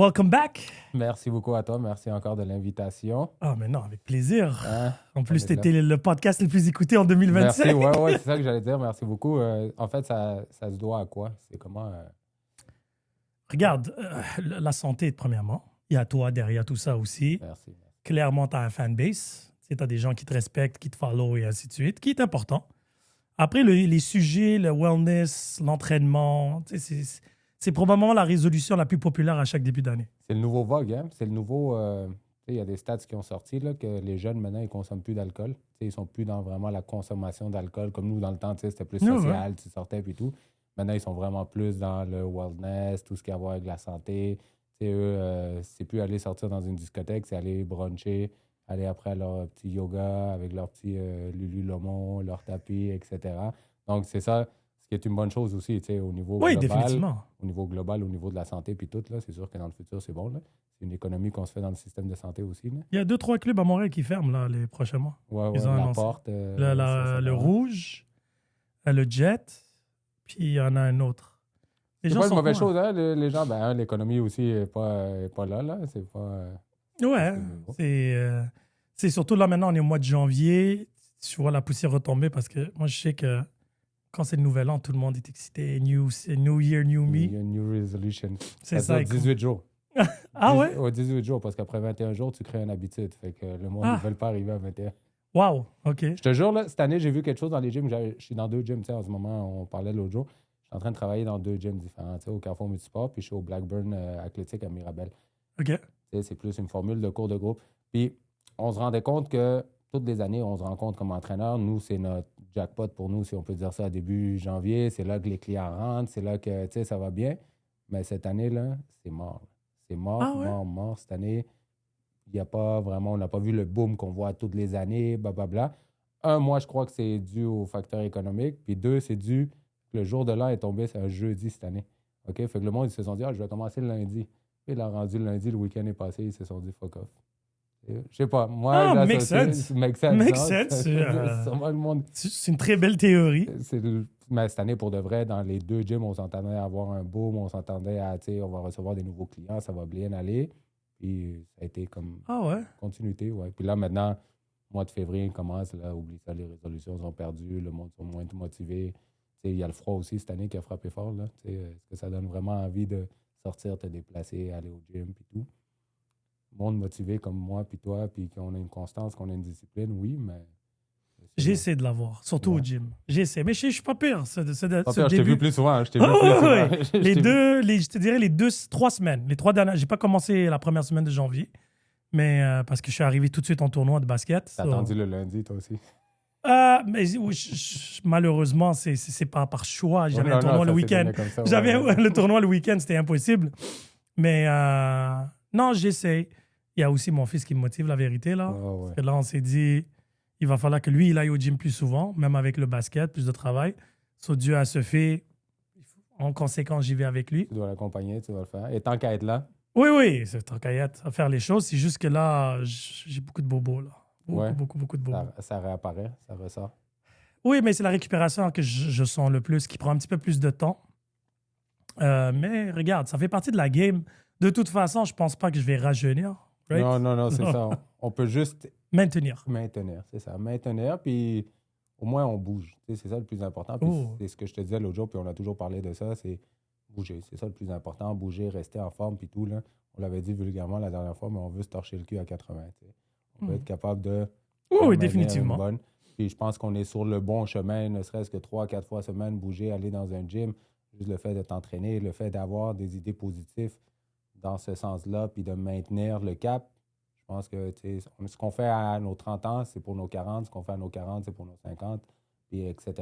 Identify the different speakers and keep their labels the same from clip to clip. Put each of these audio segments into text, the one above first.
Speaker 1: Welcome back.
Speaker 2: Merci beaucoup à toi. Merci encore de l'invitation.
Speaker 1: Ah, mais non, avec plaisir.
Speaker 2: Hein?
Speaker 1: En plus,
Speaker 2: On est
Speaker 1: t'étais le podcast le plus écouté en 2025.
Speaker 2: Merci, ouais, c'est ça que j'allais dire. Merci beaucoup. En fait, ça se doit à quoi? C'est comment?
Speaker 1: Regarde, la santé, premièrement. Il y a toi derrière tout ça aussi.
Speaker 2: Merci.
Speaker 1: Clairement, tu as un fanbase. Tu as des gens qui te respectent, qui te follow et ainsi de suite, qui est important. Après, les sujets, le wellness, l'entraînement, c'est probablement la résolution la plus populaire à chaque début d'année.
Speaker 2: C'est le nouveau vogue, hein? C'est le nouveau... il y a des stats qui ont sorti, là, que les jeunes, maintenant, ils ne consomment plus d'alcool. Ils ne sont plus dans vraiment la consommation d'alcool. Comme nous, dans le temps, c'était plus social, tu sortais et tout. Maintenant, ils sont vraiment plus dans le wellness, tout ce qui a à voir avec la santé. Eux, c'est plus aller sortir dans une discothèque, c'est aller bruncher, aller après leur petit yoga avec leur petit Lululemon, leur tapis, etc. Donc, c'est ça, ce qui est une bonne chose aussi, au niveau global.
Speaker 1: Définitivement.
Speaker 2: Au niveau global, au niveau de la santé, puis tout, là, c'est sûr que dans le futur, c'est bon. Là. C'est une économie qu'on se fait dans le système de santé aussi. Là.
Speaker 1: Il y a 2-3 clubs à Montréal qui ferment là, les prochains mois.
Speaker 2: Ils ont la porte.
Speaker 1: Le Rouge, le Jet, puis il y en a un autre.
Speaker 2: C'est pas une mauvaise chose, hein? Les gens, l'économie aussi n'est pas là. C'est pas.
Speaker 1: C'est surtout là maintenant, on est au mois de janvier. Tu vois la poussière retomber parce que moi, je sais que quand c'est le nouvel an, tout le monde est excité. New Year, New Me.
Speaker 2: New Resolution.
Speaker 1: C'est ça.
Speaker 2: 18 jours.
Speaker 1: Ouais?
Speaker 2: 18 jours, parce qu'après 21 jours, tu crées une habitude. Fait que le monde ne veut pas arriver à 21.
Speaker 1: Wow, OK.
Speaker 2: Je te jure, là, cette année, j'ai vu quelque chose dans les gyms. Je suis dans 2 gyms, en ce moment, on parlait l'autre jour. Je suis en train de travailler dans 2 gyms différents, au Carrefour Multisport, puis je suis au Blackburn Athletic à Mirabel.
Speaker 1: OK.
Speaker 2: C'est plus une formule de cours de groupe. Puis on se rendait compte que toutes les années, on se rend compte comme entraîneur, nous, c'est notre jackpot pour nous, si on peut dire ça, à début janvier. C'est là que les clients rentrent, c'est là que ça va bien. Mais cette année-là, c'est mort. C'est mort, mort. Cette année, il n'y a pas vraiment, on n'a pas vu le boom qu'on voit toutes les années, blablabla. Moi, je crois que c'est dû au facteur économique. Puis 2, c'est dû le jour de l'an est tombé, c'est un jeudi cette année. OK? Fait que le monde, ils se sont dit, je vais commencer le lundi. Puis il a rendu le lundi, le week-end est passé, ils se sont dit, fuck off. Je sais pas. Moi,
Speaker 1: make sense. Make sense. C'est une très belle théorie.
Speaker 2: Mais cette année, pour de vrai, dans les 2 gyms, on s'entendait à avoir un boom, on s'entendait à, on va recevoir des nouveaux clients, ça va bien aller. Puis ça a été comme continuité, ouais. Puis là, maintenant, mois de février commence, là, oublie ça, les résolutions sont perdues, le monde sont moins motivés. Il y a le froid aussi cette année qui a frappé fort. Là. Est-ce que ça donne vraiment envie de sortir, te déplacer, aller au gym puis tout? Monde motivé comme moi puis toi, puis qu'on a une constance, qu'on a une discipline, oui, mais...
Speaker 1: J'essaie de l'avoir, surtout au gym. J'essaie, mais je suis pas pire.
Speaker 2: Je t'ai vu plus souvent.
Speaker 1: Je te dirais les 3 semaines. Les 3 dernières, j'ai pas commencé la première semaine de janvier, mais parce que je suis arrivé tout de suite en tournoi de basket.
Speaker 2: T'as attendu le lundi, toi aussi?
Speaker 1: Mais malheureusement, c'est pas par choix. J'avais un tournoi le week-end. Le tournoi le week-end, c'était impossible. Mais non, j'essaie. Il y a aussi mon fils qui me motive, la vérité. Là. Parce que là, on s'est dit, il va falloir que lui, il aille au gym plus souvent, même avec le basket, plus de travail. Dieu a ce fait. En conséquence, j'y vais avec lui.
Speaker 2: Tu dois l'accompagner, tu dois le faire. Et tant qu'à être là?
Speaker 1: Oui, c'est tant qu'à être à faire les choses. C'est juste que là, j'ai beaucoup de bobos, là. Beaucoup de bobos.
Speaker 2: Ça réapparaît, ça ressort.
Speaker 1: Oui, mais c'est la récupération que je sens le plus, qui prend un petit peu plus de temps. Mais regarde, ça fait partie de la game. De toute façon, je pense pas que je vais rajeunir. Right?
Speaker 2: Non, c'est ça. On peut juste...
Speaker 1: Maintenir,
Speaker 2: c'est ça. Maintenir, puis au moins on bouge. C'est ça le plus important. Puis c'est ce que je te disais l'autre jour, puis on a toujours parlé de ça, c'est bouger. C'est ça le plus important, bouger, rester en forme, puis tout. Là. On l'avait dit vulgairement la dernière fois, mais on veut se torcher le cul à 80. On veut être capable de...
Speaker 1: Oui, définitivement.
Speaker 2: Puis je pense qu'on est sur le bon chemin, ne serait-ce que 3-4 fois semaine, bouger, aller dans un gym. Juste le fait de t'entraîner, le fait d'avoir des idées positives dans ce sens-là, puis de maintenir le cap. Je pense que ce qu'on fait à nos 30 ans, c'est pour nos 40. Ce qu'on fait à nos 40, c'est pour nos 50, puis etc.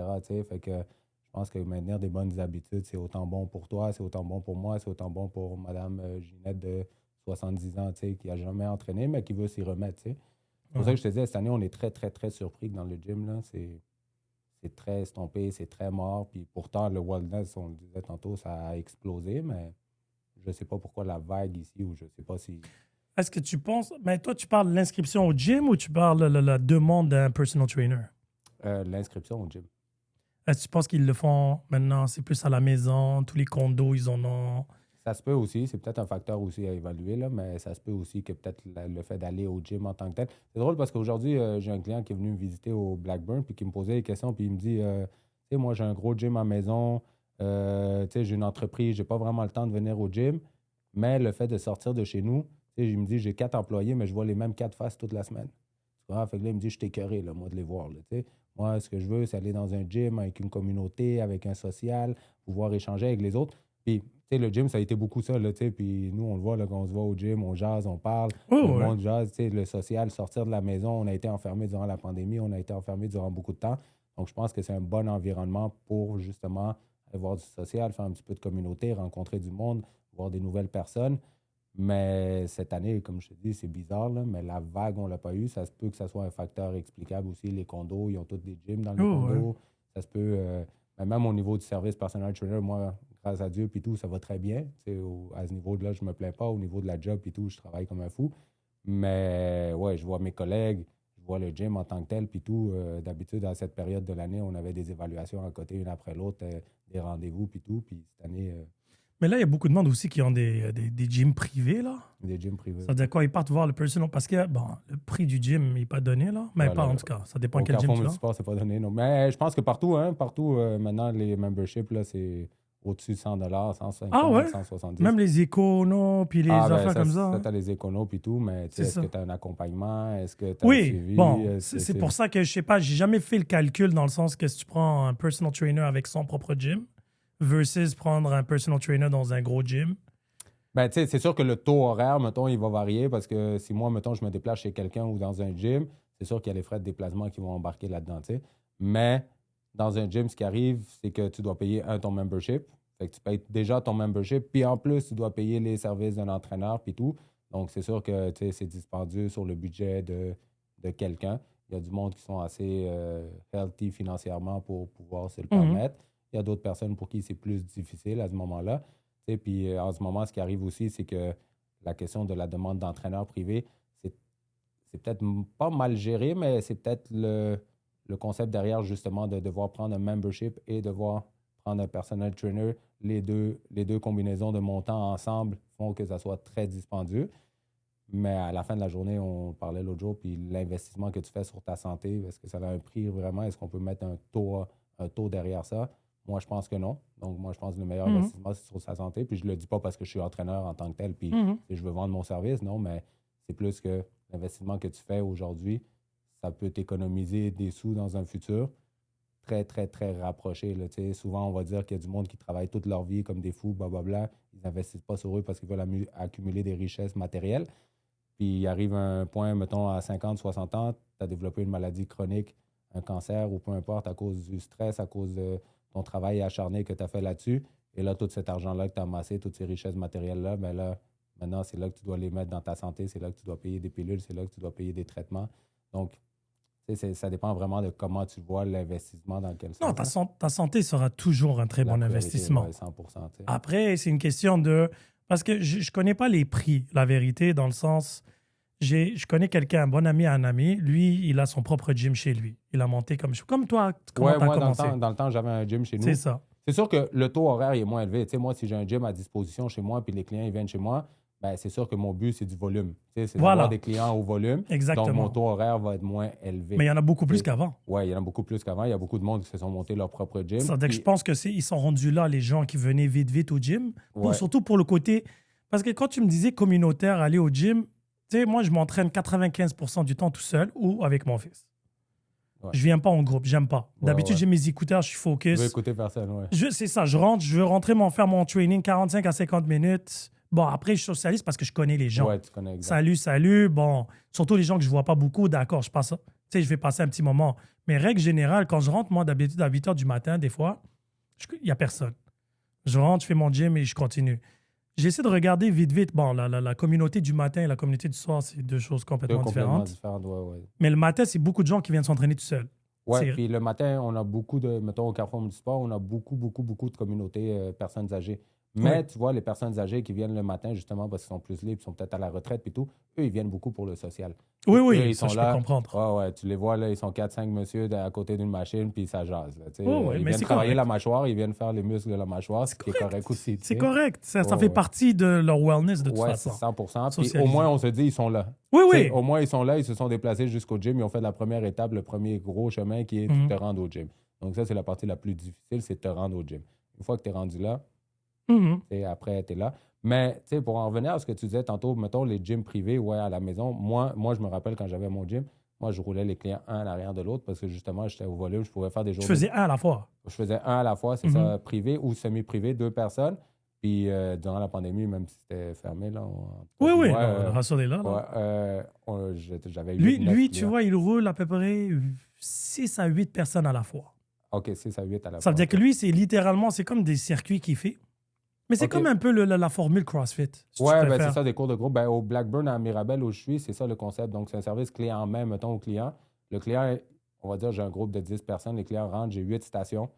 Speaker 2: Fait que je pense que maintenir des bonnes habitudes, c'est autant bon pour toi, c'est autant bon pour moi, c'est autant bon pour Mme Ginette de 70 ans, qui n'a jamais entraîné, mais qui veut s'y remettre. C'est pour ça que je te disais, cette année, on est très, très, très surpris que dans le gym, là, c'est très estompé, c'est très mort. Puis pourtant, le wellness, on le disait tantôt, ça a explosé, mais je ne sais pas pourquoi la vague ici, ou je ne sais pas si...
Speaker 1: Est-ce que tu penses... Mais toi, tu parles de l'inscription au gym ou tu parles de la demande d'un personal trainer?
Speaker 2: L'inscription au gym.
Speaker 1: Est-ce que tu penses qu'ils le font maintenant? C'est plus à la maison, tous les condos, ils en ont...
Speaker 2: Ça se peut aussi, c'est peut-être un facteur aussi à évaluer, là, mais ça se peut aussi que peut-être le fait d'aller au gym en tant que tel. C'est drôle parce qu'aujourd'hui, j'ai un client qui est venu me visiter au Blackburn puis qui me posait des questions, puis il me dit, tu sais, moi, j'ai un gros gym à la maison, tu sais, j'ai une entreprise, j'ai pas vraiment le temps de venir au gym, mais le fait de sortir de chez nous, tu sais, il me dit, j'ai 4 employés, mais je vois les mêmes 4 faces toute la semaine. Fait que là, il me dit, je suis écœuré, là, moi, de les voir, là, tu sais. Moi, ce que je veux, c'est aller dans un gym avec une communauté, avec un social, pouvoir échanger avec les autres. Puis, tu sais, le gym, ça a été beaucoup ça, là, tu sais. Puis nous, on le voit, là, quand on se voit au gym, on jase, on parle. Le monde jase, tu sais, le social, sortir de la maison. On a été enfermés durant la pandémie, on a été enfermés durant beaucoup de temps. Donc, je pense que c'est un bon environnement pour, justement, avoir du social, faire un petit peu de communauté, rencontrer du monde, voir des nouvelles personnes. Mais cette année, comme je te dis, c'est bizarre, là, mais la vague, on ne l'a pas eu. Ça se peut que ça soit un facteur explicable aussi. Les condos, ils ont tous des gyms dans les condos. Ça se peut, mais même au niveau du service personal trainer, moi, grâce à Dieu, puis tout, ça va très bien. À ce niveau-là, je ne me plains pas. Au niveau de la job, puis tout, je travaille comme un fou. Mais ouais, je vois mes collègues, je vois le gym en tant que tel, puis tout. D'habitude, à cette période de l'année, on avait des évaluations à côté, une après l'autre, des rendez-vous, puis tout. Puis cette année...
Speaker 1: Mais là, il y a beaucoup de monde aussi qui ont des gyms privés, là.
Speaker 2: Des gyms privés.
Speaker 1: Ça veut dire quoi? Ils partent voir le personal. Parce que, bon, le prix du gym n'est pas donné, là. Mais pas, en tout cas. Ça dépend quel gym tu vas.
Speaker 2: C'est pas donné, non. Mais je pense que partout, maintenant, les memberships, là, c'est au-dessus de 100 $, 150, $170.
Speaker 1: Même les éconos, puis les affaires comme ça.
Speaker 2: Ça, t'as les éconos, puis tout, mais est-ce que tu as un accompagnement? Est-ce que tu as
Speaker 1: un
Speaker 2: suivi?
Speaker 1: Bon, c'est pour ça que, je sais pas, j'ai jamais fait le calcul dans le sens que si tu prends un personal trainer avec son propre gym, versus prendre un personal trainer dans un gros gym?
Speaker 2: Ben, tu sais, c'est sûr que le taux horaire, mettons, il va varier parce que si moi, mettons, je me déplace chez quelqu'un ou dans un gym, c'est sûr qu'il y a les frais de déplacement qui vont embarquer là-dedans, tu sais. Mais dans un gym, ce qui arrive, c'est que tu dois payer ton membership. Fait que tu payes déjà ton membership, puis en plus, tu dois payer les services d'un entraîneur, puis tout. Donc, c'est sûr que, tu sais, c'est dispendieux sur le budget de quelqu'un. Il y a du monde qui sont assez healthy financièrement pour pouvoir se le permettre. Il y a d'autres personnes pour qui c'est plus difficile à ce moment-là. Puis en ce moment, ce qui arrive aussi, c'est que la question de la demande d'entraîneur privé, c'est peut-être pas mal géré, mais c'est peut-être le concept derrière, justement, de devoir prendre un membership et devoir prendre un personal trainer. Les deux combinaisons de montants ensemble font que ça soit très dispendieux. Mais à la fin de la journée, on parlait l'autre jour, puis l'investissement que tu fais sur ta santé, est-ce que ça a un prix vraiment? Est-ce qu'on peut mettre un taux derrière ça? Moi, je pense que non. Donc, moi, je pense que le meilleur investissement, c'est sur sa santé. Puis, je ne le dis pas parce que je suis entraîneur en tant que tel, puis je veux vendre mon service, non, mais c'est plus que l'investissement que tu fais aujourd'hui, ça peut t'économiser des sous dans un futur très, très, très rapproché. Là, souvent, on va dire qu'il y a du monde qui travaille toute leur vie comme des fous, blablabla. Ils n'investissent pas sur eux parce qu'ils veulent accumuler des richesses matérielles. Puis, il arrive un point, mettons, à 50, 60 ans, tu as développé une maladie chronique, un cancer ou peu importe, à cause du stress, à cause de ton travail acharné que tu as fait là-dessus. Et là, tout cet argent-là que tu as amassé, toutes ces richesses matérielles-là, bien là, maintenant, c'est là que tu dois les mettre dans ta santé, c'est là que tu dois payer des pilules, c'est là que tu dois payer des traitements. Donc, ça dépend vraiment de comment tu vois l'investissement, dans quel sens.
Speaker 1: Non, ta santé sera toujours un très bon investissement.
Speaker 2: Ouais, 100%.
Speaker 1: Après, c'est une question de... Parce que je ne connais pas les prix, la vérité, dans le sens... Je connais quelqu'un, un bon ami à un ami. Lui, il a son propre gym chez lui. Il a monté comme toi. Comment tu as commencé?
Speaker 2: Dans le temps, j'avais un gym chez nous.
Speaker 1: C'est ça.
Speaker 2: C'est sûr que le taux horaire est moins élevé. Tu sais, moi, si j'ai un gym à disposition chez moi puis les clients ils viennent chez moi, ben, c'est sûr que mon but, c'est du volume. Tu sais, c'est d'avoir des clients au volume.
Speaker 1: Exactement.
Speaker 2: Donc, mon taux horaire va être moins élevé.
Speaker 1: Mais il y en a beaucoup plus qu'avant.
Speaker 2: Oui, il y en a beaucoup plus qu'avant. Il y a beaucoup de monde qui se sont montés leur propre gym.
Speaker 1: Ça veut dire que je pense qu'ils sont rendus là, les gens qui venaient vite au gym. Surtout pour le côté... Parce que quand tu me disais communautaire, aller au gym... Tu sais, moi, je m'entraîne 95% du temps tout seul ou avec mon fils. Ouais. Je viens pas en groupe, j'aime pas. D'habitude, j'ai mes écouteurs, je suis focus.
Speaker 2: Je veux écouter personne, ouais.
Speaker 1: C'est ça, je veux rentrer, faire mon training 45 à 50 minutes. Bon, après, je socialise parce que je connais les gens.
Speaker 2: Ouais, tu connais exactement.
Speaker 1: Salut. Bon, surtout les gens que je vois pas beaucoup, d'accord, je passe. Tu sais, je vais passer un petit moment. Mais règle générale, quand je rentre, moi, d'habitude, à 8 h du matin, des fois, il y a personne. Je rentre, je fais mon gym et je continue. J'essaie de regarder vite. Bon, la communauté du matin et la communauté du soir, c'est deux choses complètement différentes.
Speaker 2: Ouais.
Speaker 1: Mais le matin, c'est beaucoup de gens qui viennent s'entraîner tout seuls.
Speaker 2: Oui, puis le matin, on a beaucoup de... Mettons, au Carrefour Multisport, on a beaucoup de communautés personnes âgées. Mais tu vois, les personnes âgées qui viennent le matin, justement, parce qu'ils sont plus libres, ils sont peut-être à la retraite puis tout, eux, ils viennent beaucoup pour le social.
Speaker 1: Oui,
Speaker 2: eux, ils
Speaker 1: ça,
Speaker 2: sont
Speaker 1: je
Speaker 2: là,
Speaker 1: peux comprendre.
Speaker 2: Ouais, tu les vois, là, ils sont 4-5 monsieur à côté d'une machine, puis ça jase. Là,
Speaker 1: Mais
Speaker 2: ils viennent travailler
Speaker 1: correct.
Speaker 2: la mâchoire, ils viennent faire les muscles de la mâchoire, ce qui est correct aussi.
Speaker 1: C'est correct. Ça fait partie de leur wellness, de toute façon.
Speaker 2: 100%. Puis au moins, on se dit, ils sont là.
Speaker 1: Oui.
Speaker 2: Au moins, ils sont là, ils se sont déplacés jusqu'au gym, ils ont fait la première étape, le premier gros chemin qui est de te rendre au gym. Donc ça, c'est la partie la plus difficile, c'est de te rendre au gym. Une fois que tu es rendu là, après, tu es là. Mais pour en revenir à ce que tu disais tantôt, mettons les gyms privés, à la maison, moi, je me rappelle quand j'avais mon gym, moi, je roulais les clients un à l'arrière de l'autre parce que justement, j'étais au volume, je pouvais faire des journées.
Speaker 1: Je faisais un à la fois.
Speaker 2: Je faisais un à la fois, c'est ça, privé ou semi-privé, 2 personnes. Puis durant la pandémie, même si c'était fermé, là.
Speaker 1: Oui, Rasson est là.
Speaker 2: J'avais 8
Speaker 1: lui, tu vois, il roule à peu près 6 à 8 personnes à la fois.
Speaker 2: OK, 6 à 8 à la fois.
Speaker 1: Ça veut dire que lui, c'est comme des circuits qu'il fait. Mais c'est comme un peu la formule CrossFit.
Speaker 2: C'est ça, des cours de groupe. Au Blackburn, à Mirabel, où je suis, c'est ça le concept. Donc, c'est un service clé en main, mettons, au client. Le client, on va dire, j'ai un groupe de 10 personnes. Les clients rentrent, j'ai 8 stations.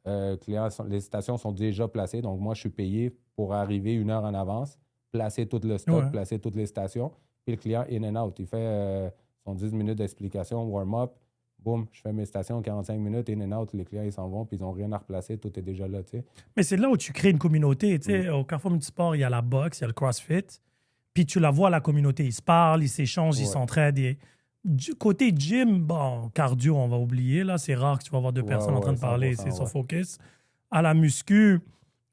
Speaker 2: Les stations sont déjà placées. Donc, moi, je suis payé pour arriver 1 heure en avance, placer tout le stock, placer toutes les stations. Puis le client, in and out. Il fait son 10 minutes d'explication, warm-up. Boum, je fais mes stations 45 minutes, in and out, les clients, ils s'en vont, puis ils n'ont rien à replacer, tout est déjà là, tu sais.
Speaker 1: Mais c'est là où tu crées une communauté, tu sais. Au Carrefour Multisport, il y a la boxe, il y a le CrossFit, puis tu la vois, la communauté, ils se parlent, ils s'échangent, ils s'entraident. Du côté gym, cardio, on va oublier, là, c'est rare que tu vas avoir 2 personnes en train de parler, c'est son focus. À la muscu,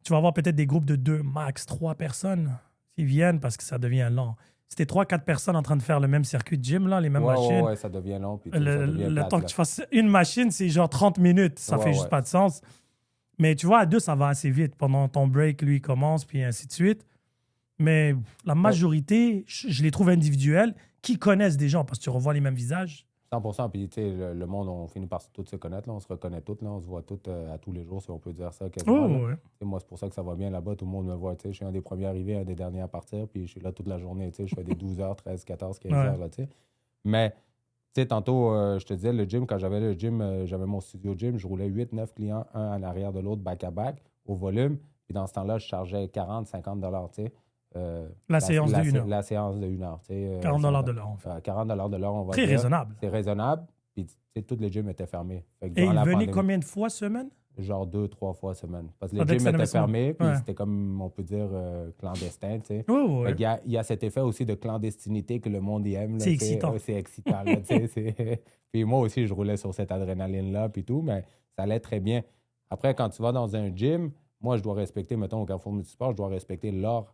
Speaker 1: tu vas avoir peut-être des groupes de 2, max 3 personnes qui viennent parce que ça devient lent. C'était 3-4 personnes en train de faire le même circuit de gym, là, les mêmes machines.
Speaker 2: Ouais, ça devient long. Puis
Speaker 1: le temps que tu fasses une machine, c'est genre 30 minutes. Ça fait juste pas de sens. Mais tu vois, à 2, ça va assez vite. Pendant ton break, lui, il commence, puis ainsi de suite. Mais la majorité, je les trouve individuels, qui connaissent des gens, parce que tu revois les mêmes visages.
Speaker 2: 100%. Puis, tu sais, le monde, on finit par tous se connaître. Là, on se reconnaît tous. Là, on se voit tous à tous les jours, si on peut dire ça. Quasiment, moi, c'est pour ça que ça va bien là-bas. Tout le monde me voit. Je suis un des premiers arrivés, un des derniers à partir. Puis, je suis là toute la journée. Je fais des 12 heures, 13, 14, 15 heures. Là, mais, tu sais, tantôt, je te disais, le gym, quand j'avais le gym, j'avais mon studio gym, je roulais 8, 9 clients, un à l'arrière de l'autre, back-à-back, au volume. Puis, dans ce temps-là, je chargeais 40, 50 $, tu sais.
Speaker 1: La séance de 1 heure.
Speaker 2: La séance de 1 heure.
Speaker 1: 40 $ de l'heure, en fait.
Speaker 2: 40 $ de l'heure, on va
Speaker 1: Très
Speaker 2: dire.
Speaker 1: raisonnable.
Speaker 2: C'est raisonnable. Puis, tous les gyms étaient fermés.
Speaker 1: Et ils venaient combien de fois semaine?
Speaker 2: Genre 2-3 fois semaine. Parce que les gyms étaient fermés, puis c'était comme, on peut dire, clandestin, tu sais. Il y a cet effet aussi de clandestinité que le monde y aime. Là,
Speaker 1: c'est excitant.
Speaker 2: C'est excitant, là, Puis moi aussi, je roulais sur cette adrénaline-là, puis tout, mais ça allait très bien. Après, quand tu vas dans un gym, moi, je dois respecter, mettons, au Carrefour Multisport, je dois respecter leur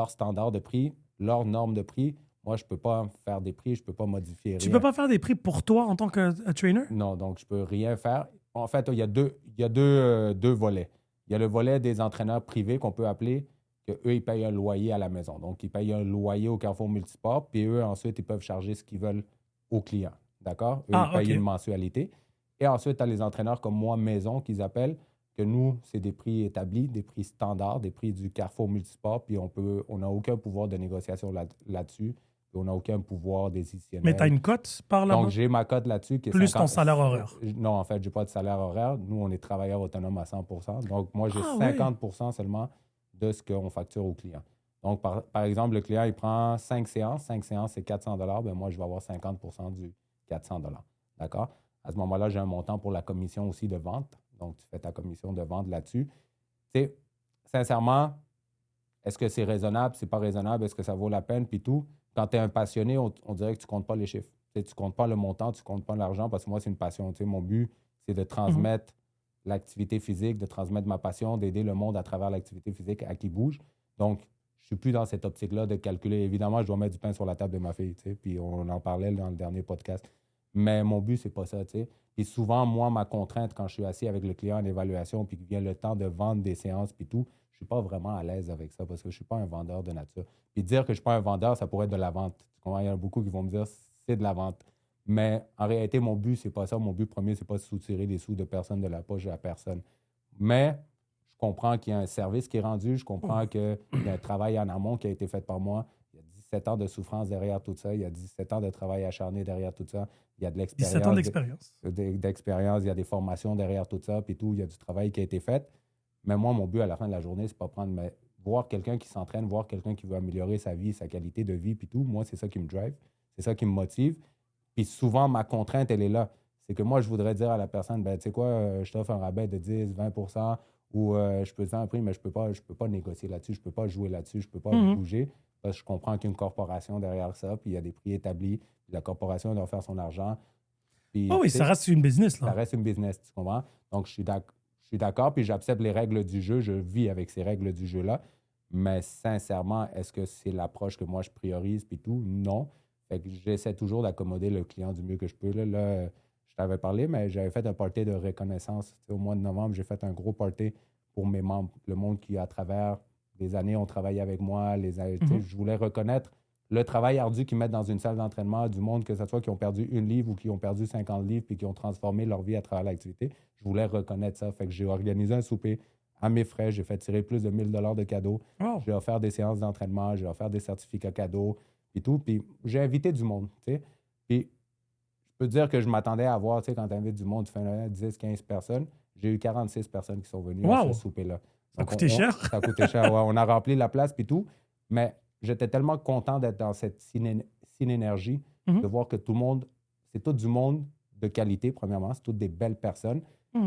Speaker 2: standard de prix, leur norme de prix. Moi, je ne peux pas faire des prix, je ne peux pas modifier rien.
Speaker 1: Tu ne peux pas faire des prix pour toi en tant que trainer?
Speaker 2: Non, donc je ne peux rien faire. En fait, il y a deux volets. Il y a le volet des entraîneurs privés qu'on peut appeler, qu'eux, ils payent un loyer à la maison. Donc, ils payent un loyer au Carrefour Multisport, puis eux, ensuite, ils peuvent charger ce qu'ils veulent aux clients. D'accord? Eux, ils payent une mensualité. Et ensuite, tu as les entraîneurs comme moi, maison, qu'ils appellent, que nous, c'est des prix établis, des prix standards, des prix du Carrefour Multisport, puis on n'a aucun pouvoir de négociation là-dessus, puis on n'a aucun pouvoir décisionnel.
Speaker 1: Mais tu as une cote par là-bas?
Speaker 2: Donc, j'ai ma cote là-dessus qui est
Speaker 1: plus 50... ton salaire horaire?
Speaker 2: Non, en fait, je n'ai pas de salaire horaire. Nous, on est travailleurs autonomes à 100%. Donc, moi, j'ai 50% seulement de ce qu'on facture aux clients. Donc, par exemple, le client, il prend 5 séances. 5 séances, c'est 400 $. Bien, moi, je vais avoir 50% du 400 $. D'accord? À ce moment-là, j'ai un montant pour la commission aussi de vente. Donc, tu fais ta commission de vente là-dessus. Tu sais, sincèrement, est-ce que c'est raisonnable? C'est pas raisonnable? Est-ce que ça vaut la peine? Puis tout. Quand tu es un passionné, on dirait que tu ne comptes pas les chiffres. Tu ne comptes pas le montant, tu ne comptes pas l'argent parce que moi, c'est une passion. Tu sais, mon but, c'est de transmettre l'activité physique, de transmettre ma passion, d'aider le monde à travers l'activité physique à qui bouge. Donc, je ne suis plus dans cette optique-là de calculer. Évidemment, je dois mettre du pain sur la table de ma fille. Tu sais, puis on en parlait dans le dernier podcast. Mais mon but, c'est pas ça, tu sais. Et souvent, moi, ma contrainte, quand je suis assis avec le client en évaluation, puis qu'il vient le temps de vendre des séances, puis tout, je suis pas vraiment à l'aise avec ça parce que je suis pas un vendeur de nature. Puis dire que je suis pas un vendeur, ça pourrait être de la vente. Tu comprends? Il y en a beaucoup qui vont me dire c'est de la vente. Mais en réalité, mon but, c'est pas ça. Mon but premier, c'est pas de soutirer des sous de personne de la poche à personne. Mais je comprends qu'il y a un service qui est rendu. Je comprends qu'il y a un travail en amont qui a été fait par moi. 17 ans de souffrance derrière tout ça. Il y a 17 ans de travail acharné derrière tout ça. Il y a de l'expérience.
Speaker 1: 17 ans d'expérience.
Speaker 2: D'expérience. Il y a des formations derrière tout ça. Puis tout, il y a du travail qui a été fait. Mais moi, mon but à la fin de la journée, c'est pas voir quelqu'un qui s'entraîne, voir quelqu'un qui veut améliorer sa vie, sa qualité de vie, puis tout. Moi, c'est ça qui me drive. C'est ça qui me motive. Puis souvent, ma contrainte, elle est là. C'est que moi, je voudrais dire à la personne, ben, tu sais quoi, je t'offre un rabais de 10, 20 ou je peux te faire un prix, mais je peux pas négocier là-dessus, je peux pas jouer là-dessus, je peux pas bouger parce que je comprends qu'il y a une corporation derrière ça, puis il y a des prix établis, puis la corporation doit faire son argent. Puis,
Speaker 1: oui, ça reste une business, là.
Speaker 2: Ça reste une business, tu comprends? Donc, je suis d'accord, puis j'accepte les règles du jeu, je vis avec ces règles du jeu-là. Mais sincèrement, est-ce que c'est l'approche que moi je priorise, puis tout? Non. Fait que j'essaie toujours d'accommoder le client du mieux que je peux. Là, je t'avais parlé, mais j'avais fait un party de reconnaissance. Au mois de novembre, j'ai fait un gros party pour mes membres, le monde qui, à travers des années, ont travaillé avec moi. Je voulais reconnaître le travail ardu qu'ils mettent dans une salle d'entraînement, du monde, que ce soit qui ont perdu 1 livre ou qui ont perdu 50 livres puis qui ont transformé leur vie à travers l'activité. Je voulais reconnaître ça. Fait que j'ai organisé un souper à mes frais. J'ai fait tirer plus de 1 000 $ de cadeaux.
Speaker 1: Wow.
Speaker 2: J'ai offert des séances d'entraînement. J'ai offert des certificats cadeaux puis tout. Puis j'ai invité du monde, tu sais. Puis je peux te dire que je m'attendais à voir, tu sais, quand tu invites du monde, tu fais 10, 15 personnes. J'ai eu 46 personnes qui sont venues à ce souper-là.
Speaker 1: Ça a coûté cher.
Speaker 2: Ça a coûté cher, ouais. On a rempli la place puis tout. Mais j'étais tellement content d'être dans cette synergie, de voir que tout le monde, c'est tout du monde de qualité, premièrement. C'est toutes des belles personnes.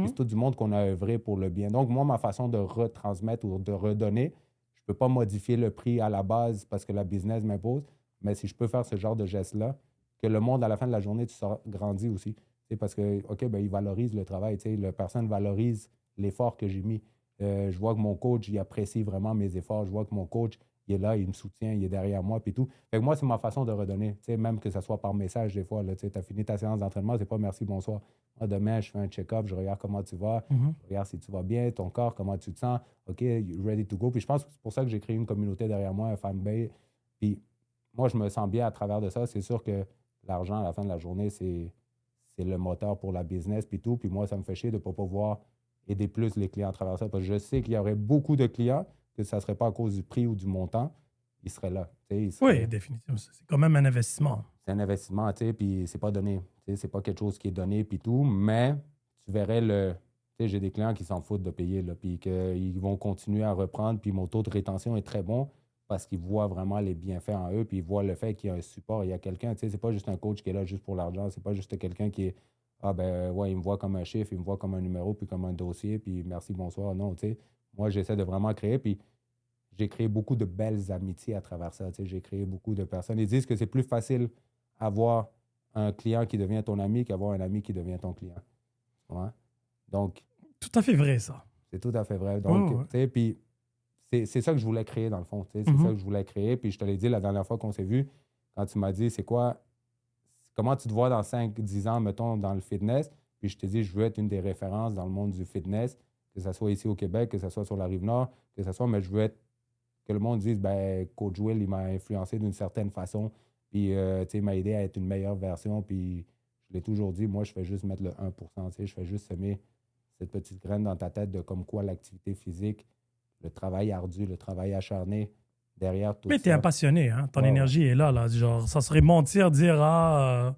Speaker 2: C'est tout du monde qu'on a œuvré pour le bien. Donc, moi, ma façon de retransmettre ou de redonner, je ne peux pas modifier le prix à la base parce que la business m'impose. Mais si je peux faire ce genre de geste-là, que le monde, à la fin de la journée, tu sors grandi aussi. Parce que, OK, ben, il valorise le travail. La personne valorise l'effort que j'ai mis. Je vois que mon coach, il apprécie vraiment mes efforts. Je vois que mon coach, il est là, il me soutient, il est derrière moi, puis tout. Fait que moi, c'est ma façon de redonner. Même que ce soit par message, des fois. Tu as fini ta séance d'entraînement, c'est pas merci, bonsoir. Moi, demain, je fais un check-up, je regarde comment tu vas, je regarde si tu vas bien, ton corps, comment tu te sens. OK, you're ready to go. Puis je pense que c'est pour ça que j'ai créé une communauté derrière moi, un fanbase. Puis moi, je me sens bien à travers de ça. C'est sûr que l'argent, à la fin de la journée, c'est le moteur pour la business, puis tout. Puis moi, ça me fait chier de ne pas pouvoir aider plus les clients à travers ça. Parce que je sais qu'il y aurait beaucoup de clients que ça ne serait pas à cause du prix ou du montant, ils seraient là.
Speaker 1: Oui, définitivement. C'est quand même un investissement.
Speaker 2: C'est un investissement, puis c'est pas donné. C'est pas quelque chose qui est donné, puis tout. Mais tu verrais j'ai des clients qui s'en foutent de payer, puis qu'ils vont continuer à reprendre, puis mon taux de rétention est très bon parce qu'ils voient vraiment les bienfaits en eux, puis ils voient le fait qu'il y a un support, il y a quelqu'un, c'est pas juste un coach qui est là juste pour l'argent, c'est pas juste quelqu'un qui est ah ben ouais, il me voit comme un chiffre, il me voit comme un numéro, puis comme un dossier, puis merci, bonsoir. Non, moi j'essaie de vraiment créer, puis j'ai créé beaucoup de belles amitiés à travers ça, j'ai créé beaucoup de personnes. Ils disent que c'est plus facile avoir un client qui devient ton ami qu'avoir un ami qui devient ton client. Ouais. Donc,
Speaker 1: tout à fait vrai, ça.
Speaker 2: C'est tout à fait vrai. Donc, puis c'est ça que je voulais créer, dans le fond. C'est ça que je voulais créer. Puis je te l'ai dit la dernière fois qu'on s'est vu, quand tu m'as dit, comment tu te vois dans 5-10 ans, mettons, dans le fitness. Puis je te dis, je veux être une des références dans le monde du fitness, que ce soit ici au Québec, que ce soit sur la Rive-Nord, mais je veux être, que le monde dise, ben, Coach Will, il m'a influencé d'une certaine façon. Puis, il m'a aidé à être une meilleure version. Puis, je l'ai toujours dit, moi, je fais juste mettre le 1%. Je fais juste semer cette petite graine dans ta tête de comme quoi l'activité physique, le travail ardu, le travail acharné, derrière tout ça.
Speaker 1: Mais tu es un passionné, hein? Ton énergie est là. Genre, ça serait mentir, dire,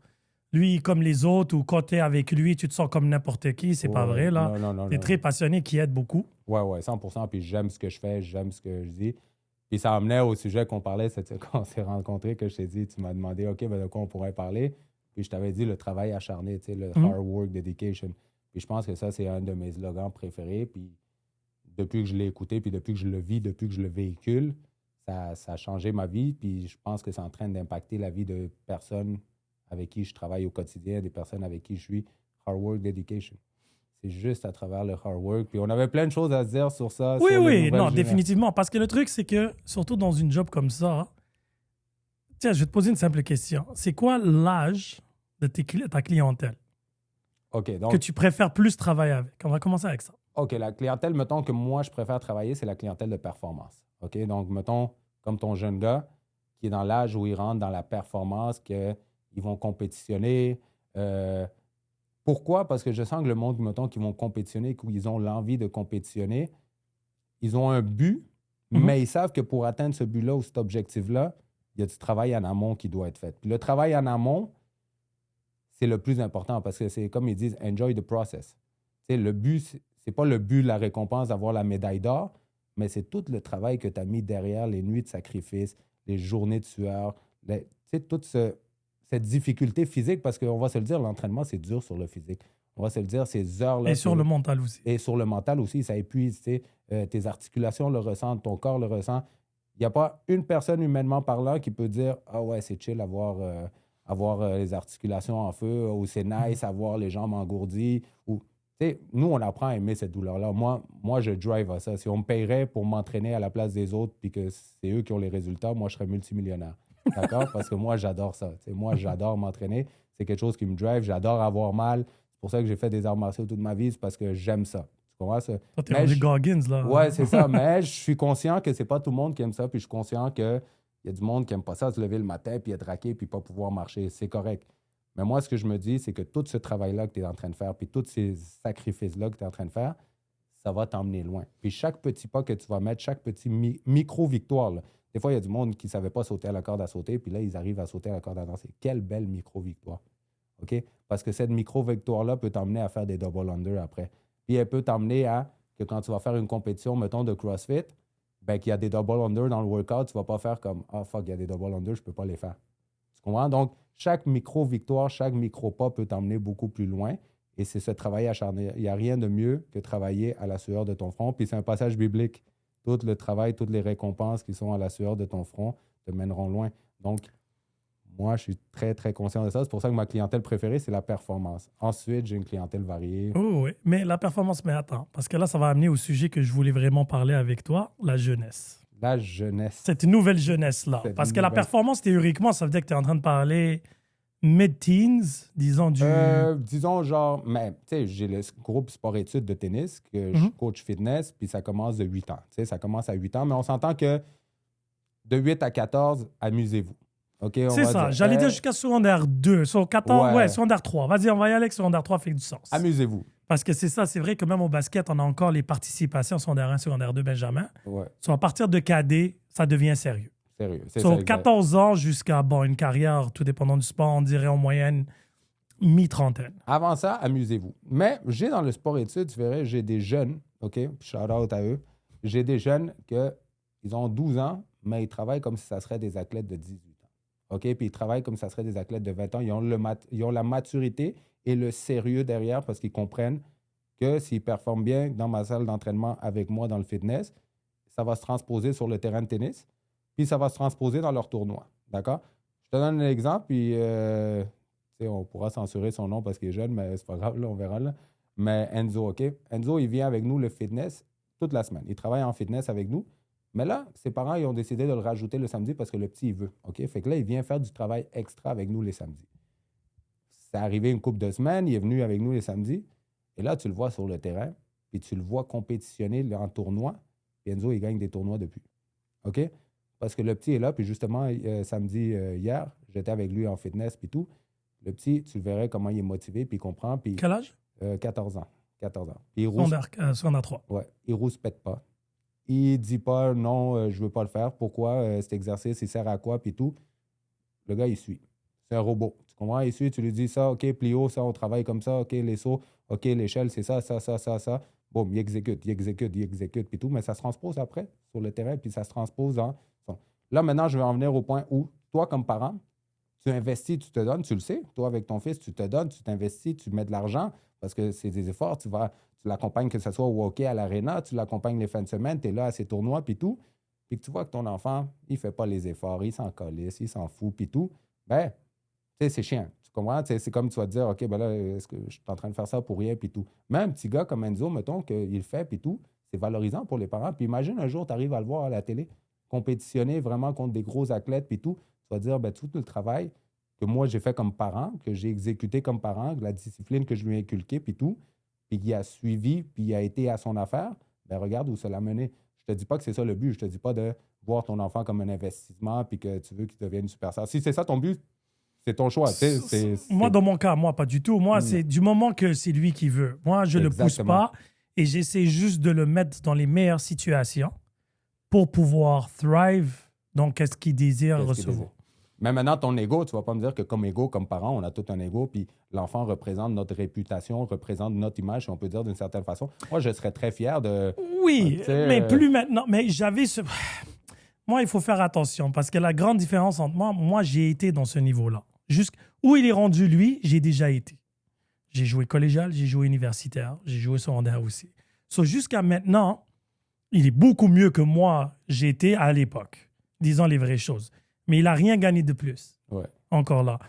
Speaker 1: lui comme les autres, ou quand tu es avec lui, tu te sens comme n'importe qui. C'est pas vrai, là.
Speaker 2: Non.
Speaker 1: Tu es très passionné, qui aide beaucoup.
Speaker 2: Ouais, 100%. Puis j'aime ce que je fais, j'aime ce que je dis. Puis ça amenait au sujet qu'on parlait, quand on s'est rencontrés, que je t'ai dit, tu m'as demandé, OK, ben de quoi on pourrait parler? Puis je t'avais dit le travail acharné, le hard work, dedication. Puis je pense que ça, c'est un de mes slogans préférés. Puis depuis que je l'ai écouté, puis depuis que je le vis, depuis que je le véhicule, ça a changé ma vie. Puis je pense que c'est en train d'impacter la vie de personnes avec qui je travaille au quotidien, des personnes avec qui je suis. Hard work, dedication. C'est juste à travers le hard work. Puis on avait plein de choses à se dire sur ça.
Speaker 1: Oui, non, définitivement. Parce que le truc, c'est que, surtout dans une job comme ça, tiens, je vais te poser une simple question. C'est quoi l'âge de ta clientèle?
Speaker 2: OK, donc,
Speaker 1: que tu préfères plus travailler avec? On va commencer avec ça.
Speaker 2: OK, la clientèle, mettons, que moi, je préfère travailler, c'est la clientèle de performance. OK, donc, mettons, comme ton jeune gars qui est dans l'âge où il rentre dans la performance, qu'ils vont compétitionner. Pourquoi? Parce que je sens que le monde, mettons, qui vont compétitionner, qu'ils ont l'envie de compétitionner, ils ont un but, mais ils savent que pour atteindre ce but-là ou cet objectif-là, il y a du travail en amont qui doit être fait. Puis le travail en amont, c'est le plus important parce que c'est comme ils disent, enjoy the process. Le but, c'est pas le but, la récompense d'avoir la médaille d'or, mais c'est tout le travail que tu as mis derrière, les nuits de sacrifice, les journées de sueur, toute cette difficulté physique, parce qu'on va se le dire, l'entraînement, c'est dur sur le physique. On va se le dire, ces heures-là...
Speaker 1: Et sur le mental aussi.
Speaker 2: Et sur le mental aussi, ça épuise. Tes articulations le ressentent, ton corps le ressent. Il n'y a pas une personne humainement parlant qui peut dire « Ah ouais, c'est chill avoir les articulations en feu » ou « C'est nice avoir les jambes engourdies » ou... Nous, on apprend à aimer cette douleur-là. Moi, je drive à ça. Si on me paierait pour m'entraîner à la place des autres puis que c'est eux qui ont les résultats, moi, je serais multimillionnaire. D'accord? Parce que moi, j'adore ça. Moi, j'adore m'entraîner. C'est quelque chose qui me drive. J'adore avoir mal. C'est pour ça que j'ai fait des arts martiaux toute ma vie. C'est parce que j'aime ça. Tu comprends ça?
Speaker 1: Toi, t'es rendu Goggins, là.
Speaker 2: Ouais, c'est ça. Mais je suis conscient que c'est pas tout le monde qui aime ça. Puis je suis conscient qu'il y a du monde qui aime pas ça, se lever le matin puis être raqué puis pas pouvoir marcher. C'est correct. Mais moi, ce que je me dis, c'est que tout ce travail-là que tu es en train de faire, puis tous ces sacrifices-là que tu es en train de faire, ça va t'emmener loin. Puis chaque petit pas que tu vas mettre, chaque petit micro-victoire, là. Des fois, il y a du monde qui ne savait pas sauter à la corde à sauter, puis là, ils arrivent à sauter à la corde à danser. Quelle belle micro-victoire. OK? Parce que cette micro-victoire-là peut t'emmener à faire des double under après. Puis elle peut t'emmener à que quand tu vas faire une compétition, mettons, de CrossFit, ben qu'il y a des double under dans le workout, tu ne vas pas faire comme « Ah, fuck, il y a des double under, je ne peux pas les faire. » Tu comprends? Donc, chaque micro-victoire, chaque micro-pas peut t'emmener beaucoup plus loin. Et c'est ce travail acharné. Il n'y a rien de mieux que travailler à la sueur de ton front. Puis c'est un passage biblique. Tout le travail, toutes les récompenses qui sont à la sueur de ton front te mèneront loin. Donc, moi, je suis très, très conscient de ça. C'est pour ça que ma clientèle préférée, c'est la performance. Ensuite, j'ai une clientèle variée.
Speaker 1: Oh, oui, mais la performance, mais attends. Parce que là, ça va amener au sujet que je voulais vraiment parler avec toi, la jeunesse.
Speaker 2: La jeunesse.
Speaker 1: Cette nouvelle jeunesse-là. Parce que la performance, théoriquement, ça veut dire que tu es en train de parler mid-teens, disons du...
Speaker 2: disons genre, mais tu sais, j'ai le groupe sport-études de tennis, que je coach fitness, puis ça commence de 8 ans. Tu sais, ça commence à 8 ans, mais on s'entend que de 8 à 14, amusez-vous. Okay,
Speaker 1: c'est ça, j'allais dire jusqu'à secondaire 2, sur 14, ouais, secondaire 3. Vas-y, on va y aller avec secondaire 3, fait du sens.
Speaker 2: Amusez-vous.
Speaker 1: Parce que c'est ça, c'est vrai que même au basket, on a encore les participations secondaire 1, secondaire 2, Benjamin.
Speaker 2: Ouais.
Speaker 1: So, à partir de cadet, ça devient sérieux.
Speaker 2: Sérieux.
Speaker 1: Sur 14 ans jusqu'à une carrière, tout dépendant du sport, on dirait en moyenne mi-trentaine.
Speaker 2: Avant ça, amusez-vous. Mais j'ai dans le sport-études, tu verrais, j'ai des jeunes, OK, shout-out à eux, j'ai des jeunes ils ont 12 ans, mais ils travaillent comme si ça serait des athlètes de 18 ans. OK, puis ils travaillent comme si ça serait des athlètes de 20 ans. Ils ont la maturité et le sérieux derrière parce qu'ils comprennent que s'ils performent bien dans ma salle d'entraînement avec moi dans le fitness, ça va se transposer sur le terrain de tennis, puis ça va se transposer dans leur tournoi. D'accord? Je te donne un exemple, puis on pourra censurer son nom parce qu'il est jeune, mais c'est pas grave, là, on verra. Là. Mais Enzo, OK? Enzo, il vient avec nous le fitness toute la semaine. Il travaille en fitness avec nous. Mais là, ses parents, ils ont décidé de le rajouter le samedi parce que le petit, il veut. OK? Fait que là, il vient faire du travail extra avec nous les samedis. C'est arrivé une couple de semaines, il est venu avec nous les samedis. Et là, tu le vois sur le terrain, puis tu le vois compétitionner en tournoi. Puis Enzo, il gagne des tournois depuis. OK? Parce que le petit est là, puis justement, samedi, hier, j'étais avec lui en fitness, puis tout. Le petit, tu verrais comment il est motivé, puis il comprend. Puis,
Speaker 1: quel âge?
Speaker 2: 14 ans. 14 ans.
Speaker 1: Puis secondaire 3.
Speaker 2: Ouais. Il rouspète pas. Il dit pas non, je veux pas le faire. Pourquoi? Cet exercice, il sert à quoi? Puis tout. Le gars, il suit. C'est un robot. Tu comprends? Il suit, tu lui dis ça, OK, plie haut, ça, on travaille comme ça, OK, les sauts, OK, l'échelle, c'est ça, ça, ça, ça, ça. Boum, il exécute, puis tout. Mais ça se transpose après sur le terrain, puis ça se transpose en... Là, maintenant, je vais en venir au point où, toi, comme parent, tu investis, tu te donnes, tu le sais. Toi, avec ton fils, tu te donnes, tu t'investis, tu mets de l'argent parce que c'est des efforts. Tu l'accompagnes, que ce soit au hockey, à l'aréna, tu l'accompagnes les fins de semaine, tu es là à ses tournois, puis tout. Puis que tu vois que ton enfant, il ne fait pas les efforts, il s'en calisse, il s'en fout, puis tout. Ben, tu sais, c'est chiant. Tu comprends? C'est comme tu vas te dire, OK, ben là, est-ce que je suis en train de faire ça pour rien, puis tout. Même un petit gars comme Enzo, mettons, qu'il le fait, puis tout, c'est valorisant pour les parents. Puis imagine un jour, tu arrives à le voir à la télé, compétitionner vraiment contre des gros athlètes, puis tout. Tu vas dire, ben, tout le travail que moi, j'ai fait comme parent, que j'ai exécuté comme parent, la discipline que je lui ai inculquée, puis tout, puis qui a suivi, puis il a été à son affaire, ben regarde où ça l'a mené. Je te dis pas que c'est ça le but. Je te dis pas de voir ton enfant comme un investissement, puis que tu veux qu'il devienne une superstar. Si c'est ça ton but, c'est ton choix.
Speaker 1: Moi, dans mon cas, moi, pas du tout. Moi, c'est du moment que c'est lui qui veut. Moi, je ne le pousse pas et j'essaie juste de le mettre dans les meilleures situations pour pouvoir thrive dans ce qu'il désire recevoir.
Speaker 2: Mais maintenant, ton ego, tu vas pas me dire que comme ego, comme parent, on a tout un ego, puis l'enfant représente notre réputation, représente notre image, si on peut dire d'une certaine façon. Moi, je serais très fier de...
Speaker 1: Oui, mais plus maintenant. Mais j'avais ce... Moi, il faut faire attention parce que la grande différence entre moi, j'ai été dans ce niveau-là. Où il est rendu, lui, j'ai déjà été. J'ai joué collégial, j'ai joué universitaire, j'ai joué secondaire aussi. Jusqu'à maintenant, il est beaucoup mieux que moi, j'étais à l'époque, disons les vraies choses. Mais il n'a rien gagné de plus.
Speaker 2: Ouais.
Speaker 1: Encore là.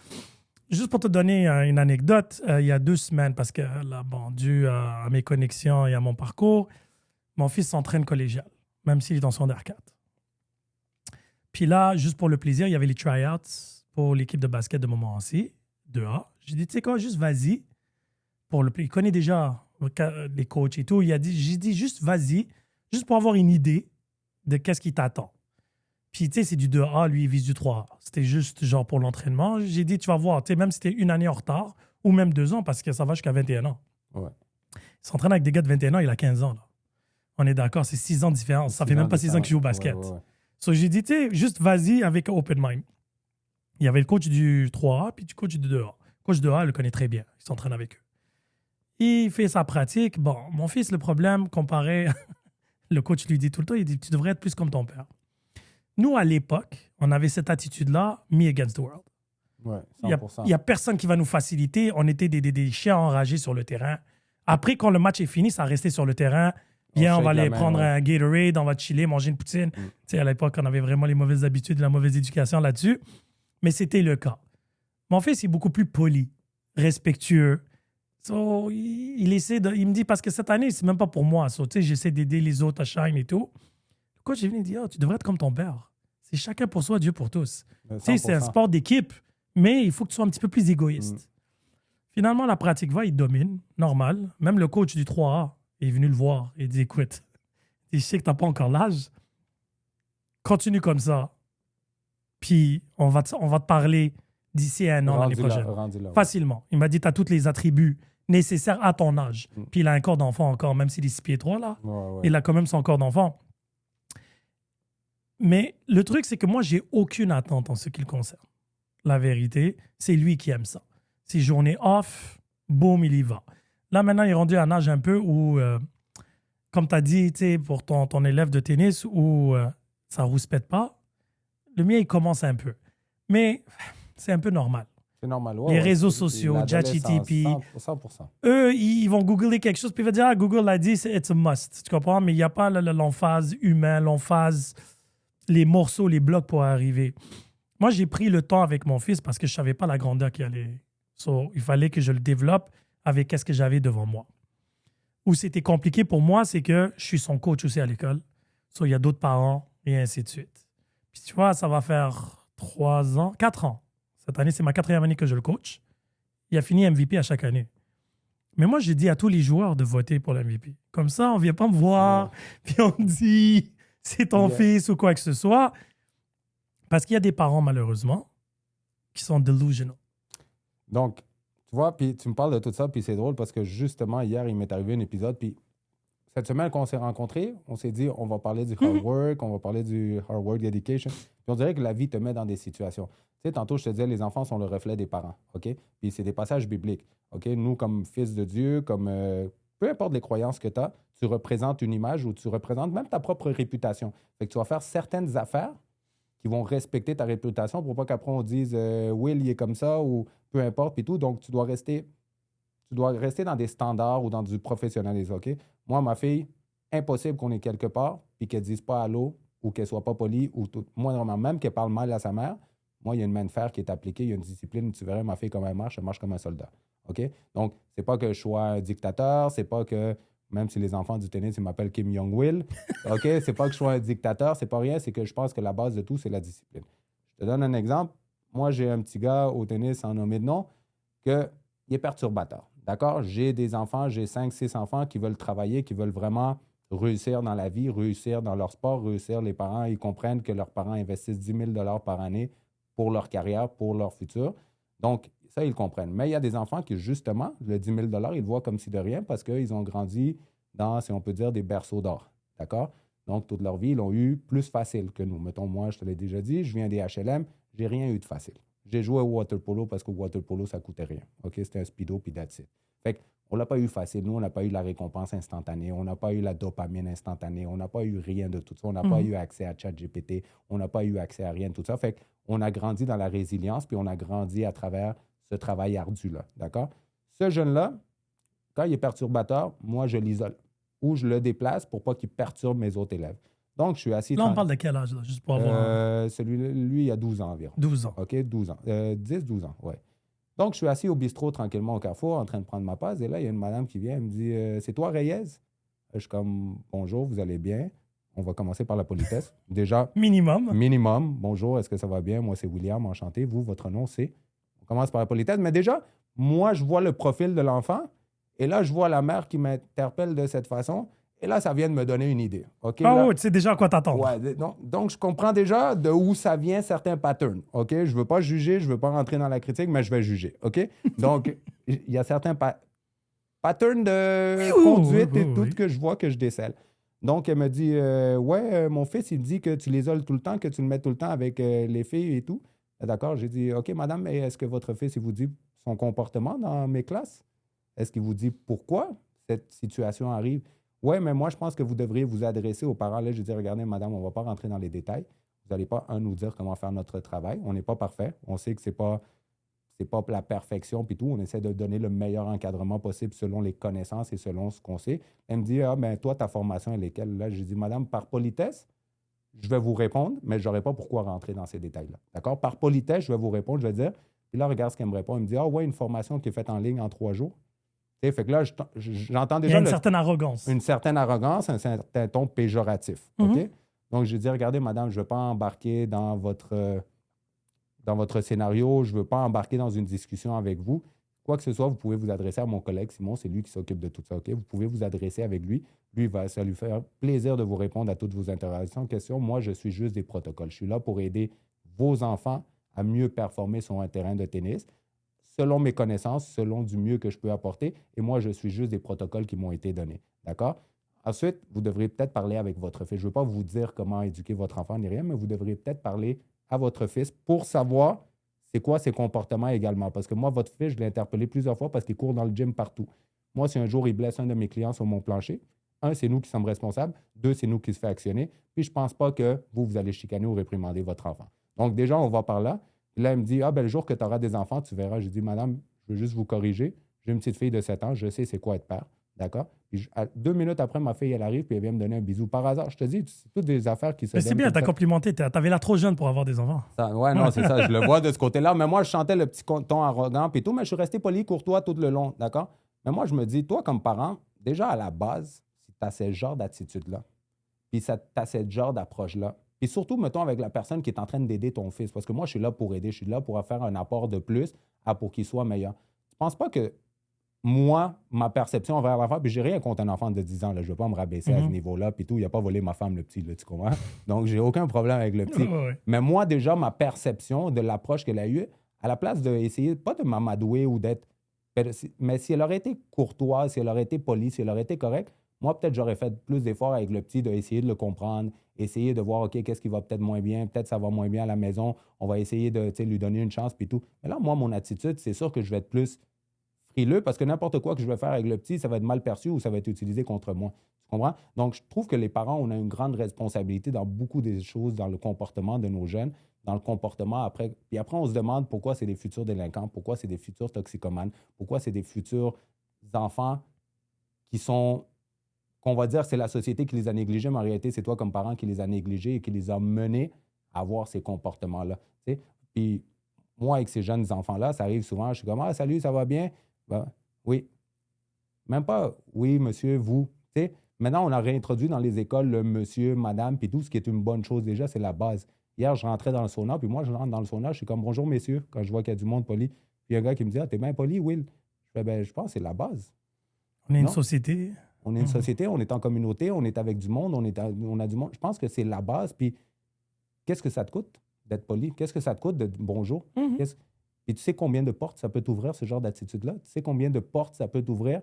Speaker 1: Juste pour te donner une anecdote, il y a 2 semaines, parce que là, bon, dû à mes connexions et à mon parcours, mon fils s'entraîne collégial, même s'il est en secondaire 4. Puis là, juste pour le plaisir, il y avait les tryouts pour l'équipe de basket de Montmorency, 2A. J'ai dit, tu sais quoi, juste vas-y. Il connaît déjà les coachs et tout. J'ai dit, juste vas-y, juste pour avoir une idée de qu'est-ce qui t'attend. Puis, tu sais, c'est du 2A, lui, il vise du 3A. C'était juste, genre, pour l'entraînement. J'ai dit, tu vas voir, tu sais, même si t'es 1 année en retard, ou même 2 ans, parce que ça va jusqu'à 21 ans.
Speaker 2: Ouais.
Speaker 1: Il s'entraîne avec des gars de 21 ans, il a 15 ans, là. On est d'accord, c'est 6 ans de différence. Ça fait même pas 6 ans que je joue au basket.
Speaker 2: Ouais.
Speaker 1: J'ai dit, tu sais, juste vas-y avec open mind. Il y avait le coach du 3A, puis le coach du 2A. Le coach du 2A, il le connaît très bien. Il s'entraîne avec eux. Il fait sa pratique. Bon, mon fils, le problème, comparé... le coach lui dit tout le temps, il dit, tu devrais être plus comme ton père. Nous, à l'époque, on avait cette attitude-là, me against the world.
Speaker 2: Ouais,
Speaker 1: 100%. Il n'y a personne qui va nous faciliter. On était des chiens enragés sur le terrain. Après, quand le match est fini, ça restait sur le terrain. Viens, on va aller prendre un Gatorade, on va chiller, manger une poutine. Tu sais, à l'époque, on avait vraiment les mauvaises habitudes, la mauvaise éducation là-dessus. Mais c'était le cas. Mon fils est beaucoup plus poli, respectueux. Il essaie de... Il me dit, parce que cette année, c'est même pas pour moi. Tu sais, j'essaie d'aider les autres à shine et tout. Le coach est venu et dit, tu devrais être comme ton père. C'est chacun pour soi, Dieu pour tous. Tu sais, c'est un sport d'équipe, mais il faut que tu sois un petit peu plus égoïste. Finalement, la pratique va, il domine, normal. Même le coach du 3A est venu le voir et dit, écoute, je sais que tu n'as pas encore l'âge. Continue comme ça. Puis, on va te parler d'ici à 1 an l'année prochaine. Facilement. Il m'a dit, tu as tous les attributs nécessaires à ton âge. Puis, il a un corps d'enfant encore, même s'il est 6 pieds 3, là.
Speaker 2: Ouais.
Speaker 1: Il a quand même son corps d'enfant. Mais le truc, c'est que moi, j'ai aucune attente en ce qui le concerne. La vérité, c'est lui qui aime ça. Ses journées off, boum, il y va. Là, maintenant, il est rendu à un âge un peu où, comme tu as dit, pour ton élève de tennis, où ça ne rouspète pas, le mien, il commence un peu. Mais c'est un peu normal.
Speaker 2: C'est normal,
Speaker 1: les réseaux sociaux, ChatGPT,
Speaker 2: 100%.
Speaker 1: Eux, ils vont googler quelque chose, puis ils vont dire, Google l'a dit, it's a must. Tu comprends? Mais il n'y a pas l'emphase humaine, l'emphase... les morceaux, les blocs pour arriver. Moi, j'ai pris le temps avec mon fils parce que je ne savais pas la grandeur qu'il allait. Il fallait que je le développe avec ce que j'avais devant moi. Où c'était compliqué pour moi, c'est que je suis son coach aussi à l'école. Il y a d'autres parents et ainsi de suite. Puis tu vois, ça va faire 4 ans. Cette année, c'est ma 4e année que je le coach. Il a fini MVP à chaque année. Mais moi, j'ai dit à tous les joueurs de voter pour l'MVP. Comme ça, on ne vient pas me voir, puis on dit... c'est ton fils ou quoi que ce soit. Parce qu'il y a des parents, malheureusement, qui sont delusional.
Speaker 2: Donc, tu vois, puis tu me parles de tout ça, puis c'est drôle parce que justement, hier, il m'est arrivé un épisode, puis cette semaine qu'on s'est rencontrés, on s'est dit, on va parler du hard work, on va parler du hard work education. Puis on dirait que la vie te met dans des situations. Tu sais, tantôt, je te disais, les enfants sont le reflet des parents, OK? Puis c'est des passages bibliques, OK? Nous, comme fils de Dieu, comme... peu importe les croyances que tu as, tu représentes une image ou tu représentes même ta propre réputation. Fait que tu vas faire certaines affaires qui vont respecter ta réputation pour pas qu'après on dise Will, il est comme ça ou peu importe et tout. Donc, tu dois rester dans des standards ou dans du professionnalisme, OK? Moi, ma fille, impossible qu'on ait quelque part puis qu'elle dise pas allô ou qu'elle soit pas polie ou tout. Moi, normalement, même qu'elle parle mal à sa mère, moi, il y a une main de fer qui est appliquée, il y a une discipline. Tu verrais ma fille comme elle marche comme un soldat. OK? Donc, c'est pas que je sois un dictateur, c'est pas que, même si les enfants du tennis, ils m'appellent Kim Jong-il, OK? C'est pas que je sois un dictateur, c'est pas rien, c'est que je pense que la base de tout, c'est la discipline. Je te donne un exemple. Moi, j'ai un petit gars au tennis sans nommer de nom, qu'il est perturbateur, d'accord? J'ai des enfants, j'ai 5, 6 enfants qui veulent travailler, qui veulent vraiment réussir dans la vie, réussir dans leur sport, réussir. Les parents, ils comprennent que leurs parents investissent 10 000 $ par année pour leur carrière, pour leur futur. Donc, ça, ils comprennent. Mais il y a des enfants qui, justement, le 10 000 $, ils le voient comme si de rien parce qu'ils ont grandi dans, si on peut dire, des berceaux d'or. D'accord? Donc, toute leur vie, ils l'ont eu plus facile que nous. Mettons, moi, je te l'ai déjà dit, je viens des HLM, j'ai rien eu de facile. J'ai joué au water polo parce qu'au water polo, ça coûtait rien. OK? C'était un speedo, puis that's it. Fait qu'on l'a pas eu facile. Nous, on n'a pas eu la récompense instantanée. On n'a pas eu la dopamine instantanée. On n'a pas eu rien de tout ça. On n'a pas eu accès à ChatGPT. On n'a pas eu accès à rien de tout ça. Fait qu'on a grandi dans la résilience, puis on a grandi à travers ce travail ardu-là. D'accord? Ce jeune-là, quand il est perturbateur, moi, je l'isole ou je le déplace pour pas qu'il perturbe mes autres élèves. Donc, je suis assis...
Speaker 1: Là, on parle de quel âge, là, juste pour avoir...
Speaker 2: Lui, il a 12 ans environ.
Speaker 1: 12 ans.
Speaker 2: OK, 12 ans. 10-12 ans, oui. Donc, je suis assis au bistrot tranquillement au Carrefour en train de prendre ma pause. Et là, il y a une madame qui vient, elle me dit « C'est toi, Reyes? » Je suis comme « Bonjour, vous allez bien? » On va commencer par la politesse. Déjà...
Speaker 1: Minimum.
Speaker 2: Minimum. « Bonjour, est-ce que ça va bien? Moi, c'est William, enchanté. Vous, votre nom, c'est... » On commence par la politesse. Mais déjà, moi, je vois le profil de l'enfant. Et là, je vois la mère qui m'interpelle de cette façon. Et là, ça vient de me donner une idée. Okay,
Speaker 1: ah
Speaker 2: là,
Speaker 1: oui, tu sais déjà à quoi t'attendre.
Speaker 2: Ouais, donc, je comprends déjà de où ça vient certains patterns. OK? Je ne veux pas juger, je ne veux pas rentrer dans la critique, mais je vais juger. OK? Donc, il y a certains patterns de conduite et tout que je vois, que je décèle. Donc, elle me dit mon fils, il me dit que tu l'isoles tout le temps, que tu le mets tout le temps avec les filles et tout. D'accord? J'ai dit OK, madame, mais est-ce que votre fils, il vous dit son comportement dans mes classes? Est-ce qu'il vous dit pourquoi cette situation arrive? Oui, mais moi, je pense que vous devriez vous adresser aux parents. Là, je dis, regardez, madame, on ne va pas rentrer dans les détails. Vous n'allez pas, nous dire comment faire notre travail. On n'est pas parfait. On sait que ce n'est pas la perfection puis tout. On essaie de donner le meilleur encadrement possible selon les connaissances et selon ce qu'on sait. Elle me dit, toi, ta formation, elle est quelle? Là, je dis, madame, par politesse, je vais vous répondre, mais je n'aurai pas pourquoi rentrer dans ces détails-là. D'accord? Par politesse, je vais vous répondre, je vais dire, puis là, regarde ce qu'elle me répond. Elle me dit, une formation qui est faite en ligne en 3 jours. Fait que là, j'entends déjà...
Speaker 1: Il y a une certaine arrogance.
Speaker 2: Une certaine arrogance, un certain ton péjoratif. OK? Donc, je dis, regardez, madame, je ne veux pas embarquer dans votre scénario, je ne veux pas embarquer dans une discussion avec vous. Quoi que ce soit, vous pouvez vous adresser à mon collègue Simon, c'est lui qui s'occupe de tout ça. OK? Vous pouvez vous adresser avec lui. Lui, ça lui faire plaisir de vous répondre à toutes vos interrogations, questions. Moi, je suis juste des protocoles. Je suis là pour aider vos enfants à mieux performer sur un terrain de tennis, selon mes connaissances, selon du mieux que je peux apporter. Et moi, je suis juste des protocoles qui m'ont été donnés. D'accord? Ensuite, vous devriez peut-être parler avec votre fils. Je ne veux pas vous dire comment éduquer votre enfant ni rien, mais vous devriez peut-être parler à votre fils pour savoir c'est quoi ses comportements également. Parce que moi, votre fils, je l'ai interpellé plusieurs fois parce qu'il court dans le gym partout. Moi, si un jour il blesse un de mes clients sur mon plancher, 1, c'est nous qui sommes responsables. 2, c'est nous qui se fait actionner. Puis, je ne pense pas que vous allez chicaner ou réprimander votre enfant. Donc, déjà, on va par là. Puis là, elle me dit, le jour que tu auras des enfants, tu verras. J'ai dit, madame, je veux juste vous corriger. J'ai une petite fille de 7 ans, je sais c'est quoi être père. D'accord? Puis 2 minutes après, ma fille, elle arrive, puis elle vient me donner un bisou. Par hasard, je te dis, c'est toutes des affaires qui se
Speaker 1: Mais c'est bien, t'as complimenté. T'avais l'air trop jeune pour avoir des enfants.
Speaker 2: Non, c'est ça, je le vois de ce côté-là. Mais moi, je chantais le petit ton arrogant, puis tout, mais je suis resté poli, courtois tout le long. D'accord? Mais moi, je me dis, toi, comme parent, déjà à la base, si tu as ce genre d'attitude-là, puis tu as ce genre d'approche-là, puis surtout, mettons, avec la personne qui est en train d'aider ton fils, parce que moi, je suis là pour aider, je suis là pour faire un apport de plus pour qu'il soit meilleur. Tu ne penses pas que moi, ma perception envers l'enfant, puis j'ai rien contre un enfant de 10 ans, là, je ne veux pas me rabaisser à ce niveau-là, puis tout, il n'a pas volé ma femme, le petit, là, tu comprends? Donc, j'ai aucun problème avec le petit. Mais moi, déjà, ma perception de l'approche qu'elle a eue, à la place d'essayer, pas de m'amadouer ou d'être... Mais si elle aurait été courtoise, si elle aurait été polie, si elle aurait été correcte, moi, peut-être j'aurais fait plus d'efforts avec le petit, d'essayer de le comprendre, essayer de voir, OK, qu'est-ce qui va peut-être moins bien, peut-être ça va moins bien à la maison, on va essayer de lui donner une chance, puis tout. Mais là, moi, mon attitude, c'est sûr que je vais être plus frileux parce que n'importe quoi que je vais faire avec le petit, ça va être mal perçu ou ça va être utilisé contre moi. Tu comprends? Donc, je trouve que les parents, on a une grande responsabilité dans beaucoup des choses, dans le comportement de nos jeunes, dans le comportement après. Puis après, on se demande pourquoi c'est des futurs délinquants, pourquoi c'est des futurs toxicomanes, pourquoi c'est des futurs enfants qui sont... qu'on va dire c'est la société qui les a négligés, mais en réalité, c'est toi comme parent qui les a négligés et qui les a menés à avoir ces comportements-là. Tu sais? Puis moi, avec ces jeunes enfants-là, ça arrive souvent, je suis comme « Ah, salut, ça va bien? » Ben, oui. Même pas « Oui, monsieur, vous. » Tu sais? Maintenant, on a réintroduit dans les écoles le monsieur, madame, puis tout, ce qui est une bonne chose déjà, c'est la base. Hier, je rentrais dans le sauna, puis moi, je rentre dans le sauna, je suis comme « Bonjour, messieurs », quand je vois qu'il y a du monde poli. Puis il y a un gars qui me dit « Ah, t'es bien poli, Will? » Je fais « Je pense que c'est la base. »
Speaker 1: On est une société.
Speaker 2: On est une société, on est en communauté, on est avec du monde, on a du monde. Je pense que c'est la base. Puis, qu'est-ce que ça te coûte d'être poli? Qu'est-ce que ça te coûte de bonjour? Puis, tu sais combien de portes ça peut t'ouvrir, ce genre d'attitude-là? Tu sais combien de portes ça peut t'ouvrir?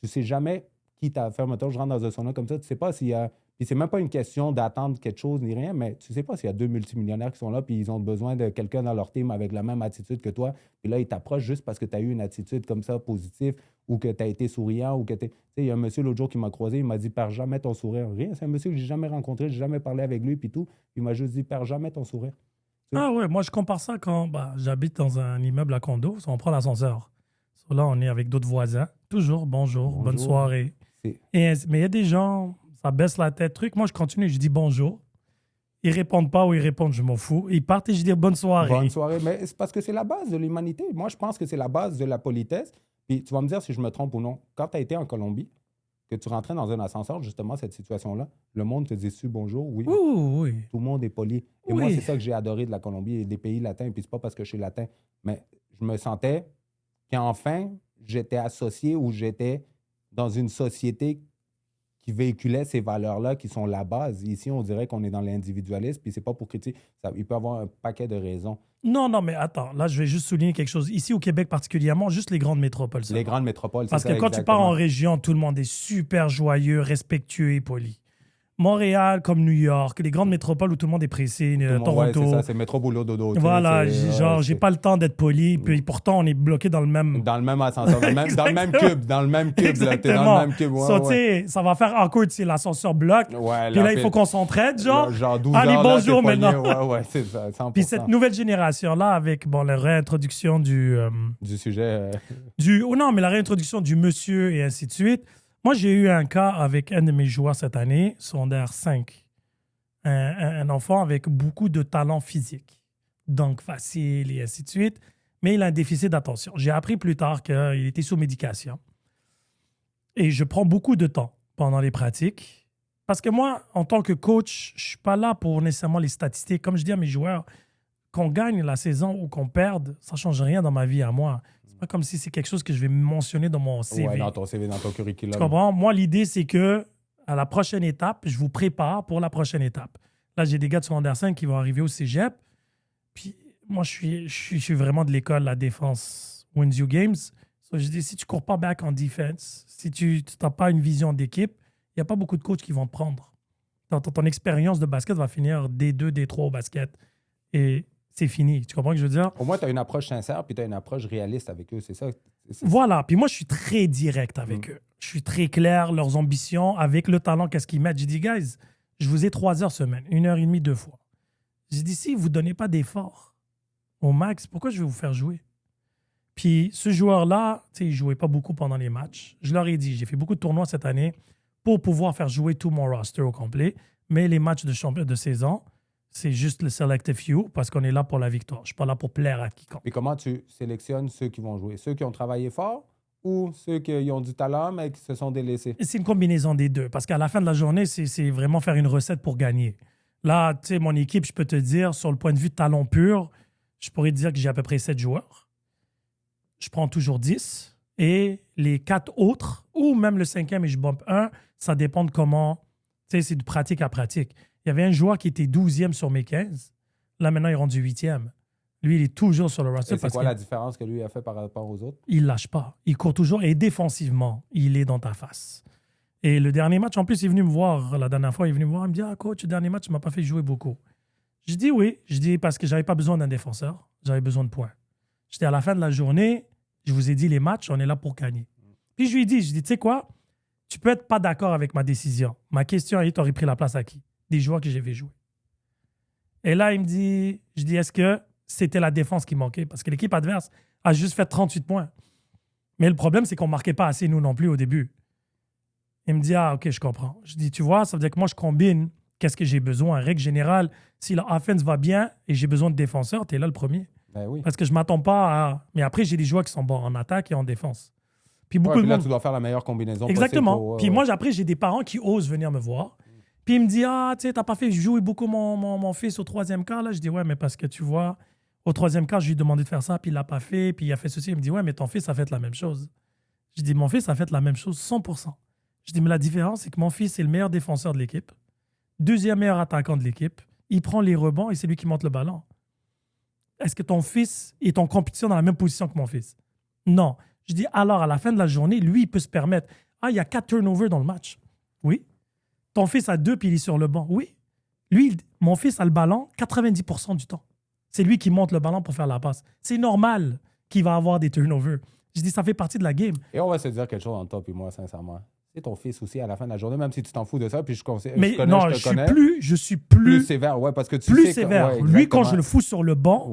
Speaker 2: Tu sais jamais qui t'a fait. Mettons, je rentre dans un sauna comme ça, tu sais pas s'il y a... Puis c'est même pas une question d'attendre quelque chose ni rien, mais tu sais pas s'il y a 2 multimillionnaires qui sont là puis ils ont besoin de quelqu'un dans leur team avec la même attitude que toi. Puis là, ils t'approchent juste parce que tu as eu une attitude comme ça positive ou que tu as été souriant ou que tu sais, il y a un monsieur l'autre jour qui m'a croisé, il m'a dit « Perds jamais ton sourire ». Rien, c'est un monsieur que j'ai jamais rencontré, j'ai jamais parlé avec lui puis tout. Il m'a juste dit « Perds jamais ton sourire ».
Speaker 1: Ah ouais, moi je compare ça quand j'habite dans un immeuble à condo, on prend l'ascenseur. Là, on est avec d'autres voisins. Toujours bonjour. Bonne soirée. Mais il y a des gens, ça baisse la tête, truc. Moi, je continue, je dis bonjour. Ils répondent pas ou ils répondent, je m'en fous. Ils partent et je dis bonne soirée.
Speaker 2: Bonne soirée, mais c'est parce que c'est la base de l'humanité. Moi, je pense que c'est la base de la politesse. Puis tu vas me dire si je me trompe ou non. Quand tu as été en Colombie, que tu rentrais dans un ascenseur, justement, cette situation-là, le monde te dit bonjour, oui.
Speaker 1: Oui.
Speaker 2: Tout le monde est poli. Et moi, c'est ça que j'ai adoré de la Colombie et des pays latins. Et puis c'est pas parce que je suis latin, mais je me sentais qu'enfin, j'étais associé ou j'étais dans une société qui véhiculait ces valeurs-là qui sont la base. Ici, on dirait qu'on est dans l'individualisme, puis c'est pas pour critiquer. Il peut y avoir un paquet de raisons.
Speaker 1: Non, mais attends. Là, je vais juste souligner quelque chose. Ici, au Québec particulièrement, juste les grandes métropoles.
Speaker 2: Les grandes métropoles,
Speaker 1: c'est ça. Parce que quand tu pars en région, tout le monde est super joyeux, respectueux et poli. Montréal, comme New York, les grandes métropoles où tout le monde est pressé, Toronto.
Speaker 2: Ouais, c'est ça, c'est métro, boulot, dodo.
Speaker 1: Voilà, j'ai pas le temps d'être poli, puis pourtant, on est bloqué dans le même...
Speaker 2: Dans le même ascenseur, dans le même cube, là, t'es dans le même cube.
Speaker 1: Ouais, ça va faire awkward si l'ascenseur bloque, puis là, il faut qu'on s'entraide, genre
Speaker 2: 12
Speaker 1: allez,
Speaker 2: heures,
Speaker 1: bonjour
Speaker 2: là,
Speaker 1: maintenant.
Speaker 2: Ouais, c'est ça, 100%.
Speaker 1: Puis cette nouvelle génération-là, avec la réintroduction du
Speaker 2: sujet...
Speaker 1: non, mais la réintroduction du monsieur et ainsi de suite. Moi, j'ai eu un cas avec un de mes joueurs cette année, secondaire 5. Un enfant avec beaucoup de talent physique. Donc, facile et ainsi de suite. Mais il a un déficit d'attention. J'ai appris plus tard qu'il était sous médication. Et je prends beaucoup de temps pendant les pratiques. Parce que moi, en tant que coach, je ne suis pas là pour nécessairement les statistiques. Comme je dis à mes joueurs, qu'on gagne la saison ou qu'on perde, ça ne change rien dans ma vie à moi. Pas comme si c'est quelque chose que je vais mentionner dans mon CV.
Speaker 2: Ouais, dans ton CV, dans ton curriculum.
Speaker 1: Tu comprends? Moi, l'idée, c'est que à la prochaine étape, je vous prépare pour la prochaine étape. Là, j'ai des gars de secondaire 5 qui vont arriver au cégep. Puis moi, je suis vraiment de l'école, la défense wins you games. So, je dis, si tu ne cours pas back en defense, si tu n'as pas une vision d'équipe, il n'y a pas beaucoup de coachs qui vont te prendre. Ton expérience de basket va finir D2, D3 au basket. Et c'est fini. Tu comprends ce que je veux dire?
Speaker 2: Au moins, tu as une approche sincère puis tu as une approche réaliste avec eux. C'est ça.
Speaker 1: Voilà. Puis moi, je suis très direct avec eux. Je suis très clair, leurs ambitions, avec le talent, qu'est-ce qu'ils mettent. J'ai dit, guys, je vous ai 3 heures semaine, 1h30, 2 fois. J'ai dit, si vous ne donnez pas d'effort au max, pourquoi je vais vous faire jouer? Puis ce joueur-là, il ne jouait pas beaucoup pendant les matchs. Je leur ai dit, j'ai fait beaucoup de tournois cette année pour pouvoir faire jouer tout mon roster au complet. Mais les matchs de saison, c'est juste le selective few parce qu'on est là pour la victoire. Je ne suis pas là pour plaire à quiconque.
Speaker 2: Et comment tu sélectionnes ceux qui vont jouer? Ceux qui ont travaillé fort ou ceux qui ont du talent mais qui se sont délaissés?
Speaker 1: C'est une combinaison des deux parce qu'à la fin de la journée, c'est vraiment faire une recette pour gagner. Là, tu sais, mon équipe, je peux te dire, sur le point de vue de talent pur, je pourrais te dire que j'ai à peu près 7 joueurs. Je prends toujours 10 et les 4 autres, ou même le 5e et je bump 1, ça dépend de comment, tu sais, c'est de pratique à pratique. Il y avait un joueur qui était 12e sur mes 15. Là, maintenant, il est rendu 8e. Lui, il est toujours sur le roster.
Speaker 2: Et c'est quoi la différence que lui a fait par rapport aux autres?
Speaker 1: Il ne lâche pas. Il court toujours et défensivement, il est dans ta face. Et le dernier match, en plus, il est venu me voir. La dernière fois, il est venu me voir. Il me dit, coach, le dernier match, tu ne m'as pas fait jouer beaucoup. Je dis oui. Je dis parce que je n'avais pas besoin d'un défenseur. J'avais besoin de points. J'étais à la fin de la journée. Je vous ai dit, les matchs, on est là pour gagner. Puis je lui ai dit, tu sais quoi? Tu peux être pas d'accord avec ma décision. Ma question est, tu aurais pris la place à qui? Des joueurs que j'ai vu jouer. Et là, il me dit, je dis, est-ce que c'était la défense qui manquait? Parce que l'équipe adverse a juste fait 38 points. Mais le problème, c'est qu'on ne marquait pas assez, nous non plus, au début. Il me dit, OK, je comprends. Je dis, tu vois, ça veut dire que moi, je combine qu'est-ce que j'ai besoin. En règle générale, si la offense va bien et j'ai besoin de défenseurs, tu es là le premier.
Speaker 2: Ben oui.
Speaker 1: Parce que je ne m'attends pas à... Mais après, j'ai des joueurs qui sont bons en attaque et en défense. Puis beaucoup
Speaker 2: puis
Speaker 1: de
Speaker 2: là,
Speaker 1: monde...
Speaker 2: tu dois faire la meilleure combinaison
Speaker 1: Exactement.
Speaker 2: possible.
Speaker 1: Puis moi, après, j'ai des parents qui osent venir me voir. Puis il me dit, tu sais, t'as pas fait jouer beaucoup mon fils au 3e quart. Là, je dis, ouais, mais parce que tu vois, au 3e quart, je lui ai demandé de faire ça, puis il l'a pas fait, puis il a fait ceci. Il me dit, ouais, mais ton fils a fait la même chose. Je dis, mon fils a fait la même chose 100%. Je dis, mais la différence, c'est que mon fils est le meilleur défenseur de l'équipe, 2e meilleur attaquant de l'équipe. Il prend les rebonds et c'est lui qui monte le ballon. Est-ce que ton fils est en compétition dans la même position que mon fils? Non. Je dis, alors, à la fin de la journée, lui, il peut se permettre. Il y a 4 turnovers dans le match. Oui. ton fils a 2 puis il est sur le banc. Oui. Lui, mon fils a le ballon 90% du temps. C'est lui qui monte le ballon pour faire la passe. C'est normal qu'il va avoir des turnovers. Je dis, ça fait partie de la game.
Speaker 2: Et on va se dire quelque chose entre toi et moi, sincèrement. C'est ton fils aussi à la fin de la journée, même si tu t'en fous de ça, puis je
Speaker 1: suis plus
Speaker 2: sévère, ouais, parce que tu
Speaker 1: plus
Speaker 2: sais
Speaker 1: sévère.
Speaker 2: Que,
Speaker 1: lui, quand je le fous sur le banc,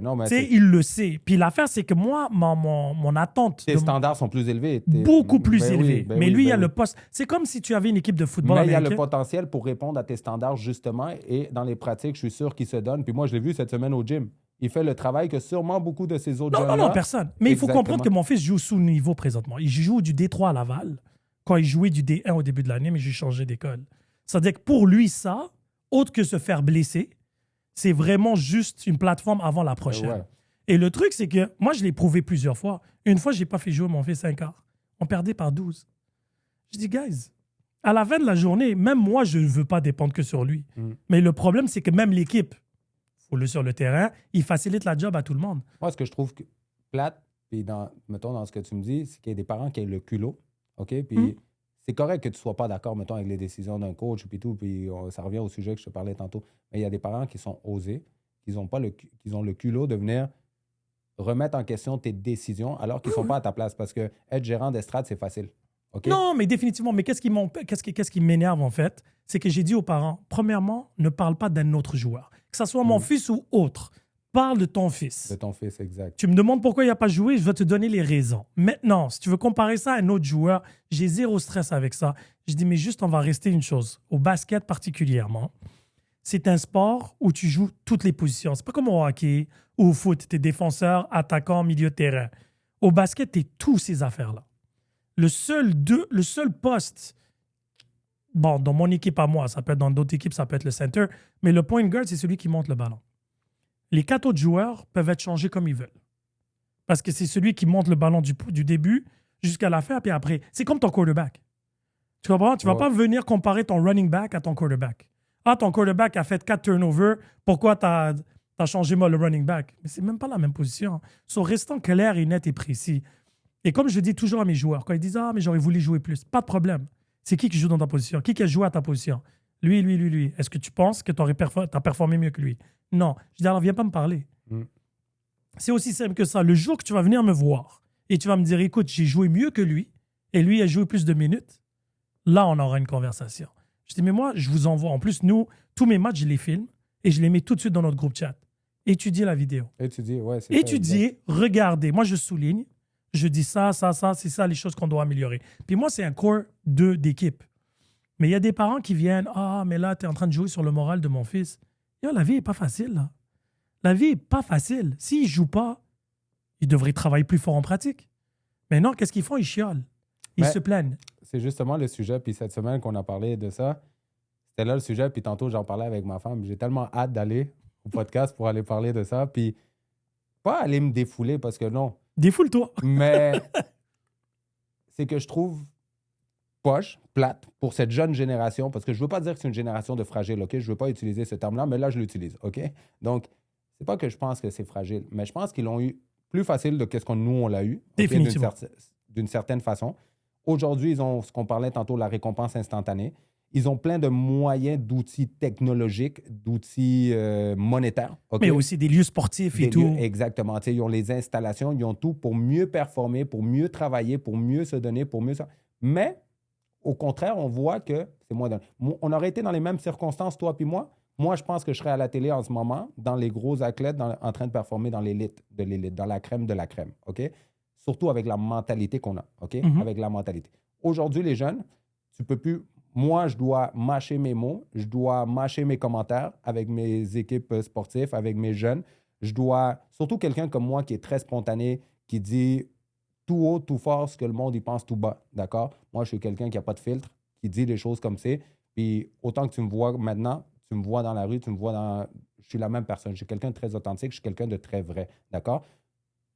Speaker 2: non, mais
Speaker 1: il le sait. Puis l'affaire, c'est que moi, mon attente...
Speaker 2: Tes standards sont plus élevés.
Speaker 1: Beaucoup plus élevés. Mais lui, il y a le poste. C'est comme si tu avais une équipe de football
Speaker 2: américain. Mais il y a le potentiel pour répondre à tes standards, justement, et dans les pratiques, je suis sûr qu'il se donne. Puis moi, je l'ai vu cette semaine au gym. Il fait le travail que sûrement beaucoup de ces autres jeunes-là...
Speaker 1: Non, personne. Mais il faut comprendre que mon fils joue sous niveau présentement. Il joue du D3 à Laval. Quand il jouait du D1 au début de l'année, mais j'ai changé d'école. C'est-à-dire que pour lui, ça, autre que se faire blesser, c'est vraiment juste une plateforme avant la prochaine. Ouais. Et le truc, c'est que moi, je l'ai prouvé plusieurs fois. Une fois, je n'ai pas fait jouer mon fils 5 quarts. On perdait par 12. Je dis, guys, à la fin de la journée, même moi, je ne veux pas dépendre que sur lui. Mais le problème, c'est que même l'équipe, sur le terrain, il facilite la job à tout le monde.
Speaker 2: Moi, ce que je trouve plate, puis mettons, dans ce que tu me dis, c'est qu'il y a des parents qui ont le culot. OK? Puis c'est correct que tu ne sois pas d'accord, mettons, avec les décisions d'un coach, puis tout, puis ça revient au sujet que je te parlais tantôt. Mais il y a des parents qui sont osés, qui ont le culot de venir remettre en question tes décisions alors qu'ils ne sont pas à ta place. Parce que être gérant d'estrade, c'est facile. Okay?
Speaker 1: Non, mais définitivement. Mais qu'est-ce qui m'énerve, en fait? C'est que j'ai dit aux parents, premièrement, ne parle pas d'un autre joueur. Que ce soit mon fils ou autre. Parle de ton fils.
Speaker 2: De ton fils, exact.
Speaker 1: Tu me demandes pourquoi il n'a pas joué, je vais te donner les raisons. Maintenant, si tu veux comparer ça à un autre joueur, j'ai zéro stress avec ça. Je dis, mais juste, on va rester une chose. Au basket particulièrement, c'est un sport où tu joues toutes les positions. C'est pas comme au hockey ou au foot. Tu es défenseur, attaquant, milieu de terrain. Au basket, tu es tous ces affaires-là. Le seul poste, bon, dans mon équipe à moi, ça peut être dans d'autres équipes, ça peut être le center, mais le point guard, c'est celui qui monte le ballon. Les 4 autres joueurs peuvent être changés comme ils veulent. Parce que c'est celui qui monte le ballon du début jusqu'à la fin, puis après. C'est comme ton quarterback. Tu comprends? Tu ne vas pas venir comparer ton running back à ton quarterback. Ah, ton quarterback a fait 4 turnovers. Pourquoi tu as changé le running back? Mais c'est même pas la même position. So, restant clair et net et précis. Et comme je dis toujours à mes joueurs, quand ils disent « Ah, mais j'aurais voulu jouer plus », pas de problème. C'est qui joue dans ta position? Qui a joué à ta position? Lui. Est-ce que tu penses que tu as performé mieux que lui? Non. Je dis, alors, viens pas me parler. C'est aussi simple que ça. Le jour que tu vas venir me voir et tu vas me dire, écoute, j'ai joué mieux que lui et lui a joué plus de minutes, là, on aura une conversation. Je dis, mais moi, je vous envoie. En plus, nous, tous mes matchs, je les filme et je les mets tout de suite dans notre groupe chat. Étudiez la vidéo. Étudiez, regardez. Moi, je souligne. Je dis ça, c'est ça les choses qu'on doit améliorer. Puis moi, c'est un corps d'équipe. Mais il y a des parents qui viennent, ah, mais là, tu es en train de jouer sur le moral de mon fils. Yo, la vie n'est pas facile, là. La vie n'est pas facile. S'ils ne jouent pas, ils devraient travailler plus fort en pratique. Mais non, qu'est-ce qu'ils font? Ils chiolent. Ils se plaignent.
Speaker 2: C'est justement le sujet. Puis cette semaine qu'on a parlé de ça, c'était là le sujet. Puis tantôt, j'en parlais avec ma femme. J'ai tellement hâte d'aller au podcast pour aller parler de ça. Puis pas aller me défouler parce que non.
Speaker 1: Défoule-toi.
Speaker 2: Mais c'est que je trouve poche, plate, pour cette jeune génération, parce que je ne veux pas dire que c'est une génération de fragiles, OK? Je ne veux pas utiliser ce terme-là, mais là, je l'utilise, OK? Donc, c'est pas que je pense que c'est fragile, mais je pense qu'ils l'ont eu plus facile de ce qu'on nous, on l'a eu.
Speaker 1: Définitivement.
Speaker 2: Okay, d'une certaine façon. Aujourd'hui, ils ont ce qu'on parlait tantôt, la récompense instantanée. Ils ont plein de moyens, d'outils technologiques, d'outils monétaires. Okay?
Speaker 1: Mais aussi des lieux sportifs et tout.
Speaker 2: Exactement. Ils ont les installations, ils ont tout pour mieux performer, pour mieux travailler, pour mieux se donner, pour mieux... Mais... Au contraire, on voit que c'est moins d'un. On aurait été dans les mêmes circonstances, toi puis moi. Moi, je pense que je serais à la télé en ce moment, dans les gros athlètes, en train de performer dans l'élite de l'élite, dans la crème de la crème, OK? Surtout avec la mentalité qu'on a, OK? Avec la mentalité. Aujourd'hui, les jeunes, tu peux plus... Moi, je dois mâcher mes mots, je dois mâcher mes commentaires avec mes équipes sportives, avec mes jeunes. Je dois... Surtout quelqu'un comme moi qui est très spontané, qui dit... tout haut, tout fort, ce que le monde y pense tout bas, d'accord? Moi, je suis quelqu'un qui n'a pas de filtre, qui dit les choses comme c'est. Puis autant que tu me vois maintenant, tu me vois dans la rue, tu me vois dans... Je suis la même personne. Je suis quelqu'un de très authentique, je suis quelqu'un de très vrai, d'accord?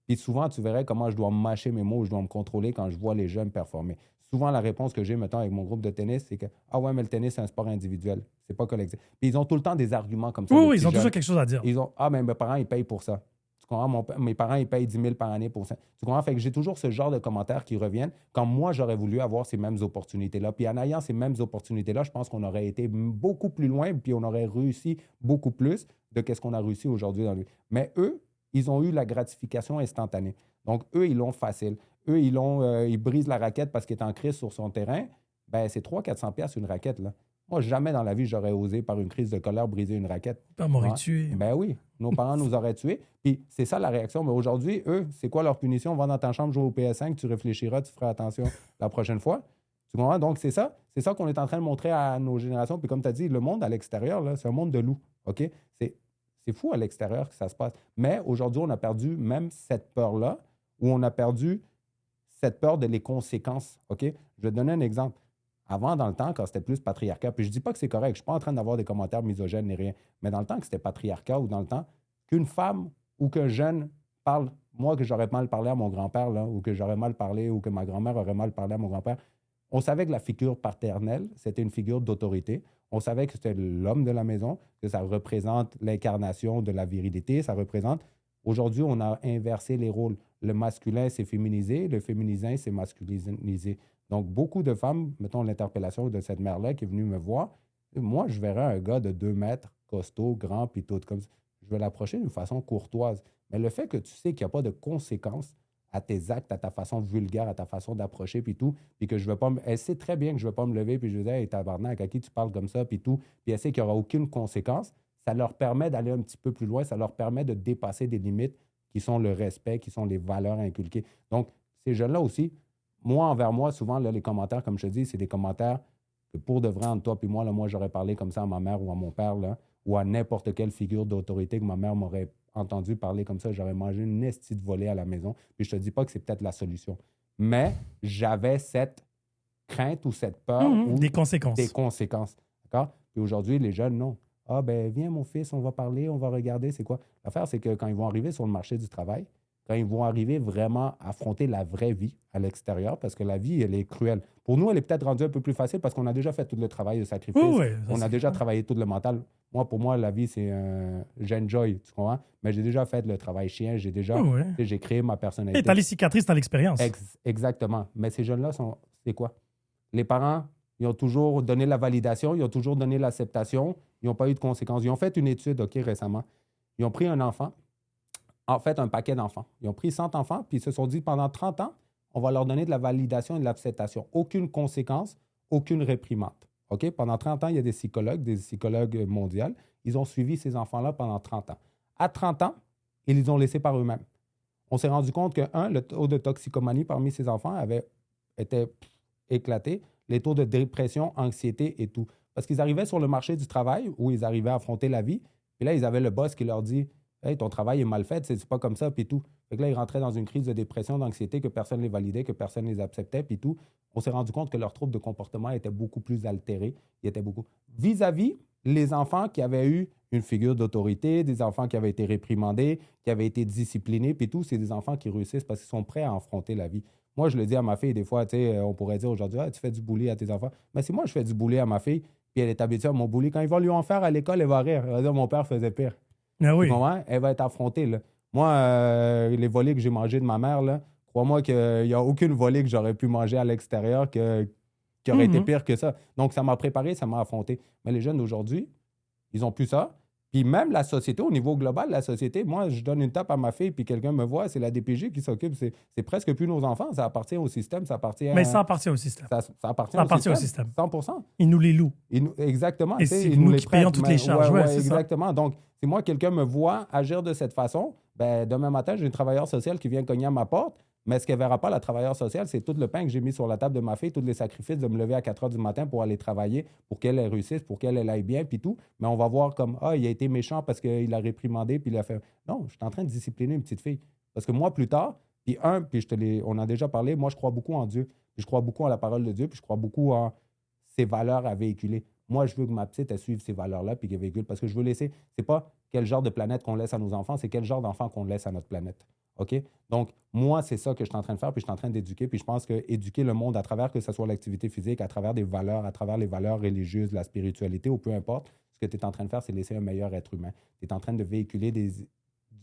Speaker 2: Puis souvent, tu verrais comment je dois me mâcher mes mots, je dois me contrôler quand je vois les jeunes performer. Souvent, la réponse que j'ai maintenant avec mon groupe de tennis, c'est que « Ah ouais, mais le tennis, c'est un sport individuel. C'est pas collectif. » Puis ils ont tout le temps des arguments comme ça.
Speaker 1: Oui, ils ont toujours quelque chose à dire.
Speaker 2: Ils ont « Ah, mais mes parents, ils payent pour ça. » Tu comprends? Mes parents, ils payent 10 000 par année pour ça. Tu comprends? Fait que j'ai toujours ce genre de commentaires qui reviennent quand moi, j'aurais voulu avoir ces mêmes opportunités-là. Puis en ayant ces mêmes opportunités-là, je pense qu'on aurait été beaucoup plus loin, puis on aurait réussi beaucoup plus de ce qu'on a réussi aujourd'hui dans la vie. Mais eux, ils ont eu la gratification instantanée. Donc, eux, ils l'ont facile. Eux, ils brisent la raquette parce qu'il est en crise sur son terrain. Ben c'est 300-400$ une raquette, là. Moi, jamais dans la vie, j'aurais osé, par une crise de colère, briser une raquette.
Speaker 1: On m'aurait tué.
Speaker 2: Ben oui, nos parents nous auraient tués. Puis c'est ça la réaction. Mais aujourd'hui, eux, c'est quoi leur punition? Va dans ta chambre, jouer au PS5, tu réfléchiras, tu feras attention la prochaine fois. Tu comprends? Donc, c'est ça qu'on est en train de montrer à nos générations. Puis comme tu as dit, le monde à l'extérieur, là, c'est un monde de loups. OK? C'est fou à l'extérieur que ça se passe. Mais aujourd'hui, on a perdu même cette peur-là, où on a perdu cette peur de les conséquences. OK? Je vais te donner un exemple. Avant, dans le temps, quand c'était plus patriarcat, puis je dis pas que c'est correct, je ne suis pas en train d'avoir des commentaires misogynes ni rien, mais dans le temps que c'était patriarcat ou dans le temps qu'une femme ou qu'un jeune parle, moi que j'aurais mal parlé à mon grand-père, là, ou que j'aurais mal parlé, ou que ma grand-mère aurait mal parlé à mon grand-père, on savait que la figure paternelle, c'était une figure d'autorité. On savait que c'était l'homme de la maison, que ça représente l'incarnation de la virilité, ça représente... Aujourd'hui, on a inversé les rôles. Le masculin s'est féminisé, le féminin s'est masculinisé. Donc, beaucoup de femmes, mettons l'interpellation de cette mère-là qui est venue me voir, moi, je verrais un gars de 2 mètres, costaud, grand, puis tout comme ça. Je vais l'approcher d'une façon courtoise. Mais le fait que tu sais qu'il n'y a pas de conséquences à tes actes, à ta façon vulgaire, à ta façon d'approcher, puis tout, puis que je veux pas elle sait très bien que je ne vais pas me lever, puis je vais dire, hey, tabarnak, à qui tu parles comme ça, puis tout, puis elle sait qu'il n'y aura aucune conséquence, ça leur permet d'aller un petit peu plus loin, ça leur permet de dépasser des limites qui sont le respect, qui sont les valeurs inculquées. Donc, ces jeunes-là aussi, moi, envers moi, souvent, là, les commentaires, comme je te dis, c'est des commentaires que pour de vrai, entre toi et moi, là, moi, j'aurais parlé comme ça à ma mère ou à mon père, là, ou à n'importe quelle figure d'autorité que ma mère m'aurait entendu parler comme ça, j'aurais mangé une estie de volée à la maison. Puis je te dis pas que c'est peut-être la solution. Mais j'avais cette crainte ou cette peur. Ou
Speaker 1: des conséquences.
Speaker 2: Des conséquences. D'accord? Puis aujourd'hui, les jeunes, non. Ah, ben, viens, mon fils, on va parler, on va regarder, c'est quoi? L'affaire, c'est que quand ils vont arriver sur le marché du travail, quand ils vont arriver vraiment à affronter la vraie vie à l'extérieur, parce que la vie, elle est cruelle. Pour nous, elle est peut-être rendue un peu plus facile parce qu'on a déjà fait tout le travail de sacrifice. On a déjà travaillé tout le mental. Moi, pour moi, la vie, c'est j'enjoy, tu comprends? Mais j'ai déjà fait le travail chien, j'ai déjà j'ai créé ma personnalité.
Speaker 1: Et t'as les cicatrices, t'as l'expérience.
Speaker 2: Exactement. Mais ces jeunes-là, c'est quoi? Les parents, ils ont toujours donné la validation, ils ont toujours donné l'acceptation, ils n'ont pas eu de conséquences. Ils ont fait une étude, OK, récemment. Ils ont pris un enfant, en fait, un paquet d'enfants. Ils ont pris 100 enfants, puis ils se sont dit, pendant 30 ans, on va leur donner de la validation et de l'acceptation. Aucune conséquence, aucune réprimande. OK? Pendant 30 ans, il y a des psychologues mondiaux. Ils ont suivi ces enfants-là pendant 30 ans. À 30 ans, ils les ont laissés par eux-mêmes. On s'est rendu compte que, le taux de toxicomanie parmi ces enfants était éclaté. Les taux de dépression, anxiété et tout. Parce qu'ils arrivaient sur le marché du travail où ils arrivaient à affronter la vie. Puis là, ils avaient le boss qui leur dit « Hey, ton travail est mal fait, c'est pas comme ça, puis tout. » Fait que là, ils rentraient dans une crise de dépression, d'anxiété, que personne ne les validait, que personne ne les acceptait, puis tout. On s'est rendu compte que leur trouble de comportement était beaucoup plus altéré. Il était beaucoup... Vis-à-vis les enfants qui avaient eu une figure d'autorité, des enfants qui avaient été réprimandés, qui avaient été disciplinés, puis tout, c'est des enfants qui réussissent parce qu'ils sont prêts à affronter la vie. Moi, je le dis à ma fille, des fois, tu sais, on pourrait dire aujourd'hui, tu fais du bully à tes enfants. Mais si moi, je fais du bully à ma fille, puis elle est habituée à mon bully, quand ils vont lui en faire à l'école, elle va rire. Elle va dire, mon père faisait pire.
Speaker 1: Ah oui.
Speaker 2: Elle va être affrontée, là. Moi, les volets que j'ai mangés de ma mère, là, crois-moi qu'il n'y a aucune volée que j'aurais pu manger à l'extérieur qui aurait été pire que ça. Donc, ça m'a préparé, ça m'a affronté. Mais les jeunes d'aujourd'hui, ils n'ont plus ça. Puis même la société, au niveau global, la société, moi, je donne une tape à ma fille, puis quelqu'un me voit, c'est la DPJ qui s'occupe. C'est presque plus nos enfants. Ça appartient au système, ça appartient
Speaker 1: Mais ça appartient au système.
Speaker 2: Ça appartient au système. 100%.
Speaker 1: Ils nous les louent.
Speaker 2: Exactement.
Speaker 1: Et c'est nous qui payons toutes les charges.
Speaker 2: Ouais, exactement. Donc, si moi, quelqu'un me voit agir de cette façon, ben, demain matin, j'ai un travailleur social qui vient cogner à ma porte. Mais ce qu'elle ne verra pas, la travailleuse sociale, c'est tout le pain que j'ai mis sur la table de ma fille, tous les sacrifices de me lever à 4 heures du matin pour aller travailler, pour qu'elle réussisse, pour qu'elle aille bien, puis tout. Mais on va voir comme, il a été méchant parce qu'il a réprimandé, puis il a fait... Non, je suis en train de discipliner une petite fille. Parce que moi, plus tard, on a déjà parlé, moi, je crois beaucoup en Dieu. Puis je crois beaucoup en la parole de Dieu, puis je crois beaucoup en ses valeurs à véhiculer. Moi, je veux que ma petite, elle suive ces valeurs-là, puis qu'elle véhicule, parce que je veux laisser... C'est pas quel genre de planète qu'on laisse à nos enfants, c'est quel genre d'enfant qu'on laisse à notre planète. OK? Donc, moi, c'est ça que je suis en train de faire, puis je suis en train d'éduquer, puis je pense qu'éduquer le monde à travers, que ce soit l'activité physique, à travers des valeurs, à travers les valeurs religieuses, la spiritualité, ou peu importe, ce que tu es en train de faire, c'est laisser un meilleur être humain. Tu es en train de véhiculer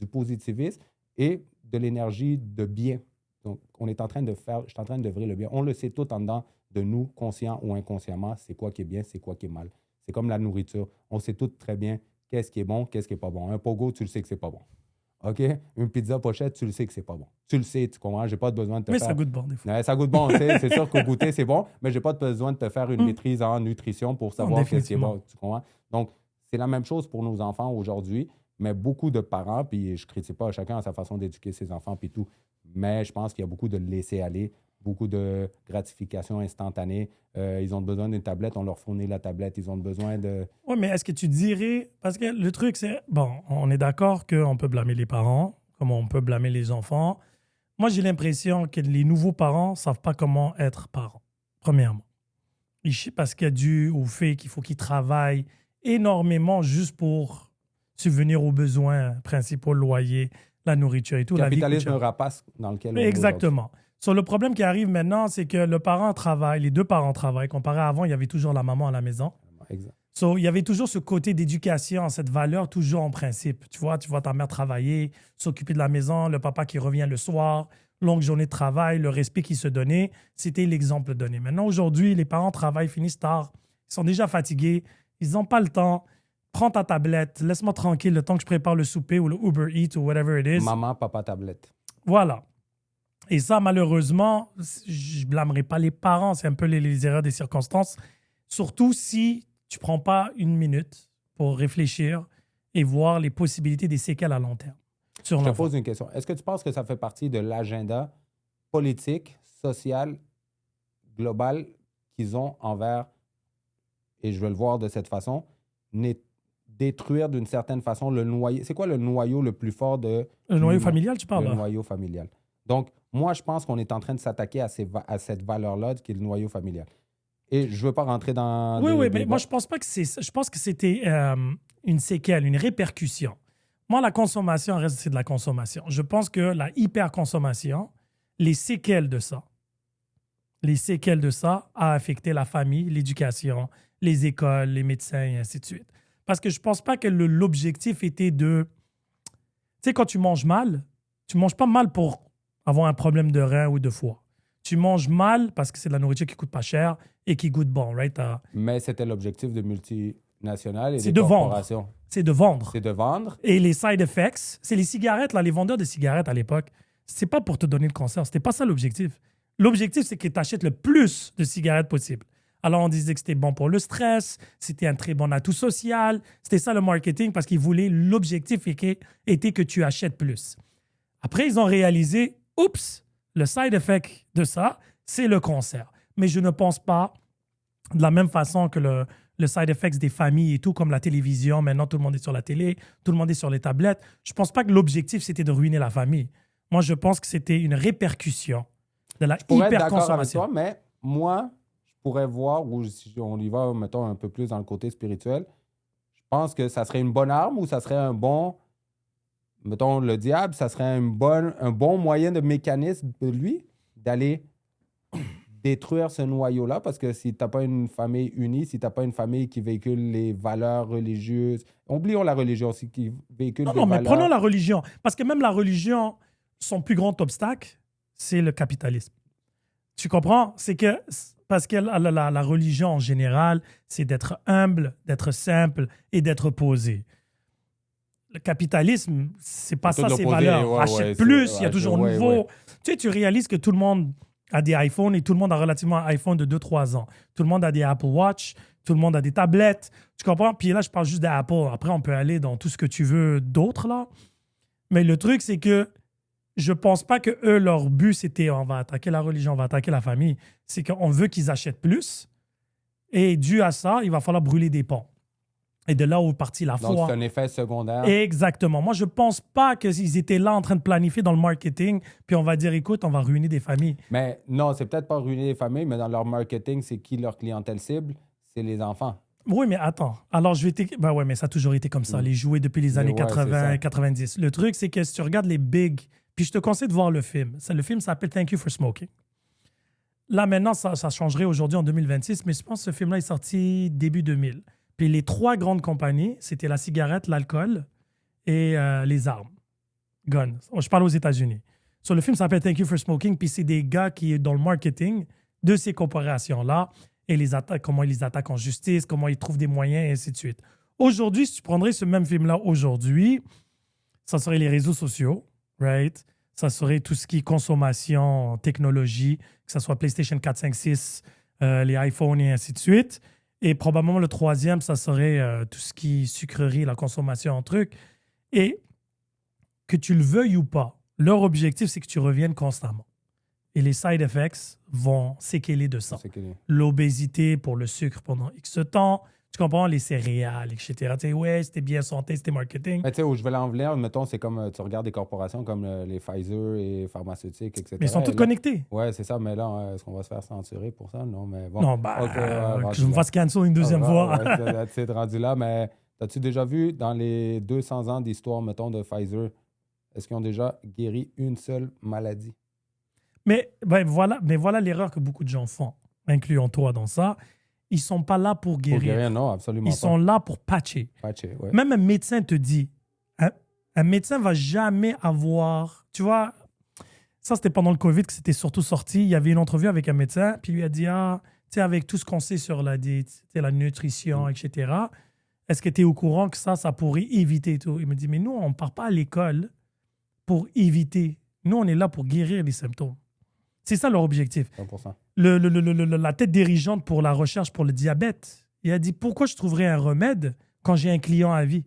Speaker 2: du positivisme et de l'énergie de bien. Donc, je suis en train d'œuvrer le bien. On le sait tout en dedans de nous, conscient ou inconsciemment, c'est quoi qui est bien, c'est quoi qui est mal. C'est comme la nourriture. On sait tout très bien qu'est-ce qui est bon, qu'est-ce qui n'est pas bon. Un pogo, tu le sais que c'est pas bon. OK? Une pizza pochette, tu le sais que c'est pas bon. Tu le sais, tu comprends? J'ai pas besoin de te faire...
Speaker 1: Mais ça goûte bon, des fois.
Speaker 2: Ouais, ça goûte bon, c'est sûr qu'au goûter, c'est bon, mais j'ai pas besoin de te faire une maîtrise en nutrition pour savoir qu'est-ce qui est bon. Tu comprends? Donc, c'est la même chose pour nos enfants aujourd'hui, mais beaucoup de parents, puis je critique pas, chacun a sa façon d'éduquer ses enfants, puis tout, mais je pense qu'il y a beaucoup de laisser aller, beaucoup de gratification instantanée. Ils ont besoin d'une tablette, on leur fournit la tablette. Ils ont besoin de...
Speaker 1: Oui, mais est-ce que tu dirais... Parce que le truc, c'est... Bon, on est d'accord qu'on peut blâmer les parents, comme on peut blâmer les enfants. Moi, j'ai l'impression que les nouveaux parents ne savent pas comment être parents, premièrement. Parce qu'il y a dû au fait qu'il faut qu'ils travaillent énormément juste pour subvenir aux besoins principaux, le loyer, la nourriture et tout.
Speaker 2: Le capitalisme rapace dans lequel on est.
Speaker 1: Exactement. Le problème qui arrive maintenant, c'est que le parent travaille, les deux parents travaillent. Comparé à avant, il y avait toujours la maman à la maison.
Speaker 2: Exact.
Speaker 1: Il y avait toujours ce côté d'éducation, cette valeur toujours en principe. Tu vois ta mère travailler, s'occuper de la maison, le papa qui revient le soir, longue journée de travail, le respect qu'il se donnait. C'était l'exemple donné. Maintenant, aujourd'hui, les parents travaillent, finissent tard. Ils sont déjà fatigués. Ils n'ont pas le temps. Prends ta tablette. Laisse-moi tranquille le temps que je prépare le souper ou le Uber Eats ou whatever it is.
Speaker 2: Maman, papa, tablette.
Speaker 1: Voilà. Et ça, malheureusement, je ne blâmerai pas les parents. C'est un peu les erreurs des circonstances. Surtout si tu ne prends pas une minute pour réfléchir et voir les possibilités des séquelles à long terme.
Speaker 2: Je te pose une question. Est-ce que tu penses que ça fait partie de l'agenda politique, social, global qu'ils ont envers, et je veux le voir de cette façon, détruire d'une certaine façon le noyau? C'est quoi le noyau le plus fort de...
Speaker 1: Le noyau familial, tu parles?
Speaker 2: Le noyau familial. Donc, moi, je pense qu'on est en train de s'attaquer à cette valeur-là qui est le noyau familial. Et je ne veux pas rentrer dans...
Speaker 1: Oui, mais moi, je ne pense pas que c'est ça. Je pense que c'était une séquelle, une répercussion. Moi, la consommation reste, c'est de la consommation. Je pense que la hyperconsommation, les séquelles de ça a affecté la famille, l'éducation, les écoles, les médecins et ainsi de suite. Parce que je ne pense pas que l'objectif était de... Tu sais, quand tu manges mal, tu ne manges pas mal pour avoir un problème de rein ou de foie. Tu manges mal parce que c'est de la nourriture qui coûte pas cher et qui goûte bon, right?
Speaker 2: Mais c'était l'objectif de multinationales et des corporations.
Speaker 1: C'est de vendre.
Speaker 2: C'est de vendre.
Speaker 1: Et les side effects, c'est les cigarettes, là, les vendeurs de cigarettes à l'époque, c'est pas pour te donner le cancer. C'était pas ça l'objectif. L'objectif, c'est que tu achètes le plus de cigarettes possible. Alors, on disait que c'était bon pour le stress, c'était un très bon atout social. C'était ça le marketing parce qu'ils voulaient, l'objectif était que tu achètes plus. Après, ils ont réalisé, oups, le side effect de ça, c'est le cancer. Mais je ne pense pas de la même façon que le side effects des familles et tout, comme la télévision. Maintenant, tout le monde est sur la télé, tout le monde est sur les tablettes. Je ne pense pas que l'objectif, c'était de ruiner la famille. Moi, je pense que c'était une répercussion de la hyperconsommation.
Speaker 2: Je pourrais être d'accord avec toi, mais moi, je pourrais voir, ou si on y va, mettons, un peu plus dans le côté spirituel, je pense que ça serait une bonne arme ou ça serait un bon... Mettons, le diable, ça serait un bon moyen de mécanisme de lui d'aller détruire ce noyau-là, parce que si tu n'as pas une famille unie, si tu n'as pas une famille qui véhicule les valeurs religieuses, oublions la religion aussi, qui véhicule des valeurs...
Speaker 1: Non, mais prenons la religion, parce que même la religion, son plus grand obstacle, c'est le capitalisme. Tu comprends? C'est que, parce que la religion en général, c'est d'être humble, d'être simple et d'être posé. Le capitalisme, c'est pas ça, ses valeurs. Achète plus, il y a toujours nouveau. Tu sais, tu réalises que tout le monde a des iPhones et tout le monde a relativement un iPhone de 2-3 ans. Tout le monde a des Apple Watch, tout le monde a des tablettes. Tu comprends? Puis là, je parle juste d'Apple. Après, on peut aller dans tout ce que tu veux d'autre, là. Mais le truc, c'est que je pense pas que eux, leur but, c'était on va attaquer la religion, on va attaquer la famille. C'est qu'on veut qu'ils achètent plus. Et dû à ça, il va falloir brûler des ponts. Et de là où est partie la foi.
Speaker 2: Donc, c'est un effet secondaire.
Speaker 1: Exactement. Moi, je ne pense pas qu'ils étaient là en train de planifier dans le marketing, puis on va dire, écoute, on va ruiner des familles.
Speaker 2: Mais non, c'est peut-être pas ruiner des familles, mais dans leur marketing, c'est qui leur clientèle cible? C'est les enfants.
Speaker 1: Oui, mais attends. Alors, je vais Ben ouais, mais ça a toujours été comme ça, les jouets depuis les années 80, 90. Le truc, c'est que si tu regardes les big... Puis je te conseille de voir le film. Le film s'appelle Thank You for Smoking. Là, maintenant, ça changerait aujourd'hui en 2026, mais je pense que ce film-là est sorti début 2000. Puis les 3 grandes compagnies, c'était la cigarette, l'alcool et les armes. Gun. Je parle aux États-Unis. So, le film s'appelle Thank You for Smoking, puis c'est des gars qui sont dans le marketing de ces corporations-là et les attaques, comment ils les attaquent en justice, comment ils trouvent des moyens, et ainsi de suite. Aujourd'hui, si tu prendrais ce même film-là aujourd'hui, ça serait les réseaux sociaux, right? Ça serait tout ce qui est consommation, technologie, que ce soit PlayStation 4, 5, 6, les iPhones et ainsi de suite. Et probablement le troisième, ça serait tout ce qui est sucrerie, la consommation en trucs. Et que tu le veuilles ou pas, leur objectif, c'est que tu reviennes constamment. Et les side effects vont s'équiller de ça. L'obésité pour le sucre pendant X temps, tu comprends, les céréales, etc. Tu sais, ouais, c'était bien santé, c'était marketing.
Speaker 2: Tu sais, où je vais l'en venir, mettons, c'est comme tu regardes des corporations comme les Pfizer et pharmaceutiques, etc.
Speaker 1: Mais ils sont tous connectés.
Speaker 2: Oui, c'est ça, mais là, est-ce qu'on va se faire censurer pour ça? Non, mais bon.
Speaker 1: Non, que je me fasse cancel une deuxième fois.
Speaker 2: Ouais, c'est rendu là, mais as-tu déjà vu dans les 200 ans d'histoire, mettons, de Pfizer, est-ce qu'ils ont déjà guéri une seule maladie?
Speaker 1: Mais voilà l'erreur que beaucoup de gens font, incluant toi dans ça. Ils ne sont pas là pour guérir.
Speaker 2: Pour guérir, non, absolument
Speaker 1: Ils sont là pour patcher.
Speaker 2: Ouais.
Speaker 1: Même un médecin te dit, un médecin ne va jamais avoir... Tu vois, ça, c'était pendant le COVID que c'était surtout sorti. Il y avait une entrevue avec un médecin, puis il lui a dit, tu sais, avec tout ce qu'on sait sur la diète, la nutrition, etc., est-ce que tu es au courant que ça pourrait éviter tout? Il me dit, mais nous, on ne part pas à l'école pour éviter. Nous, on est là pour guérir les symptômes. C'est ça leur objectif.
Speaker 2: 100%.
Speaker 1: La tête dirigeante pour la recherche pour le diabète, il a dit, pourquoi je trouverais un remède quand j'ai un client à vie?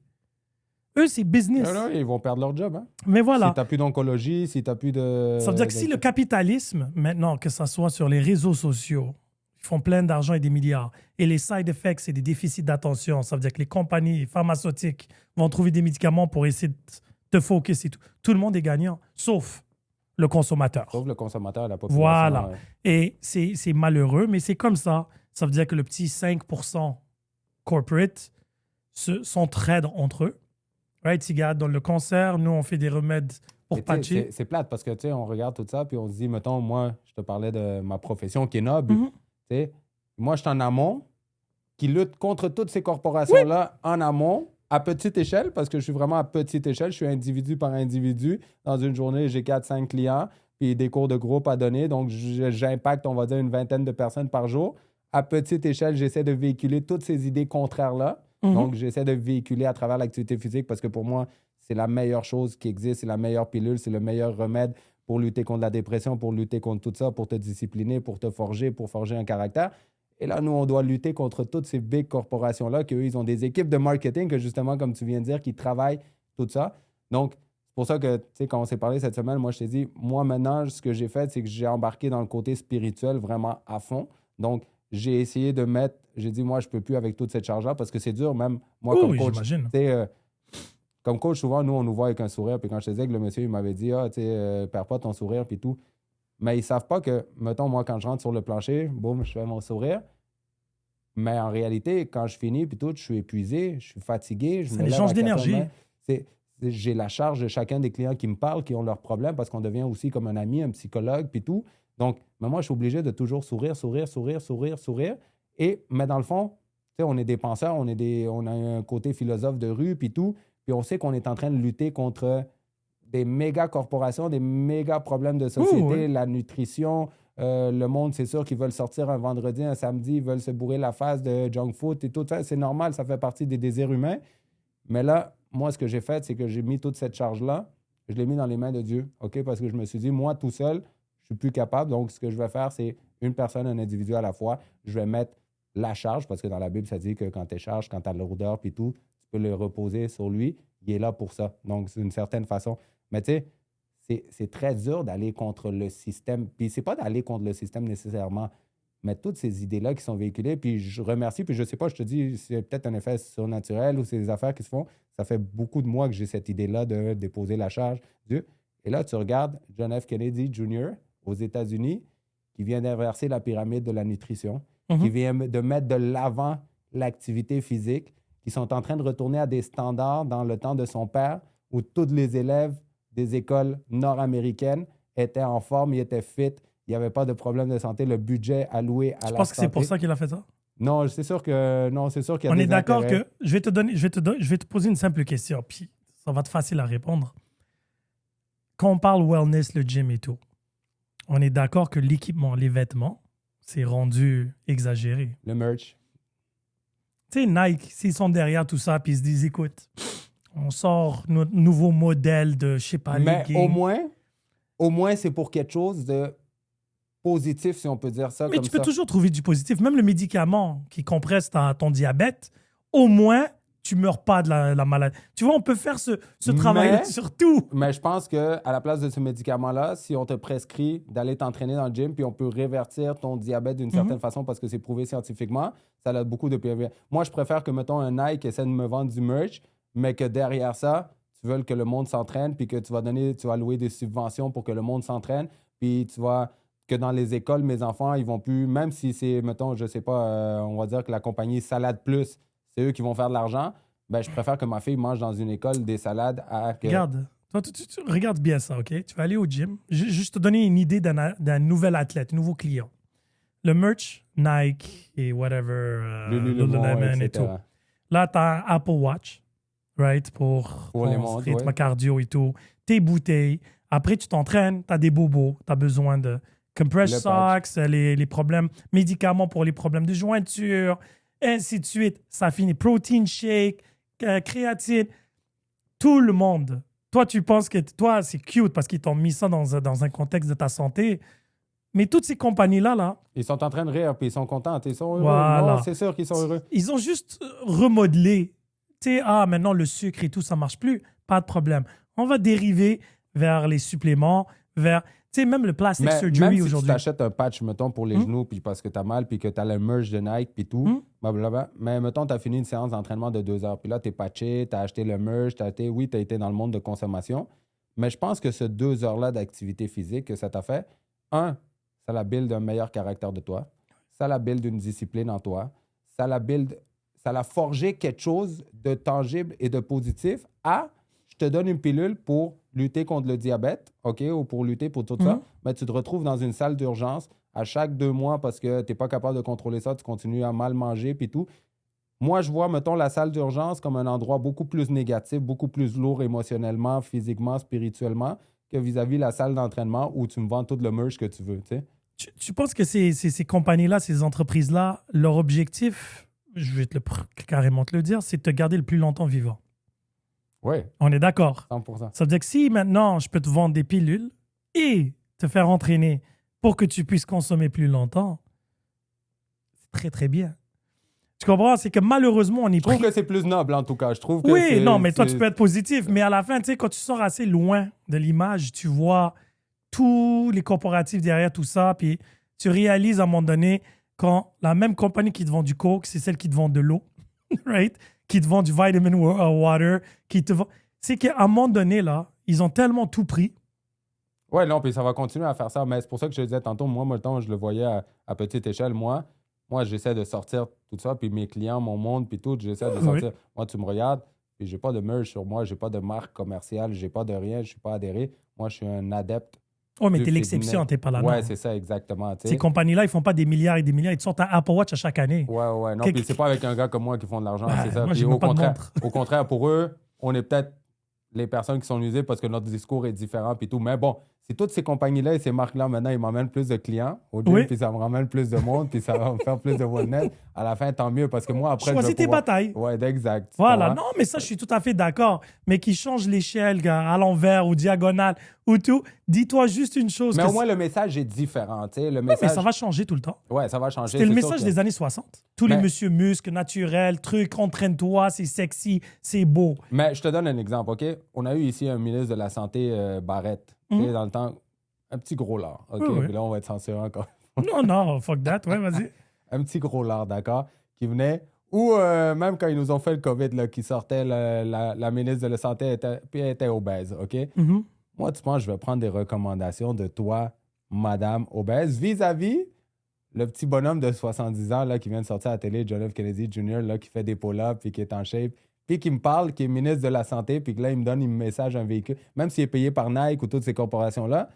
Speaker 1: Eux, c'est business.
Speaker 2: Non, ils vont perdre leur job. Hein?
Speaker 1: Mais voilà.
Speaker 2: Si tu n'as plus d'oncologie, si tu n'as plus de...
Speaker 1: Ça veut dire que si le capitalisme, maintenant, que ça soit sur les réseaux sociaux, ils font plein d'argent et des milliards, et les side effects, c'est des déficits d'attention, ça veut dire que les compagnies pharmaceutiques vont trouver des médicaments pour essayer de te focus et tout. Tout le monde est gagnant, sauf le consommateur.
Speaker 2: Sauf le consommateur, la population.
Speaker 1: Voilà. Et c'est malheureux, mais c'est comme ça. Ça veut dire que le petit 5% corporate s'entraident entre eux. Right? Si regarde dans le cancer, nous, on fait des remèdes pour patcher.
Speaker 2: C'est plate parce que, tu sais, on regarde tout ça puis on se dit, mettons, moi, je te parlais de ma profession qui est noble. Tu sais, moi, je suis en amont qui lutte contre toutes ces corporations-là en amont, à petite échelle, parce que je suis vraiment à petite échelle. Je suis individu par individu. Dans une journée, j'ai 4-5 clients puis des cours de groupe à donner. Donc, j'impacte, on va dire, une vingtaine de personnes par jour. À petite échelle, j'essaie de véhiculer toutes ces idées contraires-là. Donc, j'essaie de véhiculer à travers l'activité physique parce que pour moi, c'est la meilleure chose qui existe, c'est la meilleure pilule, c'est le meilleur remède pour lutter contre la dépression, pour lutter contre tout ça, pour te discipliner, pour te forger, pour forger un caractère. Et là, nous, on doit lutter contre toutes ces big corporations-là, qu'eux, ils ont des équipes de marketing que, justement, comme tu viens de dire, qui travaillent tout ça. Donc, c'est pour ça que, tu sais, quand on s'est parlé cette semaine, moi, je t'ai dit, moi, maintenant, ce que j'ai fait, c'est que j'ai embarqué dans le côté spirituel vraiment à fond. Donc, j'ai essayé de mettre... J'ai dit, moi, je peux plus avec toute cette charge-là parce que c'est dur, même moi, comme coach.
Speaker 1: J'imagine.
Speaker 2: Comme coach, souvent, nous, on nous voit avec un sourire. Puis quand je te disais que le monsieur, il m'avait dit, tu sais, perds pas ton sourire, puis tout. Mais ils savent pas que, mettons, moi, quand je rentre sur le plancher, boum, je fais mon sourire. Mais en réalité, quand je finis, puis tout, je suis épuisé, je suis fatigué.
Speaker 1: C'est un échange d'énergie.
Speaker 2: J'ai la charge de chacun des clients qui me parlent, qui ont leurs problèmes, parce qu'on devient aussi comme un ami, un psychologue, puis tout. Donc, mais moi, je suis obligé de toujours sourire. Mais dans le fond, tu sais, on est des penseurs, on a un côté philosophe de rue, puis tout. Puis on sait qu'on est en train de lutter contre des méga corporations, des méga problèmes de société, la nutrition. Le monde, c'est sûr qu'ils veulent sortir un vendredi, un samedi, ils veulent se bourrer la face de junk food et tout ça. C'est normal, ça fait partie des désirs humains. Mais là, moi, ce que j'ai fait, c'est que j'ai mis toute cette charge-là, je l'ai mis dans les mains de Dieu, OK? Parce que je me suis dit, moi, tout seul, je suis plus capable. Donc, ce que je vais faire, c'est une personne, un individu à la fois. Je vais mettre la charge, parce que dans la Bible, ça dit que quand tu es charge, quand tu as le lourdeur puis tout, tu peux le reposer sur lui. Il est là pour ça. Donc, c'est une certaine façon. Mais tu sais, c'est très dur d'aller contre le système. Puis c'est pas d'aller contre le système nécessairement, mais toutes ces idées-là qui sont véhiculées. Puis je remercie, puis je sais pas, je te dis, c'est peut-être un effet surnaturel ou c'est des affaires qui se font. Ça fait beaucoup de mois que j'ai cette idée-là de déposer la charge. Dieu. Et là, tu regardes John F. Kennedy Jr. aux États-Unis, qui vient d'inverser la pyramide de la nutrition, qui vient de mettre de l'avant l'activité physique, qui sont en train de retourner à des standards dans le temps de son père, où tous les élèves des écoles nord-américaines étaient en forme, ils étaient fit, il n'y avait pas de problème de santé, le budget alloué à la santé.
Speaker 1: Tu penses que c'est pour ça qu'il a fait ça?
Speaker 2: Non, c'est sûr qu'il y a
Speaker 1: On
Speaker 2: des
Speaker 1: est d'accord
Speaker 2: intérêts.
Speaker 1: que je vais te poser une simple question, puis ça va être facile à répondre. quand on parle wellness, le gym et tout, on est d'accord que l'équipement, les vêtements, c'est rendu exagéré.
Speaker 2: Le merch.
Speaker 1: Tu sais, Nike, s'ils sont derrière tout ça, puis ils se disent, écoute, on sort notre nouveau modèle de, je sais pas,
Speaker 2: Mais
Speaker 1: leggings.
Speaker 2: au moins, c'est pour quelque chose de positif, si on peut dire ça.
Speaker 1: Mais
Speaker 2: comme
Speaker 1: tu peux
Speaker 2: ça.
Speaker 1: toujours trouver du positif. Même le médicament qui compresse ton diabète, au moins, tu meurs pas de la maladie. Tu vois, on peut faire ce travail sur tout.
Speaker 2: Mais je pense qu'à la place de ce médicament-là, si on te prescrit d'aller t'entraîner dans le gym, puis on peut révertir ton diabète d'une certaine façon parce que c'est prouvé scientifiquement, ça a beaucoup de PV. Moi, je préfère que, mettons, un Nike essaie de me vendre du merch, mais que derrière ça, tu veux que le monde s'entraîne, puis que tu vas louer des subventions pour que le monde s'entraîne, puis tu vas... que dans les écoles, mes enfants, ils vont plus, même si c'est, mettons, je sais pas, on va dire que la compagnie Salade Plus, c'est eux qui vont faire de l'argent, ben je préfère que ma fille mange dans une école des salades à que...
Speaker 1: Regarde, toi, tu regardes bien ça, OK? Tu vas aller au gym. Juste te donner une idée d'un nouvel athlète, un nouveau client. Le merch, Nike et whatever, Lululemon et tout. Là, tu as un Apple Watch, right? Pour
Speaker 2: les
Speaker 1: ton
Speaker 2: montres,
Speaker 1: rythme cardio et tout. Tes bouteilles. Après, tu t'entraînes, tu as des bobos, tu as besoin de compress socks, les problèmes, médicaments pour les problèmes de jointure, ainsi de suite. Ça finit. Protein shake, créatine. Tout le monde. Toi, tu penses que toi, c'est cute parce qu'ils t'ont mis ça dans un contexte de ta santé. Mais toutes ces compagnies-là, là,
Speaker 2: ils sont en train de rire puis ils sont contents. Ils sont heureux.
Speaker 1: Voilà.
Speaker 2: Non, c'est sûr qu'ils sont heureux.
Speaker 1: Ils ont juste remodelé. Tu sais, maintenant, le sucre et tout, ça marche plus. Pas de problème. On va dériver vers les suppléments, vers... Tu sais, même le plastic surgery aujourd'hui.
Speaker 2: Même si tu t'achètes un patch, mettons, pour les genoux, puis parce que tu as mal, puis que tu as le merge de Nike, puis tout, blablabla. Mais mettons, tu as fini une séance d'entraînement de 2 heures, puis là, tu es patché, tu as acheté le merge, tu as été dans le monde de consommation. Mais je pense que ce 2 heures-là d'activité physique que ça t'a fait, ça la build un meilleur caractère de toi, ça la build une discipline en toi, ça l'a forgé quelque chose de tangible et de positif à... Je te donne une pilule pour lutter contre le diabète, OK, ou pour lutter pour tout ça, mais tu te retrouves dans une salle d'urgence à chaque 2 mois parce que tu n'es pas capable de contrôler ça, tu continues à mal manger, puis tout. Moi, je vois, mettons, la salle d'urgence comme un endroit beaucoup plus négatif, beaucoup plus lourd émotionnellement, physiquement, spirituellement, que vis-à-vis la salle d'entraînement où tu me vends tout le merch que tu veux, tu sais.
Speaker 1: Tu penses que ces compagnies-là, ces entreprises-là, leur objectif, je vais carrément te le dire, c'est de te garder le plus longtemps vivant.
Speaker 2: Oui.
Speaker 1: On est d'accord.
Speaker 2: 100%.
Speaker 1: Ça veut dire que si maintenant je peux te vendre des pilules et te faire entraîner pour que tu puisses consommer plus longtemps, c'est très, très bien. Tu comprends? C'est que malheureusement, on est
Speaker 2: Je trouve que c'est plus noble, en tout cas. Je trouve que
Speaker 1: oui, non, mais toi, tu peux être positif. Mais à la fin, tu sais, quand tu sors assez loin de l'image, tu vois tous les corporatifs derrière tout ça, puis tu réalises à un moment donné quand la même compagnie qui te vend du coke, c'est celle qui te vend de l'eau, right? Qui te vend du vitamin water, qui te vend... C'est qu'à un moment donné, là, ils ont tellement tout pris.
Speaker 2: Ouais, non, puis ça va continuer à faire ça. Mais c'est pour ça que je disais tantôt, moi, mettons, je le voyais à petite échelle. Moi, j'essaie de sortir tout ça, puis mes clients, mon monde, puis tout, j'essaie de sortir. Oui. Moi, tu me regardes, puis j'ai pas de merch sur moi, j'ai pas de marque commerciale, j'ai pas de rien, je suis pas adhéré. Moi, je suis un adepte.
Speaker 1: Oui, mais t'es l'exception, t'es pas la norme.
Speaker 2: Ouais, c'est ça, exactement. T'sais.
Speaker 1: Ces compagnies-là, ils font pas des milliards et des milliards, ils te sortent un Apple Watch à chaque année.
Speaker 2: Ouais. Non, puis c'est pas avec un gars comme moi qui font de l'argent, c'est ça.
Speaker 1: Moi,
Speaker 2: puis au contraire, pour eux, on est peut-être les personnes qui sont usées parce que notre discours est différent, puis tout. Mais bon, si toutes ces compagnies-là et ces marques-là, maintenant, ils m'emmènent plus de clients au gym, puis ça me ramène plus de monde, puis ça va me faire plus de wellness. À la fin, tant mieux, parce que moi, après,
Speaker 1: choisis tes batailles.
Speaker 2: Ouais, exact.
Speaker 1: Voilà, non, mais ça, je suis tout à fait d'accord. Mais qui change l'échelle, gars, à l'envers ou diagonale ou tout, dis-toi juste une chose.
Speaker 2: Mais au moins, le message est différent, tu sais. Le message...
Speaker 1: Oui, mais ça va changer tout le temps.
Speaker 2: Ouais, ça va changer.
Speaker 1: C'était le message des années 60. Tous les monsieur muscles, naturels, trucs, entraîne-toi, c'est sexy, c'est beau.
Speaker 2: Mais je te donne un exemple, OK? On a eu ici un ministre de la Santé, Barrette, dans le temps, un petit gros lard, OK?
Speaker 1: Oui.
Speaker 2: Puis là, on va être censuré encore.
Speaker 1: Non, fuck that, ouais, vas-y.
Speaker 2: Un petit gros lard, d'accord? Qui venait... Ou même quand ils nous ont fait le COVID, là, qui sortait, la ministre de la Santé était obèse, OK? Moi, tu penses que je vais prendre des recommandations de toi, madame obèse, vis-à-vis le petit bonhomme de 70 ans là, qui vient de sortir à la télé, John F. Kennedy Jr., là, qui fait des pull-ups puis qui est en shape, puis qui me parle, qui est ministre de la Santé, puis que là, il me message un véhicule, même s'il est payé par Nike ou toutes ces corporations-là.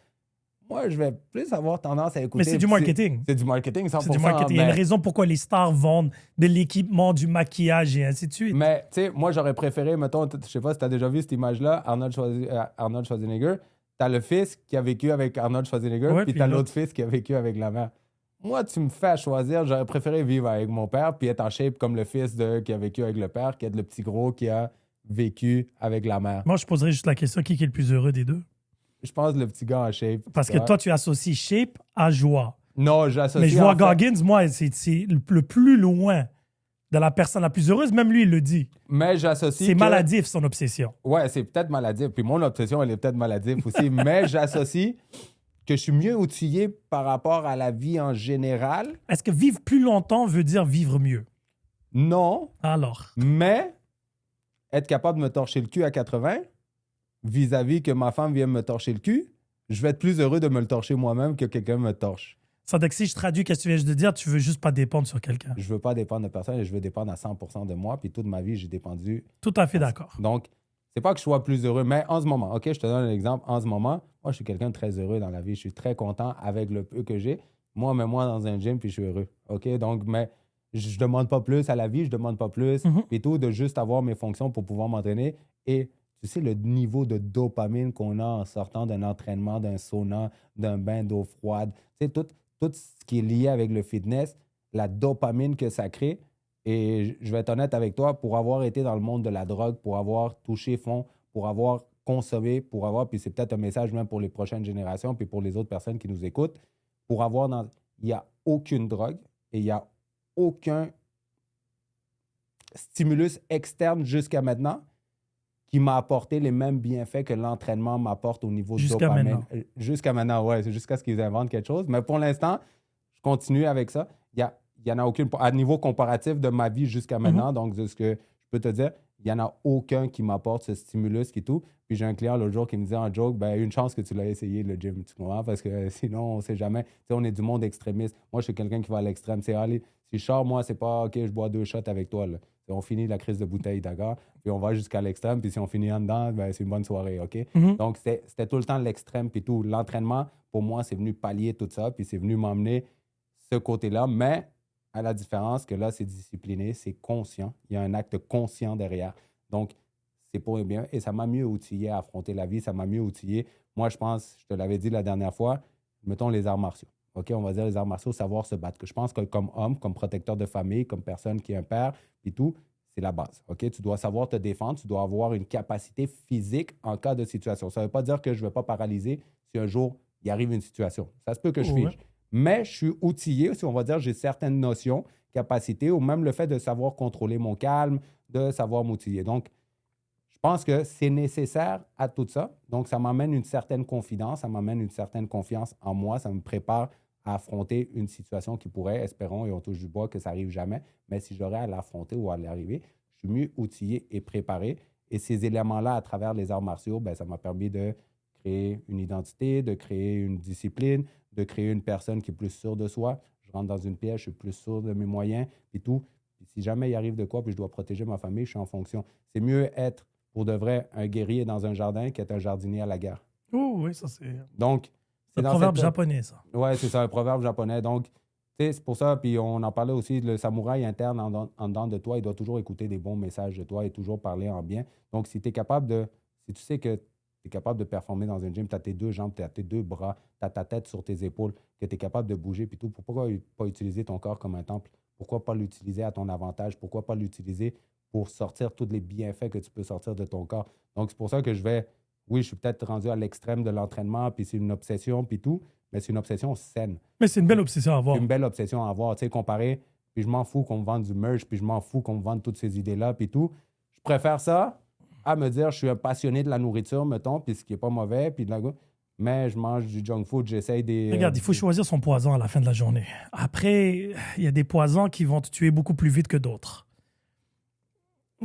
Speaker 2: Moi, je vais plus avoir tendance à écouter...
Speaker 1: Mais c'est du marketing.
Speaker 2: C'est du marketing, 100%.
Speaker 1: C'est du marketing. Il y a une raison pourquoi les stars vendent de l'équipement, du maquillage et ainsi de suite.
Speaker 2: Mais, tu sais, moi, j'aurais préféré, mettons, je sais pas si tu as déjà vu cette image-là, Arnold Schwarzenegger, t'as le fils qui a vécu avec Arnold Schwarzenegger, puis t'as l'autre fils qui a vécu avec la mère. Moi, tu me fais choisir, j'aurais préféré vivre avec mon père puis être en shape comme le fils qui a vécu avec le père, qui est le petit gros qui a vécu avec la mère.
Speaker 1: Moi, je poserais juste la question, qui est le plus heureux des deux?
Speaker 2: Je pense le petit gars en shape.
Speaker 1: Parce que toi, tu associes shape à joie.
Speaker 2: Non, j'associe...
Speaker 1: Mais je vois Goggins, moi, c'est le plus loin de la personne la plus heureuse. Même lui, il le dit.
Speaker 2: Mais j'associe
Speaker 1: c'est maladif, son obsession.
Speaker 2: Ouais, c'est peut-être maladif. Puis mon obsession, elle est peut-être maladif aussi. Mais j'associe que je suis mieux outillé par rapport à la vie en général.
Speaker 1: Est-ce que vivre plus longtemps veut dire vivre mieux?
Speaker 2: Non.
Speaker 1: Alors?
Speaker 2: Mais être capable de me torcher le cul à 80, vis-à-vis que ma femme vienne me torcher le cul, je vais être plus heureux de me le torcher moi-même que quelqu'un me torche.
Speaker 1: Sadek, si je traduis, qu'est-ce que tu viens de dire? Tu veux juste pas dépendre sur quelqu'un.
Speaker 2: Je veux pas dépendre de personne et je veux dépendre à 100% de moi. Puis toute ma vie, j'ai dépendu.
Speaker 1: Tout à fait d'accord.
Speaker 2: Donc, c'est pas que je sois plus heureux, mais en ce moment, OK, je te donne un exemple. En ce moment, moi, je suis quelqu'un de très heureux dans la vie. Je suis très content avec le peu que j'ai. Moi, mets-moi dans un gym, puis je suis heureux. OK? Donc, mais je demande pas plus à la vie, je demande pas plus. Puis tout, de juste avoir mes fonctions pour pouvoir m'entraîner. Et tu sais, le niveau de dopamine qu'on a en sortant d'un entraînement, d'un sauna, d'un bain d'eau froide, tu sais, tout ce qui est lié avec le fitness, la dopamine que ça crée. Et je vais être honnête avec toi, pour avoir été dans le monde de la drogue, pour avoir touché fond, pour avoir consommé, pour avoir, puis c'est peut-être un message même pour les prochaines générations, puis pour les autres personnes qui nous écoutent, pour avoir il n'y a aucune drogue et il n'y a aucun stimulus externe jusqu'à maintenant qui m'a apporté les mêmes bienfaits que l'entraînement m'apporte au niveau de dopamine.
Speaker 1: Maintenant.
Speaker 2: Jusqu'à maintenant, ouais. C'est jusqu'à ce qu'ils inventent quelque chose. Mais pour l'instant, je continue avec ça. Il n'y en a aucune. À niveau comparatif de ma vie jusqu'à maintenant, donc de ce que je peux te dire, il n'y en a aucun qui m'apporte ce stimulus qui tout. Puis j'ai un client l'autre jour qui me disait en joke, ben une chance que tu l'as essayé le gym, tu comprends? Parce que sinon, on ne sait jamais. Tu sais, on est du monde extrémiste. Moi, je suis quelqu'un qui va à l'extrême. C'est allez, si je sors, moi, c'est pas OK, je bois 2 shots avec toi. Là. On finit la crise de bouteille, d'accord? Puis on va jusqu'à l'extrême. Puis si on finit en dedans, ben, c'est une bonne soirée, OK? Donc, c'était tout le temps l'extrême. Puis tout. L'entraînement, pour moi, c'est venu pallier tout ça. Puis c'est venu m'emmener ce côté-là. Mais à la différence que là, c'est discipliné, c'est conscient. Il y a un acte conscient derrière. Donc, c'est pour bien. Et ça m'a mieux outillé à affronter la vie. Ça m'a mieux outillé. Moi, je pense, je te l'avais dit la dernière fois, mettons les arts martiaux. OK, on va dire les arts martiaux, savoir se battre. Que je pense que comme homme, comme protecteur de famille, comme personne qui est un père, puis tout, c'est la base. OK, tu dois savoir te défendre, tu dois avoir une capacité physique en cas de situation. Ça ne veut pas dire que je ne vais pas paralyser si un jour il arrive une situation. Ça se peut que je fige. Mais je suis outillé, si on va dire, j'ai certaines notions, capacités, ou même le fait de savoir contrôler mon calme, de savoir m'outiller. Donc, je pense que c'est nécessaire à tout ça. Donc, ça m'amène une certaine confidence, ça m'amène une certaine confiance en moi, ça me prépare à affronter une situation qui pourrait, espérons, et on touche du bois, que ça n'arrive jamais, mais si j'aurais à l'affronter ou à l'arriver, je suis mieux outillé et préparé. Et ces éléments-là, à travers les arts martiaux, ben, ça m'a permis de créer une identité, de créer une discipline, de créer une personne qui est plus sûre de soi. Je rentre dans une pièce, je suis plus sûr de mes moyens et tout. Puis si jamais il arrive de quoi, puis je dois protéger ma famille, je suis en fonction. C'est mieux être, pour de vrai, un guerrier dans un jardin qu'être un jardinier à la guerre.
Speaker 1: Oh oui, ça c'est...
Speaker 2: Donc,
Speaker 1: c'est un proverbe japonais, ça.
Speaker 2: Oui, c'est ça, un proverbe japonais. Donc, c'est pour ça, puis on en parlait aussi, le samouraï interne en dedans de toi, il doit toujours écouter des bons messages de toi et toujours parler en bien. Donc, si tu es capable si tu sais que tu es capable de performer dans un gym, tu as tes 2 jambes, tu as tes 2 bras, tu as ta tête sur tes épaules, que tu es capable de bouger, puis tout, pourquoi pas utiliser ton corps comme un temple? Pourquoi pas l'utiliser à ton avantage? Pourquoi pas l'utiliser pour sortir tous les bienfaits que tu peux sortir de ton corps? Donc, c'est pour ça que oui, je suis peut-être rendu à l'extrême de l'entraînement, puis c'est une obsession, puis tout, mais c'est une obsession saine.
Speaker 1: Mais c'est une belle obsession à avoir.
Speaker 2: C'est une belle obsession à avoir, tu sais, comparé, puis je m'en fous qu'on me vende du merch, puis je m'en fous qu'on me vende toutes ces idées-là, puis tout. Je préfère ça à me dire, je suis un passionné de la nourriture, mettons, puis ce qui n'est pas mauvais, puis de la... mais je mange du junk food, j'essaye des...
Speaker 1: Regarde, il faut choisir son poison à la fin de la journée. Après, il y a des poisons qui vont te tuer beaucoup plus vite que d'autres.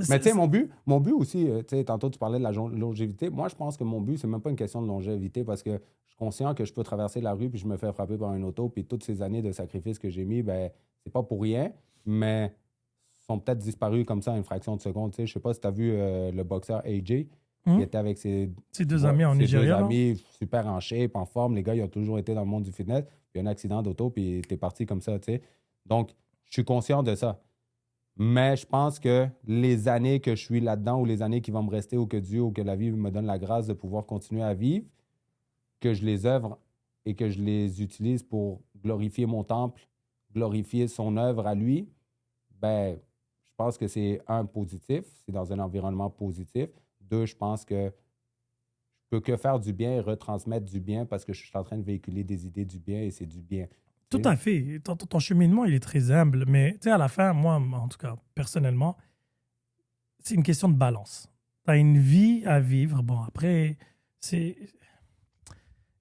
Speaker 2: Mais tu sais, mon but aussi, tu sais, tantôt tu parlais de la longévité. Moi, je pense que mon but, c'est même pas une question de longévité parce que je suis conscient que je peux traverser la rue puis je me fais frapper par un auto puis toutes ces années de sacrifice que j'ai mis, ben c'est pas pour rien, mais sont peut-être disparus comme ça en une fraction de seconde. Tu sais, je sais pas si tu as vu le boxeur AJ. Il était avec ses
Speaker 1: 2 amis en Nigeria.
Speaker 2: 2 amis super en shape, en forme. Les gars, ils ont toujours été dans le monde du fitness. Puis un accident d'auto, puis t'es parti comme ça, tu sais. Donc, je suis conscient de ça. Mais je pense que les années que je suis là-dedans ou les années qui vont me rester ou que Dieu ou que la vie me donne la grâce de pouvoir continuer à vivre, que je les œuvre et que je les utilise pour glorifier mon temple, glorifier son œuvre à lui, ben, je pense que c'est un, positif, c'est dans un environnement positif. Deux, je pense que je peux que faire du bien et retransmettre du bien parce que je suis en train de véhiculer des idées du bien et c'est du bien.
Speaker 1: Tout à fait. Ton cheminement, il est très humble, mais tu sais, à la fin, moi, en tout cas, personnellement, c'est une question de balance. Tu as une vie à vivre. Bon, après, c'est...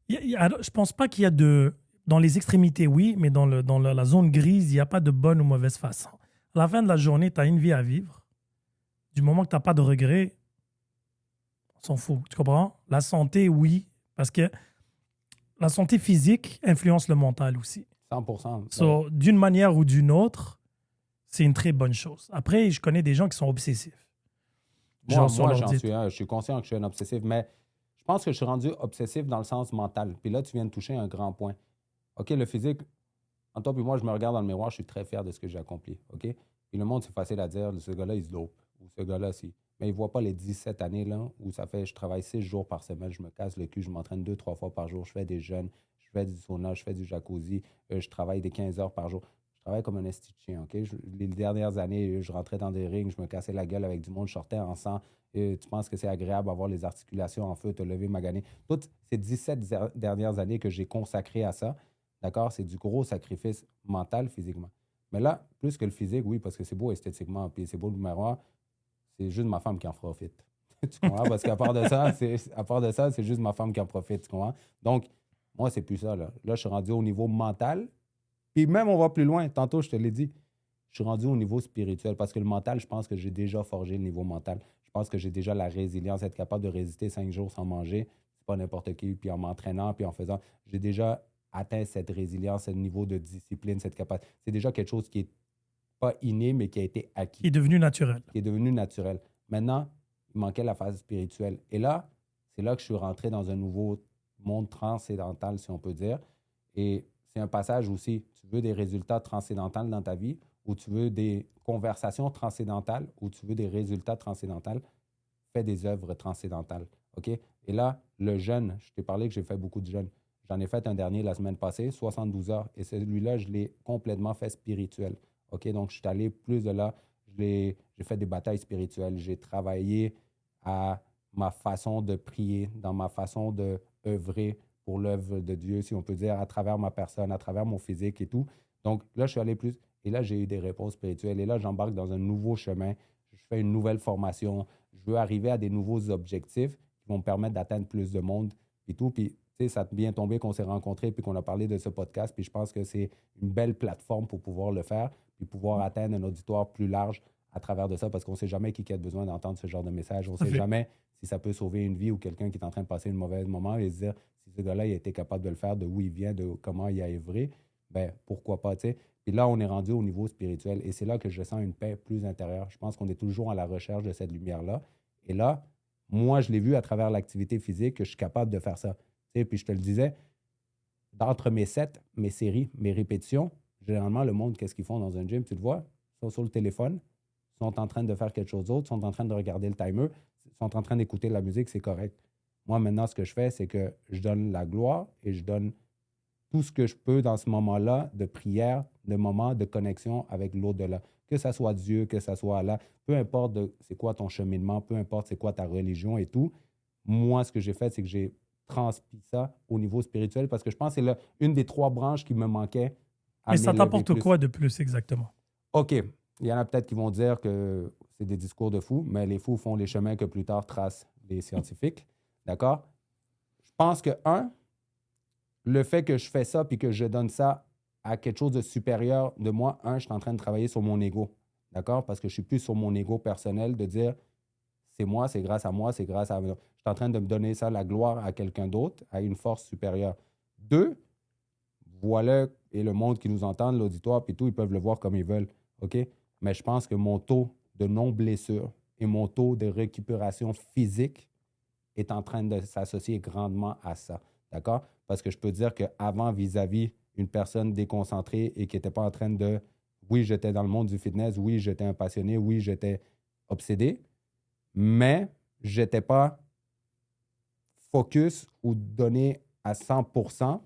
Speaker 1: je pense pas qu'il y a de... Dans les extrémités, oui, mais dans la zone grise, il n'y a pas de bonne ou mauvaise façon. À la fin de la journée, tu as une vie à vivre. Du moment que tu n'as pas de regrets, on s'en fout. Tu comprends? La santé, oui, parce que la santé physique influence le mental aussi.
Speaker 2: 100%.
Speaker 1: So, d'une manière ou d'une autre, c'est une très bonne chose. Après, je connais des gens qui sont obsessifs.
Speaker 2: Moi, j'en suis un. Je suis conscient que je suis un obsessif, mais je pense que je suis rendu obsessif dans le sens mental. Puis là, tu viens de toucher un grand point. OK, le physique, en toi puis moi, je me regarde dans le miroir, je suis très fier de ce que j'ai accompli. OK? Puis le monde, c'est facile à dire, ce gars-là, il se dope. Ou ce gars-là, si. Mais il ne voit pas les 17 années là où ça fait, je travaille 6 jours par semaine, je me casse le cul, je m'entraîne 2-3 fois par jour, je fais des jeûnes, je fais du sauna, je fais du jacuzzi, je travaille des 15 heures par jour. Je travaille comme un esti de chien, OK? Les dernières années, je rentrais dans des rings, je me cassais la gueule avec du monde, je sortais en sang. Tu penses que c'est agréable d'avoir les articulations en feu, te lever, maganer. Toutes ces 17 dernières années que j'ai consacrées à ça, d'accord? C'est du gros sacrifice mental, physiquement. Mais là, plus que le physique, oui, parce que c'est beau esthétiquement, puis c'est beau le miroir, c'est juste ma femme qui en profite. Tu comprends? Parce qu'à part de ça, c'est juste ma femme qui en profite, tu comprends? Donc, moi, c'est plus ça, là. Là, je suis rendu au niveau mental. Puis même, on va plus loin. Tantôt, je te l'ai dit. Je suis rendu au niveau spirituel parce que le mental, je pense que j'ai déjà forgé le niveau mental. Je pense que j'ai déjà la résilience, être capable de résister 5 jours sans manger. C'est pas n'importe qui. Puis en m'entraînant, puis en faisant, j'ai déjà atteint cette résilience, ce niveau de discipline, cette capacité. C'est déjà quelque chose qui est pas inné, mais qui a été acquis.
Speaker 1: Qui est devenu naturel.
Speaker 2: Qui est devenu naturel. Maintenant, il manquait la phase spirituelle. Et là, c'est là que je suis rentré dans un nouveau monde transcendantal, si on peut dire. Et c'est un passage aussi. Tu veux des résultats transcendantaux dans ta vie ou tu veux des conversations transcendantales ou tu veux des résultats transcendantaux, fais des œuvres transcendantales. OK? Et là, le jeûne, je t'ai parlé que j'ai fait beaucoup de jeûnes. J'en ai fait un dernier la semaine passée, 72 heures. Et celui-là, je l'ai complètement fait spirituel. OK? Donc, je suis allé plus de là. J'ai fait des batailles spirituelles. J'ai travaillé à ma façon de prier, dans ma façon d'œuvrer pour l'œuvre de Dieu, si on peut dire, à travers ma personne, à travers mon physique et tout. Donc, là, je suis allé plus. Et là, j'ai eu des réponses spirituelles. Et là, j'embarque dans un nouveau chemin. Je fais une nouvelle formation. Je veux arriver à des nouveaux objectifs qui vont me permettre d'atteindre plus de monde et tout. Puis, tu sais, ça a bien tombé qu'on s'est rencontrés puis qu'on a parlé de ce podcast. Puis, je pense que c'est une belle plateforme pour pouvoir le faire puis pouvoir atteindre un auditoire plus large à travers de ça parce qu'on ne sait jamais qui a besoin d'entendre ce genre de message. On ne sait jamais si ça peut sauver une vie ou quelqu'un qui est en train de passer un mauvais moment et se dire si ce gars-là il a été capable de le faire, de où il vient, de comment il a œuvré, ben pourquoi pas, tu sais. Puis là, on est rendu au niveau spirituel et c'est là que je sens une paix plus intérieure. Je pense qu'on est toujours à la recherche de cette lumière-là. Et là, moi, je l'ai vu à travers l'activité physique que je suis capable de faire ça. Tu sais, puis je te le disais, d'entre mes sets, mes séries, mes répétitions, généralement, le monde, qu'est-ce qu'ils font dans un gym? Tu le vois? Ils sont sur le téléphone, ils sont en train de faire quelque chose d'autre, ils sont en train de regarder le timer, ils sont en train d'écouter la musique, c'est correct. Moi, maintenant, ce que je fais, c'est que je donne la gloire et je donne tout ce que je peux dans ce moment-là de prière, de moment de connexion avec l'au-delà. Que ça soit Dieu, que ça soit Allah, peu importe c'est quoi ton cheminement, peu importe c'est quoi ta religion et tout. Moi, ce que j'ai fait, c'est que j'ai transmis ça au niveau spirituel parce que je pense que c'est une des 3 branches qui me manquait.
Speaker 1: Mais ça t'apporte quoi de plus exactement?
Speaker 2: OK. Il y en a peut-être qui vont dire que c'est des discours de fous, mais les fous font les chemins que plus tard tracent les scientifiques. D'accord? Je pense que, le fait que je fais ça puis que je donne ça à quelque chose de supérieur de moi, je suis en train de travailler sur mon ego. D'accord? Parce que je suis plus sur mon ego personnel de dire c'est moi, c'est grâce à moi, c'est grâce à... Je suis en train de me donner ça, la gloire à quelqu'un d'autre, à une force supérieure. 2, voilà, et le monde qui nous entend, l'auditoire, puis tout, ils peuvent le voir comme ils veulent. OK? Mais je pense que mon taux de non-blessure et mon taux de récupération physique est en train de s'associer grandement à ça. D'accord? Parce que je peux dire qu'avant, vis-à-vis une personne déconcentrée et qui n'était pas en train de... Oui, j'étais dans le monde du fitness, oui, j'étais un passionné, oui, j'étais obsédé, mais je n'étais pas focus ou donné à 100%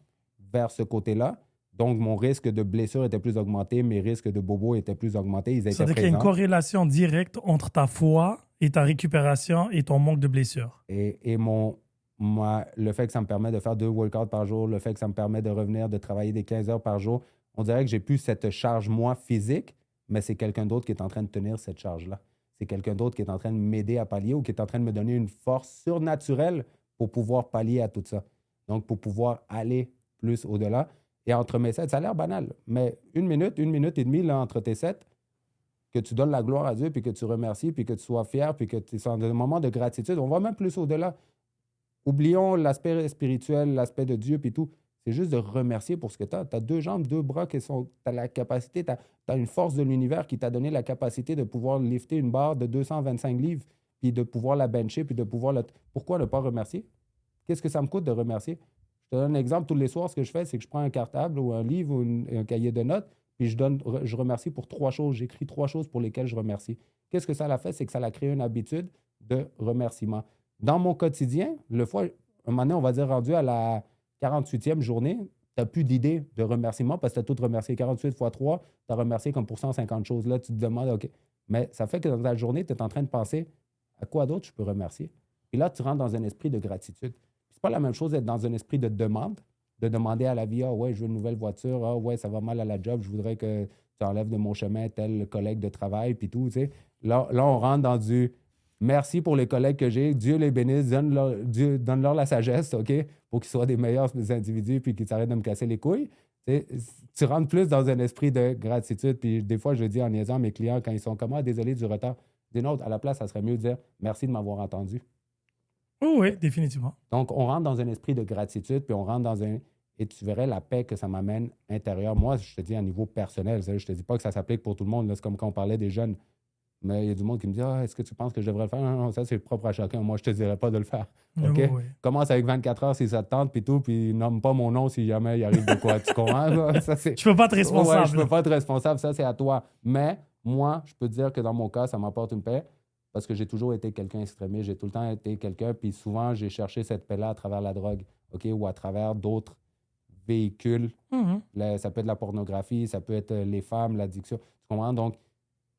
Speaker 2: vers ce côté-là. Donc, mon risque de blessure était plus augmenté, mes risques de bobo étaient plus augmentés, ils étaient
Speaker 1: Ça veut dire qu'il y a une corrélation directe entre ta foi et ta récupération et ton manque de blessure.
Speaker 2: Et le fait que ça me permet de faire 2 workouts par jour, le fait que ça me permet de revenir, de travailler des 15 heures par jour, on dirait que j'ai plus cette charge, moi, physique, mais c'est quelqu'un d'autre qui est en train de tenir cette charge-là. C'est quelqu'un d'autre qui est en train de m'aider à pallier ou qui est en train de me donner une force surnaturelle pour pouvoir pallier à tout ça. Donc, pour pouvoir aller plus au-delà. Et entre mes sets, ça a l'air banal, mais 1 minute et demie là, entre tes sets, que tu donnes la gloire à Dieu, puis que tu remercies, puis que tu sois fier, puis que tu sois dans un moment de gratitude, on va même plus au-delà. Oublions l'aspect spirituel, l'aspect de Dieu, puis tout. C'est juste de remercier pour ce que tu as. Tu as 2 jambes, 2 bras qui sont... Tu as la capacité, tu as une force de l'univers qui t'a donné la capacité de pouvoir lifter une barre de 225 livres, puis de pouvoir la bencher, puis de pouvoir la... Pourquoi ne pas remercier? Qu'est-ce que ça me coûte de remercier? Je te donne un exemple. Tous les soirs, ce que je fais, c'est que je prends un cartable ou un livre ou un cahier de notes, puis je remercie pour 3 choses. J'écris 3 choses pour lesquelles je remercie. Qu'est-ce que ça l'a fait? C'est que ça a créé une habitude de remerciement. Dans mon quotidien, un moment donné, on va dire rendu à la 48e journée, tu n'as plus d'idée de remerciement parce que tu as tout remercié. 48 fois 3, tu as remercié comme pour 150 choses. Là, tu te demandes, OK. Mais ça fait que dans ta journée, tu es en train de penser à quoi d'autre je peux remercier. Et là, tu rentres dans un esprit de gratitude. C'est pas la même chose d'être dans un esprit de demande, de demander à la vie, « Ah ouais, je veux une nouvelle voiture. Ah ouais, ça va mal à la job. Je voudrais que tu enlèves de mon chemin tel collègue de travail. » Puis tout, tu sais. Là, on rentre dans du « Merci pour les collègues que j'ai. Dieu les bénisse. Donne-leur la sagesse, OK, pour qu'ils soient des meilleurs individus puis qu'ils s'arrêtent de me casser les couilles. » Tu rentres plus dans un esprit de gratitude. Puis des fois, je dis en niaisant à mes clients quand ils sont comme « Ah, désolé du retard. » Je dis « Non, à la place, ça serait mieux de dire « Merci de m'avoir entendu. »
Speaker 1: Oh oui, définitivement.
Speaker 2: Donc, on rentre dans un esprit de gratitude, puis on rentre dans un... Et tu verrais la paix que ça m'amène intérieur. Moi, je te dis à niveau personnel, je ne te dis pas que ça s'applique pour tout le monde. C'est comme quand on parlait des jeunes. Mais il y a du monde qui me dit « Ah, est-ce que tu penses que je devrais le faire? » Non, ça, c'est propre à chacun. Moi, je ne te dirais pas de le faire. OK? Oui. Commence avec 24 heures si ça te tente, puis tout, puis nomme pas mon nom si jamais il arrive de quoi. Tu comprends? Ça, c'est...
Speaker 1: Je ne peux pas être responsable.
Speaker 2: Ouais, je ne peux pas être responsable. Ça, c'est à toi. Mais moi, je peux te dire que dans mon cas, ça m'apporte une paix. Parce que j'ai toujours été quelqu'un extrémiste, j'ai tout le temps été quelqu'un, puis souvent, j'ai cherché cette paix-là à travers la drogue, OK, ou à travers d'autres véhicules. Mm-hmm. Ça peut être la pornographie, ça peut être les femmes, l'addiction. Tu comprends? Donc,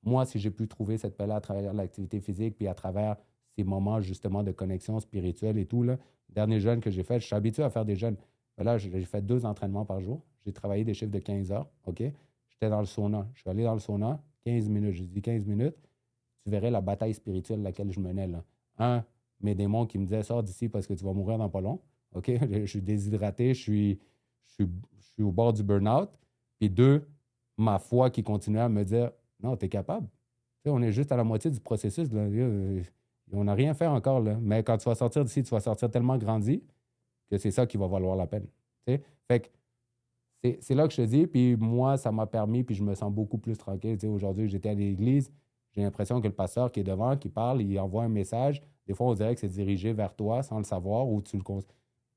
Speaker 2: moi, si j'ai pu trouver cette paix-là à travers l'activité physique, puis à travers ces moments, justement, de connexion spirituelle et tout, là, dernier jeûne que j'ai fait, je suis habitué à faire des jeûnes. Là, j'ai fait 2 entraînements par jour. J'ai travaillé des chiffres de 15 heures, OK? J'étais dans le sauna. Je suis allé dans le sauna, 15 minutes. J'ai dit 15 minutes. Tu verrais la bataille spirituelle laquelle je menais. Là. Mes démons qui me disaient « Sors d'ici parce que tu vas mourir dans pas long. » OK? Je suis déshydraté, je suis au bord du burn-out. Puis 2, ma foi qui continuait à me dire « Non, tu es capable. » On est juste à la moitié du processus. Là. On n'a rien fait encore. Là. Mais quand tu vas sortir d'ici, tu vas sortir tellement grandi que c'est ça qui va valoir la peine. T'sais? Fait que c'est là que je te dis. Puis moi, ça m'a permis, puis je me sens beaucoup plus tranquille. Aujourd'hui, j'étais à l'église. J'ai l'impression que le pasteur qui est devant, qui parle, il envoie un message. Des fois, on dirait que c'est dirigé vers toi sans le savoir ou tu le...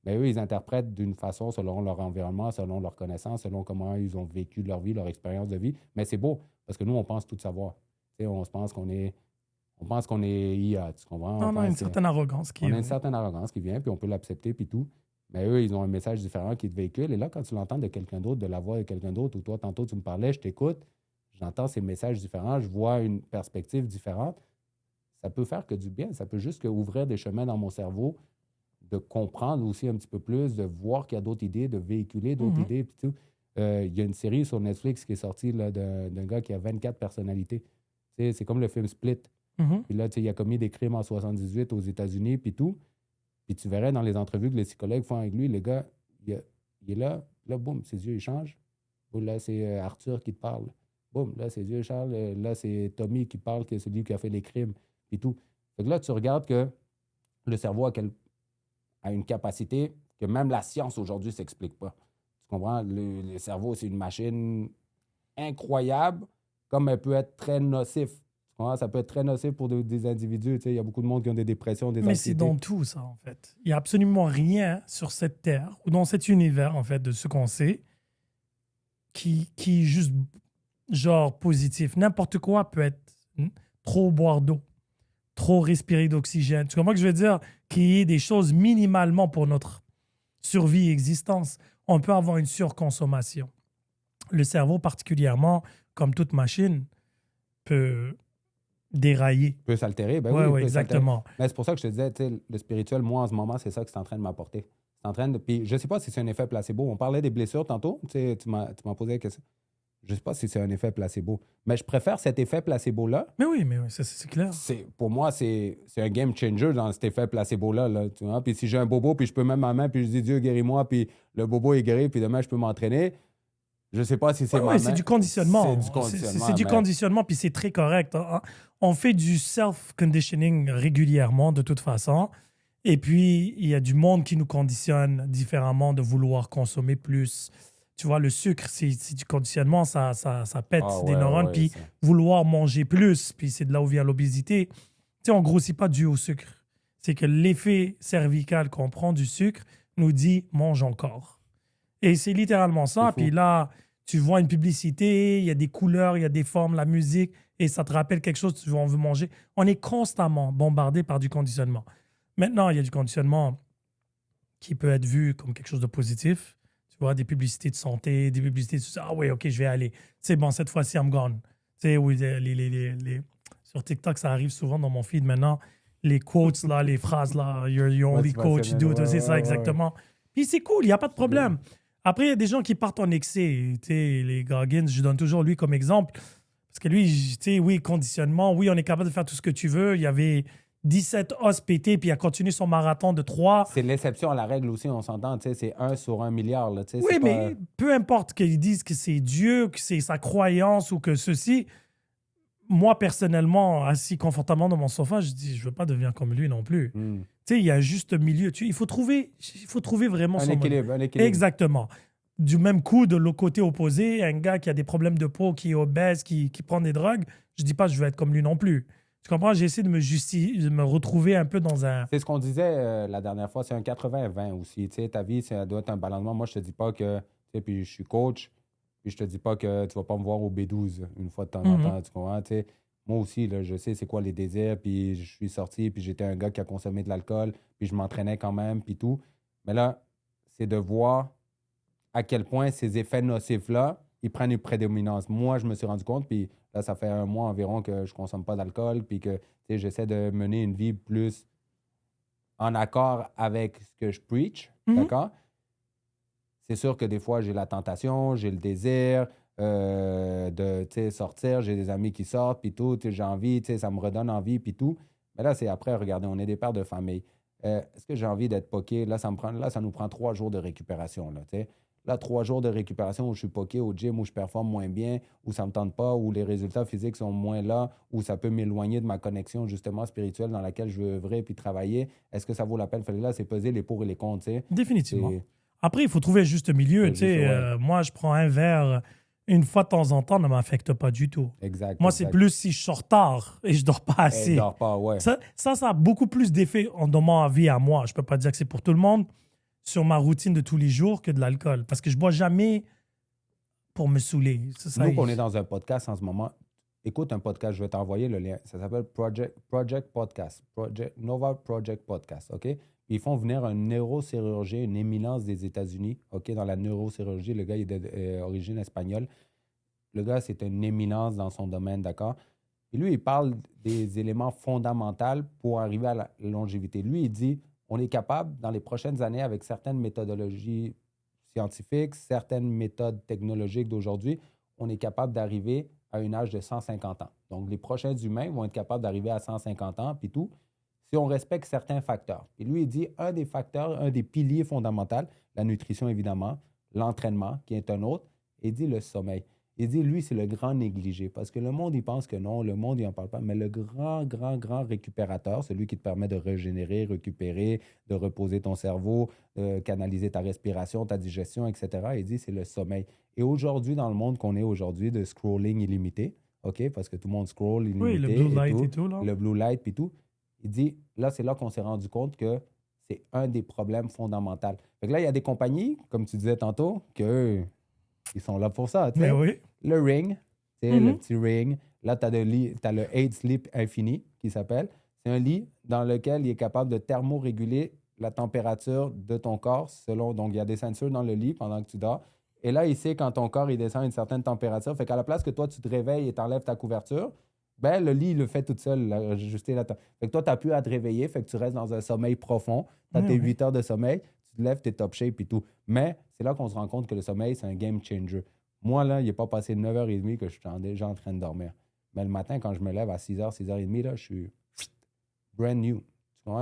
Speaker 2: Mais eux, ils interprètent d'une façon selon leur environnement, selon leur connaissance, selon comment ils ont vécu leur vie, leur expérience de vie. Mais c'est beau parce que nous, on pense tout savoir. On pense qu'on est IA, tu comprends?
Speaker 1: On a une certaine arrogance qui
Speaker 2: vient. On a une certaine arrogance qui vient, puis on peut l'accepter, puis tout. Mais eux, ils ont un message différent qui te véhicule. Et là, quand tu l'entends de quelqu'un d'autre, de la voix de quelqu'un d'autre, ou toi, tantôt, tu me parlais, je t'écoute, j'entends ces messages différents, je vois une perspective différente, ça peut faire que du bien. Ça peut juste ouvrir des chemins dans mon cerveau, de comprendre aussi un petit peu plus, de voir qu'il y a d'autres idées, de véhiculer d'autres idées. Puis tout. Il y a une série sur Netflix qui est sortie là, d'un gars qui a 24 personnalités. C'est comme le film Split. Puis là, il a commis des crimes en 78 aux États-Unis, puis tout. Puis tu verrais dans les entrevues que les psychologues font avec lui, le gars, il est là, boum, ses yeux, ils changent. Boum, là, c'est Arthur qui te parle. Boum, là, ses yeux changent. Là, c'est Tommy qui parle, que c'est lui qui a fait les crimes, puis tout. Fait que là, tu regardes que le cerveau a une capacité que même la science aujourd'hui ne s'explique pas. Tu comprends? Le cerveau, c'est une machine incroyable, comme elle peut être très nocif. Ça peut être très nocif pour des individus. Il y a beaucoup de monde qui ont des dépressions, des anxiétés.
Speaker 1: Mais c'est dans tout, ça, en fait. Il n'y a absolument rien sur cette terre ou dans cet univers, en fait, de ce qu'on sait, qui est juste, genre, positif. N'importe quoi peut être trop boire d'eau, trop respirer d'oxygène. Tu comprends ce que je veux dire? Qu'il y ait des choses minimalement pour notre survie et existence. On peut avoir une surconsommation. Le cerveau, particulièrement, comme toute machine, peut dérailler.
Speaker 2: Peut s'altérer, ben
Speaker 1: ouais,
Speaker 2: oui.
Speaker 1: Ouais, exactement.
Speaker 2: Mais c'est pour ça que je te disais, le spirituel, moi, en ce moment, c'est ça que c'est en train de m'apporter. C'est en train de... Puis je sais pas si c'est un effet placebo. On parlait des blessures tantôt. Tu m'as posé la question. Je sais pas si c'est un effet placebo. Mais je préfère cet effet placebo-là.
Speaker 1: Mais oui, c'est clair.
Speaker 2: Pour moi, c'est un game changer dans cet effet placebo-là. Là, tu vois? Puis si j'ai un bobo, puis je peux mettre ma main, puis je dis Dieu, guéris-moi, puis le bobo est guéri, puis demain, je peux m'entraîner. Je sais pas si c'est ma main.
Speaker 1: C'est du conditionnement. C'est du conditionnement, puis c'est très correct. On fait du self-conditioning régulièrement, de toute façon. Et puis, il y a du monde qui nous conditionne différemment de vouloir consommer plus. Tu vois, le sucre, c'est du conditionnement, ça pète des neurones. Puis vouloir manger plus, puis c'est de là où vient l'obésité. Tu sais, on grossit pas dû au sucre. C'est que l'effet cervical qu'on prend du sucre nous dit « mange encore ». Et c'est littéralement ça. Puis là, tu vois une publicité, il y a des couleurs, il y a des formes, la musique, et ça te rappelle quelque chose, on veut manger. On est constamment bombardé par du conditionnement. Maintenant, il y a du conditionnement qui peut être vu comme quelque chose de positif. Tu vois, des publicités de santé, des publicités de... Ah oui, OK, je vais aller. C'est bon, cette fois-ci, I'm gone. Tu sais, oui, sur TikTok, ça arrive souvent dans mon feed maintenant. Les quotes, là, les phrases, là, you're only coach, dude, c'est ça, exactement. Puis c'est cool, il n'y a pas de problème. Après, il y a des gens qui partent en excès. Tu sais, les Goggins, je donne toujours lui comme exemple. Parce que lui, tu sais, oui, conditionnement, oui, on est capable de faire tout ce que tu veux. Il y avait 17 os pétés, puis il a continué son marathon de 3.
Speaker 2: C'est l'exception à la règle aussi, on s'entend. Tu sais, c'est 1 sur 1 milliard. Là,
Speaker 1: oui, mais peu importe qu'ils disent que c'est Dieu, que c'est sa croyance ou que ceci. Moi, personnellement, assis confortablement dans mon sofa, je dis, je veux pas devenir comme lui non plus. Tu sais, il y a un juste milieu. Il faut trouver vraiment
Speaker 2: un équilibre.
Speaker 1: Exactement. Du même coup, de l'autre côté opposé, un gars qui a des problèmes de peau, qui est obèse, qui prend des drogues, je dis pas que je veux être comme lui non plus. Tu comprends? J'ai essayé de me retrouver un peu dans un...
Speaker 2: C'est ce qu'on disait la dernière fois, c'est un 80-20 aussi. Tu sais, ta vie, ça doit être un balancement. Moi, je te dis pas que... Tu sais, puis je suis coach, puis je te dis pas que tu vas pas me voir au B12 une fois de temps en temps. Tu comprends? Tu sais, moi aussi, là, je sais c'est quoi les désirs, puis je suis sorti, puis j'étais un gars qui a consommé de l'alcool, puis je m'entraînais quand même, puis tout. Mais là, c'est de voir à quel point ces effets nocifs-là, ils prennent une prédominance. Moi, je me suis rendu compte, puis là, ça fait 1 mois environ que je ne consomme pas d'alcool, puis que j'essaie de mener une vie plus en accord avec ce que je preach, d'accord? C'est sûr que des fois, j'ai la tentation, j'ai le désir de sortir, j'ai des amis qui sortent, puis tout, j'ai envie, ça me redonne envie, puis tout. Mais là, c'est après, regardez, on est des pères de famille. Est-ce que j'ai envie d'être poqué? Là, ça nous prend 3 jours de récupération, là, tu sais. Là, 3 jours de récupération où je suis poqué au gym, où je performe moins bien, où ça ne me tente pas, où les résultats physiques sont moins là, où ça peut m'éloigner de ma connexion justement spirituelle dans laquelle je veux œuvrer puis travailler. Est-ce que ça vaut la peine? Là, c'est peser les pour et les contre. T'sais.
Speaker 1: Définitivement. Après, il faut trouver le juste milieu. Moi, je prends un verre une fois de temps en temps, ne m'affecte pas du tout.
Speaker 2: Exact.
Speaker 1: Moi, c'est plus si je sors tard et je dors pas assez.
Speaker 2: Dors pas, ouais.
Speaker 1: Ça a beaucoup plus d'effet dans ma vie à moi. Je peux pas dire que c'est pour tout le monde sur ma routine de tous les jours que de l'alcool. Parce que je bois jamais pour me saouler.
Speaker 2: Nous, on est dans un podcast en ce moment. Écoute un podcast, je vais t'envoyer le lien. Ça s'appelle Project Podcast. Nova Project Podcast, OK? Puis ils font venir un neurochirurgien, une éminence des États-Unis, OK, dans la neurochirurgie. Le gars, il est d'origine espagnole. Le gars, c'est une éminence dans son domaine, d'accord? Et lui, il parle des éléments fondamentaux pour arriver à la longévité. Lui, il dit, on est capable, dans les prochaines années, avec certaines méthodologies scientifiques, certaines méthodes technologiques d'aujourd'hui, on est capable d'arriver à un âge de 150 ans. Donc, les prochains humains vont être capables d'arriver à 150 ans, puis tout, si on respecte certains facteurs. Et lui, il dit, un des facteurs, un des piliers fondamentaux, la nutrition, évidemment, l'entraînement, qui est un autre, et il dit le sommeil. Il dit, lui, c'est le grand négligé, parce que le monde, il pense que non, le monde, il n'en parle pas, mais le grand récupérateur, celui qui te permet de régénérer, récupérer, de reposer ton cerveau, canaliser ta respiration, ta digestion, etc., il dit, c'est le sommeil. Et aujourd'hui, dans le monde qu'on est aujourd'hui, de scrolling illimité, OK, parce que tout le monde scroll illimité.
Speaker 1: Oui, le blue light et tout, là.
Speaker 2: Le blue light et tout. Il dit, là, c'est là qu'on s'est rendu compte que c'est un des problèmes fondamentaux. Fait que là, il y a des compagnies, comme tu disais tantôt, qu'eux, ils sont là pour ça.
Speaker 1: Mais oui.
Speaker 2: Le Ring, le petit Ring. Là, tu as le 8 Sleep Infini qui s'appelle. C'est un lit dans lequel il est capable de thermoréguler la température de ton corps selon... Donc, il y a des sensors dans le lit pendant que tu dors. Et là, il sait quand ton corps il descend à une certaine température. Fait qu'à la place que toi, tu te réveilles et t'enlèves ta couverture, ben le lit, il le fait tout seul, ajuster la température. Fait que toi, tu n'as plus à te réveiller. Fait que tu restes dans un sommeil profond. Tu as tes 8 heures de sommeil. Tu te lèves, tu es top shape et tout. Mais c'est là qu'on se rend compte que le sommeil, c'est un game changer. Moi, là, il n'est pas passé 9h30 que je suis déjà en train de dormir. Mais le matin, quand je me lève à 6h, 6h30, là, je suis brand new.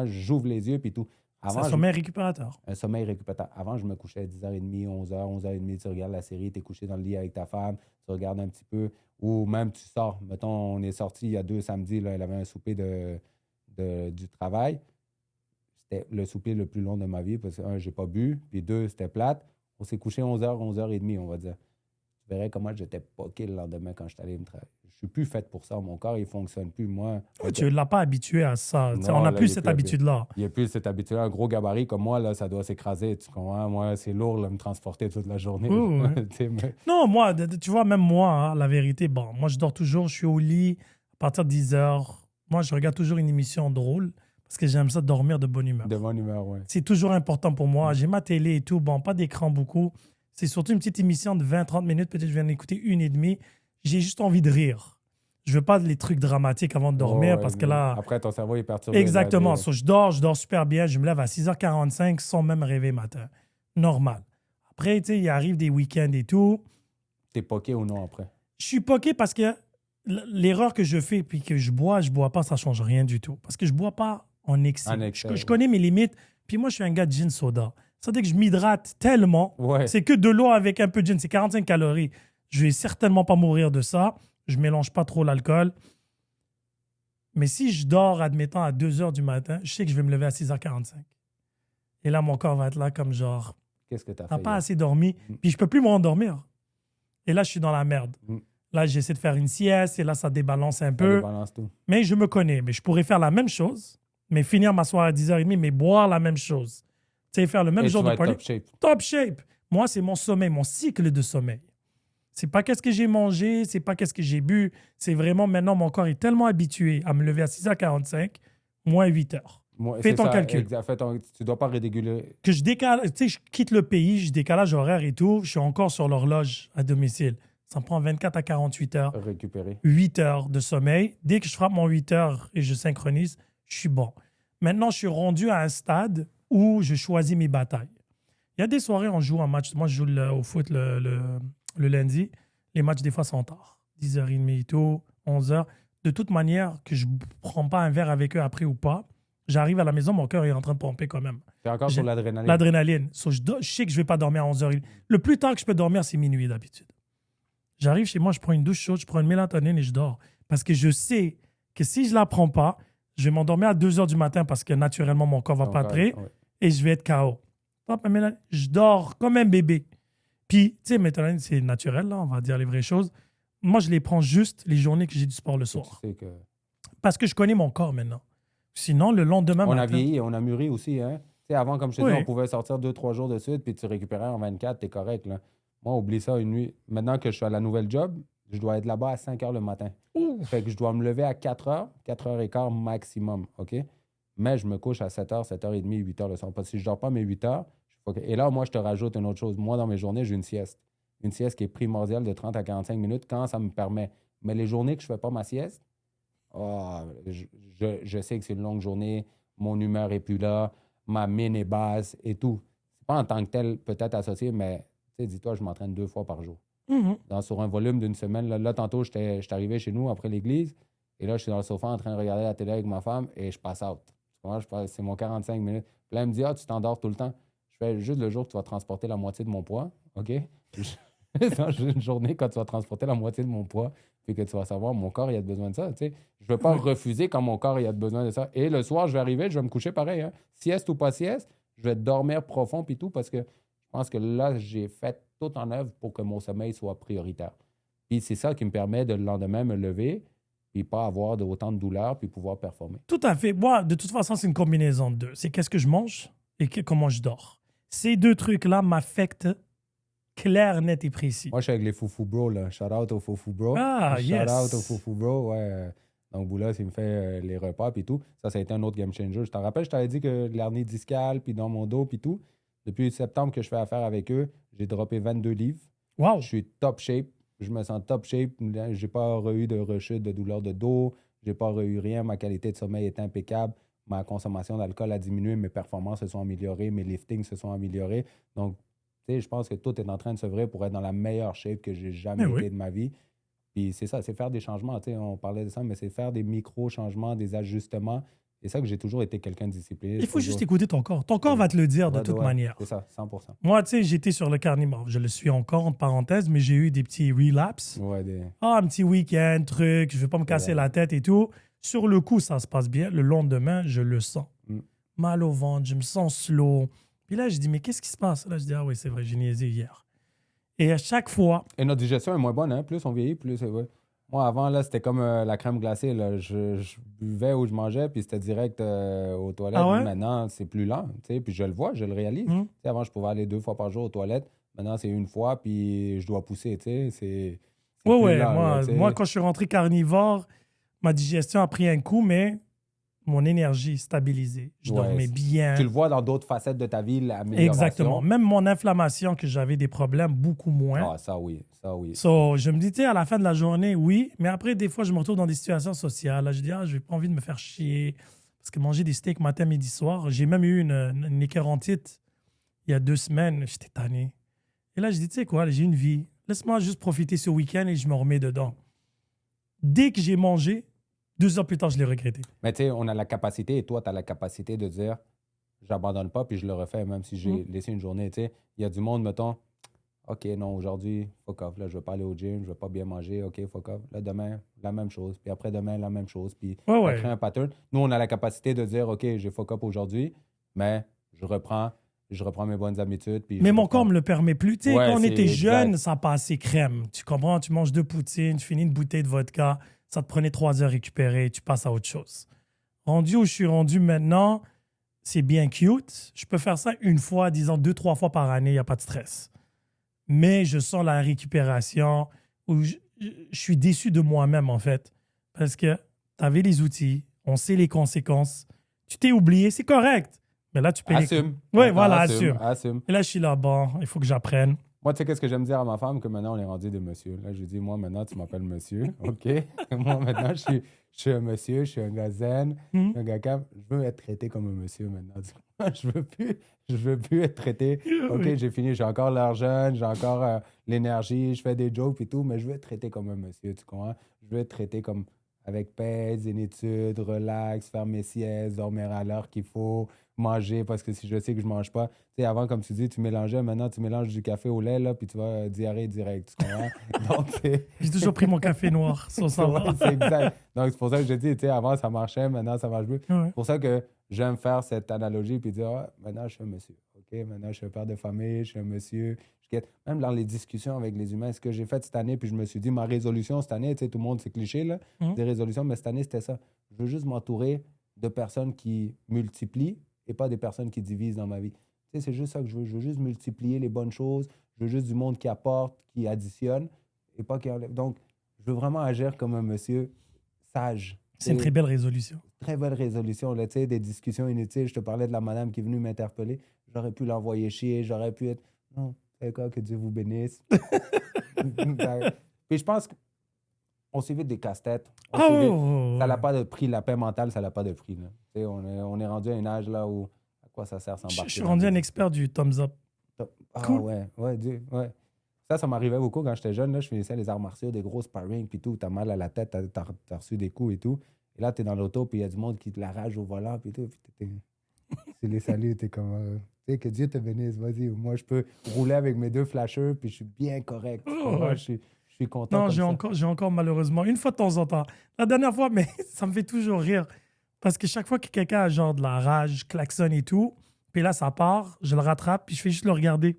Speaker 2: J'ouvre les yeux puis tout.
Speaker 1: C'est un sommeil récupérateur.
Speaker 2: Un sommeil récupérateur. Avant, je me couchais à 10h30, 11h, 11h30. Tu regardes la série, tu es couché dans le lit avec ta femme, tu regardes un petit peu. Ou même tu sors. Mettons, on est sorti il y a 2 samedis, là, elle avait un souper du travail. C'était le souper le plus long de ma vie parce que, 1, j'ai pas bu. Puis 2, c'était plate. On s'est couché 11h, 11h30, on va dire. Tu verrais comment j'étais poqué le lendemain quand je suis allé me travailler. Je suis plus fait pour ça. Mon corps, il fonctionne plus. Moi,
Speaker 1: tu ne l'as pas habitué à ça. Non, on n'a plus cette habitude-là.
Speaker 2: Il n'y a plus cette habitude. Un gros gabarit comme moi, là, ça doit s'écraser. Tu comprends? Moi, c'est lourd de me transporter toute la journée.
Speaker 1: Mais... Non, moi, tu vois, même moi, hein, la vérité, bon, moi, je dors toujours. Je suis au lit à partir de 10h. Moi, je regarde toujours une émission drôle parce que j'aime ça dormir de bonne humeur.
Speaker 2: De bonne humeur, oui.
Speaker 1: C'est toujours important pour moi. J'ai ma télé et tout. Bon, pas d'écran beaucoup. C'est surtout une petite émission de 20-30 minutes. Peut-être que je viens d'écouter 1h30. J'ai juste envie de rire. Je veux pas les trucs dramatiques avant de dormir parce que là...
Speaker 2: Après, ton cerveau est perturbé.
Speaker 1: Exactement. Je dors super bien. Je me lève à 6h45 sans même rêver matin. Normal. Après, tu sais, il arrive des week-ends et tout.
Speaker 2: T'es poqué ou non après?
Speaker 1: Je suis poqué parce que l'erreur que je fais puis que je bois pas, ça change rien du tout. Parce que je bois pas en excès. Je connais mes limites. Puis moi, je suis un gars de gin soda. Ça veut dire que je m'hydrate tellement. Ouais. C'est que de l'eau avec un peu de gin. C'est 45 calories. Je vais certainement pas mourir de ça. Je ne mélange pas trop l'alcool. Mais si je dors, admettons, à 2h du matin, je sais que je vais me lever à 6h45. Et là, mon corps va être là comme genre...
Speaker 2: Qu'est-ce que tu as fait?
Speaker 1: T'as pas assez dormi. Puis je ne peux plus me rendormir. Et là, je suis dans la merde. Là, j'essaie de faire une sieste et là, ça débalance un peu.
Speaker 2: Débalance tout.
Speaker 1: Mais je me connais. Mais je pourrais faire la même chose, mais finir ma soirée à 10h30, mais boire la même chose. Tu sais, faire le même genre de party.
Speaker 2: Top shape.
Speaker 1: Top shape. Moi, c'est mon sommeil, mon cycle de sommeil. C'est pas qu'est-ce que j'ai mangé, c'est pas qu'est-ce que j'ai bu. C'est vraiment maintenant, mon corps est tellement habitué à me lever à 6h45, moins 8h. Fais ton calcul.
Speaker 2: Tu dois pas réguler.
Speaker 1: Que je décale, tu sais, je quitte le pays, je décalage horaire et tout, je suis encore sur l'horloge à domicile. Ça me prend 24 à 48 heures.
Speaker 2: Récupérer.
Speaker 1: 8 heures de sommeil. Dès que je frappe mon 8 heures et je synchronise, je suis bon. Maintenant, je suis rendu à un stade où je choisis mes batailles. Il y a des soirées, on joue un match. Moi, je joue au foot le lundi. Les matchs, des fois, sont tard. 10h30 et tout, 11h. De toute manière, que je ne prends pas un verre avec eux après ou pas, j'arrive à la maison, mon cœur est en train de pomper quand même.
Speaker 2: C'est encore sur l'adrénaline.
Speaker 1: L'adrénaline. Je sais que je ne vais pas dormir à 11h. Le plus tard que je peux dormir, c'est minuit d'habitude. J'arrive chez moi, je prends une douche chaude, je prends une mélatonine et je dors. Parce que je sais que si je ne la prends pas, je vais m'endormir à 2h du matin parce que naturellement, mon corps ne va pas être prêt et je vais être KO. Je dors comme un bébé. Puis, tu sais, mélatonine, c'est naturel, là, on va dire les vraies choses. Moi, je les prends juste les journées que j'ai du sport le soir.
Speaker 2: Tu sais que...
Speaker 1: Parce que je connais mon corps maintenant. Sinon, le lendemain matin...
Speaker 2: On a vieilli, on a mûri aussi. Hein? Tu sais, avant, comme je te dis, on pouvait sortir 2-3 jours de suite puis tu récupérais en 24, t'es correct. Là. Moi, oublie ça une nuit. Maintenant que je suis à la nouvelle job, je dois être là-bas à 5 h le matin. Fait que je dois me lever à 4 h, 4 h 15 maximum, OK? Mais je me couche à 7 h, 7h30, 8 h le soir. Parce que si je dors pas mes 8 h, et là, moi, je te rajoute une autre chose. Moi, dans mes journées, j'ai une sieste. Une sieste qui est primordiale de 30 à 45 minutes quand ça me permet. Mais les journées que je ne fais pas ma sieste, je sais que c'est une longue journée, mon humeur n'est plus là, ma mine est basse et tout. C'est pas en tant que tel peut-être associé, mais dis-toi, je m'entraîne 2 fois par jour. Sur un volume d'une semaine. Là tantôt, je suis arrivé chez nous après l'église et là, je suis dans le sofa en train de regarder la télé avec ma femme et je passe out. C'est mon 45 minutes. Puis là, elle me dit, tu t'endors tout le temps. Je fais juste le jour que tu vas transporter la moitié de mon poids, OK? Une journée quand tu vas transporter la moitié de mon poids, puis que tu vas savoir, mon corps, il a besoin de ça, tu sais. Je ne veux pas refuser quand mon corps, il a besoin de ça. Et le soir, je vais arriver, je vais me coucher pareil, hein. Sieste ou pas sieste, je vais dormir profond, puis tout, parce que je pense que là, j'ai fait tout en œuvre pour que mon sommeil soit prioritaire. Puis c'est ça qui me permet de le lendemain me lever, puis pas avoir autant de douleurs, puis pouvoir performer.
Speaker 1: Tout à fait. Moi, de toute façon, c'est une combinaison de deux. C'est qu'est-ce que je mange et comment je dors. Ces deux trucs-là m'affectent clair, net et précis.
Speaker 2: Moi, je suis avec les Foufou Bro, là. Shout out aux Foufou Bro.
Speaker 1: Ah, yes.
Speaker 2: Shout out aux Foufou Bro, ouais. Donc, Boulos, il me fait les repas puis tout. Ça a été un autre game changer. Je t'en rappelle, je t'avais dit que l'hernie discale puis dans mon dos puis tout. Depuis septembre que je fais affaire avec eux, j'ai droppé 22 livres.
Speaker 1: Wow!
Speaker 2: Je suis top shape. Je me sens top shape. J'ai pas eu de rechute, de douleur de dos. J'ai pas eu rien. Ma qualité de sommeil est impeccable. Ma consommation d'alcool a diminué. Mes performances se sont améliorées. Mes liftings se sont améliorés. Donc, tu sais, je pense que tout est en train de s'œuvrer pour être dans la meilleure shape que j'ai jamais été de ma vie. Puis c'est ça, c'est faire des changements. Tu sais, on parlait de ça, mais c'est faire des micro-changements, des ajustements. C'est ça que j'ai toujours été quelqu'un de discipliné.
Speaker 1: Il faut juste écouter ton corps. Ton corps va te le dire de toute manière.
Speaker 2: C'est ça, 100%.
Speaker 1: Moi, tu sais, j'étais sur le carnivore. Je le suis encore, entre parenthèses, mais j'ai eu des petits relapses. Un petit week-end, truc, je ne vais pas me casser la tête et tout. Sur le coup, ça se passe bien. Le lendemain, je le sens. Mal au ventre, je me sens slow. Puis là, je dis, mais qu'est-ce qui se passe? Là, je dis, ah oui, c'est vrai, j'ai niaisé hier. Et à chaque fois...
Speaker 2: Et notre digestion est moins bonne, hein? Plus on vieillit, plus c'est vrai. Moi, avant, là, c'était comme la crème glacée. Là. Je buvais ou je mangeais, puis c'était direct aux toilettes.
Speaker 1: Ah ouais?
Speaker 2: Maintenant, c'est plus lent. Puis je le vois, je le réalise. Avant, je pouvais aller 2 fois par jour aux toilettes. Maintenant, c'est 1 fois, puis je dois pousser. C'est
Speaker 1: ouais.
Speaker 2: Lent,
Speaker 1: moi, quand je suis rentré carnivore, ma digestion a pris un coup, mais mon énergie stabilisée. Je dormais bien.
Speaker 2: Tu le vois dans d'autres facettes de ta vie, l'amélioration.
Speaker 1: Exactement. Même mon inflammation, que j'avais des problèmes, beaucoup moins.
Speaker 2: Ah, ça oui.
Speaker 1: So, je me dis, tu sais, à la fin de la journée, oui, mais après, des fois, je me retrouve dans des situations sociales. Là, je dis, j'ai pas envie de me faire chier. Parce que manger des steaks matin, midi, soir, j'ai même eu une écœurantite il y a 2 semaines. J'étais tanné. Et là, je dis, tu sais quoi, j'ai une vie. Laisse-moi juste profiter ce week-end et je me remets dedans. Dès que j'ai mangé, 2 heures plus tard, je l'ai regretté.
Speaker 2: Mais tu sais, on a la capacité, et toi, tu as la capacité de dire, j'abandonne pas, puis je le refais, même si j'ai laissé une journée. Tu sais, il y a du monde, mettons, OK, non, aujourd'hui, fuck off. Là, je vais pas aller au gym, je vais pas bien manger. OK, fuck off. Là, demain, la même chose. Puis après-demain, la même chose. Puis ça crée un pattern. Nous, on a la capacité de dire, OK, j'ai fuck up aujourd'hui, mais je reprends mes bonnes habitudes. Puis
Speaker 1: mais mon corps me le permet plus. Tu sais, quand on était jeune, ça passait crème. Tu comprends? Tu manges 2 poutines, tu finis une bouteille de vodka, ça te prenait 3 heures à récupérer, tu passes à autre chose. Rendu où je suis rendu maintenant, c'est bien cute. Je peux faire ça une fois, disons 2-3 fois par année, il n'y a pas de stress. Mais je sens la récupération où je suis déçu de moi-même, en fait. Parce que tu avais les outils, on sait les conséquences. Tu t'es oublié, c'est correct. Mais là, tu payes
Speaker 2: assume.
Speaker 1: Oui, voilà, assume.
Speaker 2: Assume.
Speaker 1: Et là, je suis là, bon, il faut que j'apprenne.
Speaker 2: Moi, tu sais, qu'est-ce que j'aime dire à ma femme? Que maintenant, on est rendu des messieurs. Là, je lui dis, moi, maintenant, tu m'appelles monsieur. OK? Moi, maintenant, je suis un monsieur, je suis un gars zen, un gars calme. Je veux être traité comme un monsieur maintenant. Je veux plus être traité. OK, j'ai fini, j'ai encore l'argent, j'ai encore l'énergie, je fais des jokes et tout, mais je veux être traité comme un monsieur, tu comprends? Je veux être traité comme avec paix, zénitude, relax, faire mes siestes, dormir à l'heure qu'il faut, manger parce que si je sais que je mange pas. Tu sais, avant, comme tu dis, tu mélangeais, maintenant tu mélanges du café au lait, là, puis tu vas diarrhée direct, tu comprends? Donc,
Speaker 1: j'ai toujours pris mon café noir, sans savoir.
Speaker 2: C'est exact. Donc, c'est pour ça que je dis, tu sais, avant ça marchait, maintenant ça marche plus. C'est pour ça que j'aime faire cette analogie puis dire, maintenant je suis un monsieur. OK, maintenant je suis un père de famille, je suis un monsieur. Même dans les discussions avec les humains, ce que j'ai fait cette année, puis je me suis dit, ma résolution cette année, tu sais, tout le monde, c'est cliché, là, des résolutions, mais cette année, c'était ça. Je veux juste m'entourer de personnes qui multiplient et pas des personnes qui divisent dans ma vie. Tu sais, c'est juste ça que je veux. Je veux juste multiplier les bonnes choses. Je veux juste du monde qui apporte, qui additionne et pas qui enlève. Donc, je veux vraiment agir comme un monsieur sage.
Speaker 1: C'est une très belle résolution.
Speaker 2: Très belle résolution, là, tu sais, des discussions inutiles. Je te parlais de la madame qui est venue m'interpeller. J'aurais pu l'envoyer chier, j'aurais pu être... Non, c'est quoi, que Dieu vous bénisse. Puis je pense qu'on s'évite des casse-têtes. Ça n'a pas de prix. La paix mentale, ça n'a pas de prix. Là. Tu sais, on est rendu à un âge là où... À quoi ça sert s'embarquer?
Speaker 1: Je suis rendu un expert du thumbs up.
Speaker 2: Ah
Speaker 1: cool.
Speaker 2: Ouais. Ça m'arrivait beaucoup quand j'étais jeune. Là, je finissais les arts martiaux, des gros sparring, puis tout. T'as mal à la tête, t'as reçu des coups et tout. Et là, t'es dans l'auto, puis il y a du monde qui te la rage au volant, puis tout. Puis c'est les saluts, t'es comme... tu sais, que Dieu te bénisse, vas-y. Moi, je peux rouler avec mes 2 flashers, puis je suis bien correct. Moi, je suis content.
Speaker 1: Non, j'ai encore malheureusement, une fois de temps en temps. La dernière fois, mais ça me fait toujours rire. Parce que chaque fois que quelqu'un a genre de la rage, klaxonne et tout, puis là, ça part, je le rattrape, puis je fais juste le regarder.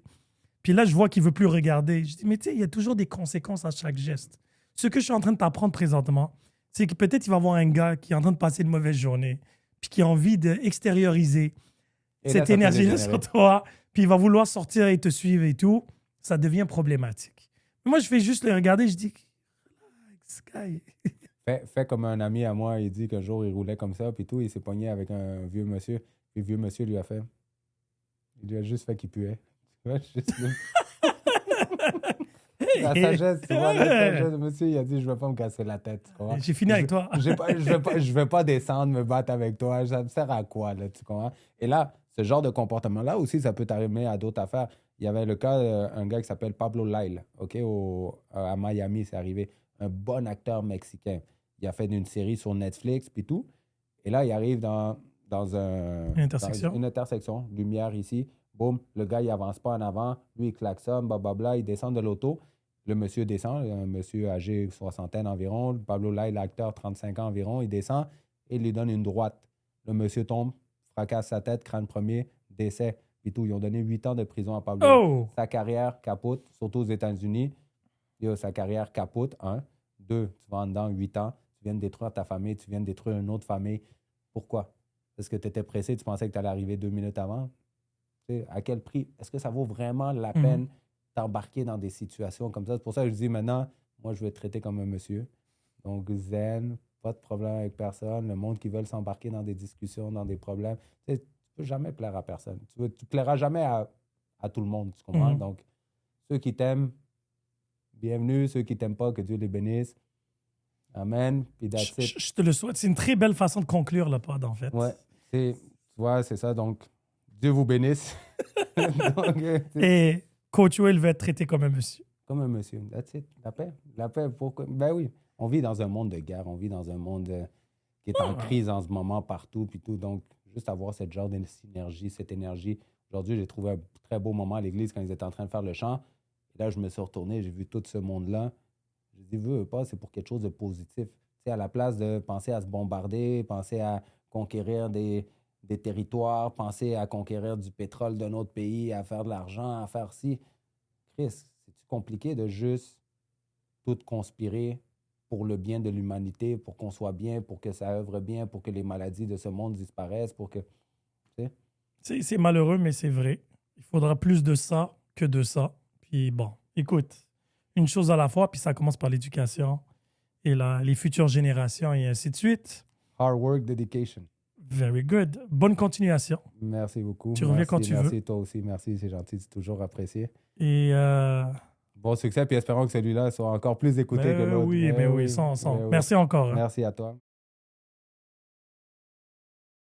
Speaker 1: Puis là, je vois qu'il ne veut plus regarder. Je dis, mais tu sais, il y a toujours des conséquences à chaque geste. Ce que je suis en train de t'apprendre présentement, c'est que peut-être il va y avoir un gars qui est en train de passer une mauvaise journée, puis qui a envie d'extérioriser cette énergie-là sur toi, puis il va vouloir sortir et te suivre et tout. Ça devient problématique. Mais moi, je fais juste le regarder, je dis, relax, guy.
Speaker 2: Fait comme un ami à moi, il dit qu'un jour, il roulait comme ça, puis tout, il s'est pogné avec un vieux monsieur. Puis le vieux monsieur lui a fait... Il lui a juste fait qu'il puait. Tu vois, la sagesse, tu vois, la sagesse. Monsieur, il a dit, je ne vais pas me casser la tête, tu comprends?
Speaker 1: J'ai fini avec toi.
Speaker 2: Je vais pas descendre, me battre avec toi. Ça me sert à quoi, là, tu comprends? Et là, ce genre de comportement-là aussi, ça peut t'arriver à d'autres affaires. Il y avait le cas d'un gars qui s'appelle Pablo Lyle, OK, à Miami, c'est arrivé. Un bon acteur mexicain. Il a fait une série sur Netflix, puis tout. Et là, il arrive dans une intersection, lumière ici. Boum, le gars, il avance pas en avant. Lui, il klaxonne, blablabla, il descend de l'auto. Le monsieur descend, un monsieur âgé, soixantaine environ. Pablo Lyle, l'acteur, 35 ans environ, il descend et il lui donne une droite. Le monsieur tombe, fracasse sa tête, crâne premier, décès. Puis tout, ils ont donné 8 ans de prison à Pablo.
Speaker 1: Oh!
Speaker 2: Sa carrière capote, surtout aux États-Unis. Sa carrière capote, 1. 2, tu vas en dedans 8 ans. Tu viens de détruire ta famille, tu viens de détruire une autre famille. Pourquoi? Parce que tu étais pressé, tu pensais que tu allais arriver 2 minutes avant. T'sais, à quel prix? Est-ce que ça vaut vraiment la peine d'embarquer dans des situations comme ça? C'est pour ça que je dis maintenant, moi, je vais être traité comme un monsieur. Donc, zen, pas de problème avec personne. Le monde qui veut s'embarquer dans des discussions, dans des problèmes. Tu ne peux jamais plaire à personne. Tu ne plairas jamais à tout le monde, tu comprends? Donc, ceux qui t'aiment, bienvenue. Ceux qui ne t'aiment pas, que Dieu les bénisse. Amen. Puis
Speaker 1: je te le souhaite. C'est une très belle façon de conclure le pod, en fait.
Speaker 2: Ouais. Tu vois, c'est ça. Donc, Dieu vous bénisse. Donc,
Speaker 1: et Coach Will va être traité comme un monsieur.
Speaker 2: Comme un monsieur. That's it. La paix. La paix. Pourquoi? Ben oui. On vit dans un monde de guerre. On vit dans un monde qui est en crise en ce moment partout. Puis tout. Donc, juste avoir ce genre de synergie, cette énergie. Aujourd'hui, j'ai trouvé un très beau moment à l'église quand ils étaient en train de faire le chant. Et là, je me suis retourné. J'ai vu tout ce monde-là. Je dis, veux pas, c'est pour quelque chose de positif. Tu sais, à la place de penser à se bombarder, penser à conquérir des territoires, penser à conquérir du pétrole d'un autre pays, à faire de l'argent, à faire ci. Chris, c'est-tu compliqué de juste tout conspirer pour le bien de l'humanité, pour qu'on soit bien, pour que ça œuvre bien, pour que les maladies de ce monde disparaissent, pour que... Tu
Speaker 1: sais? C'est malheureux, mais c'est vrai. Il faudra plus de ça que de ça. Puis bon, écoute, une chose à la fois, puis ça commence par l'éducation et les futures générations et ainsi de suite.
Speaker 2: Hard work, dedication.
Speaker 1: Very good. Bonne continuation.
Speaker 2: Merci beaucoup.
Speaker 1: Tu reviens quand tu veux.
Speaker 2: Merci, toi aussi. Merci, c'est gentil. C'est toujours apprécié.
Speaker 1: Et
Speaker 2: bon succès, puis espérons que celui-là soit encore plus écouté que l'autre.
Speaker 1: Oui, mais oui, sans. Merci encore.
Speaker 2: Merci à toi.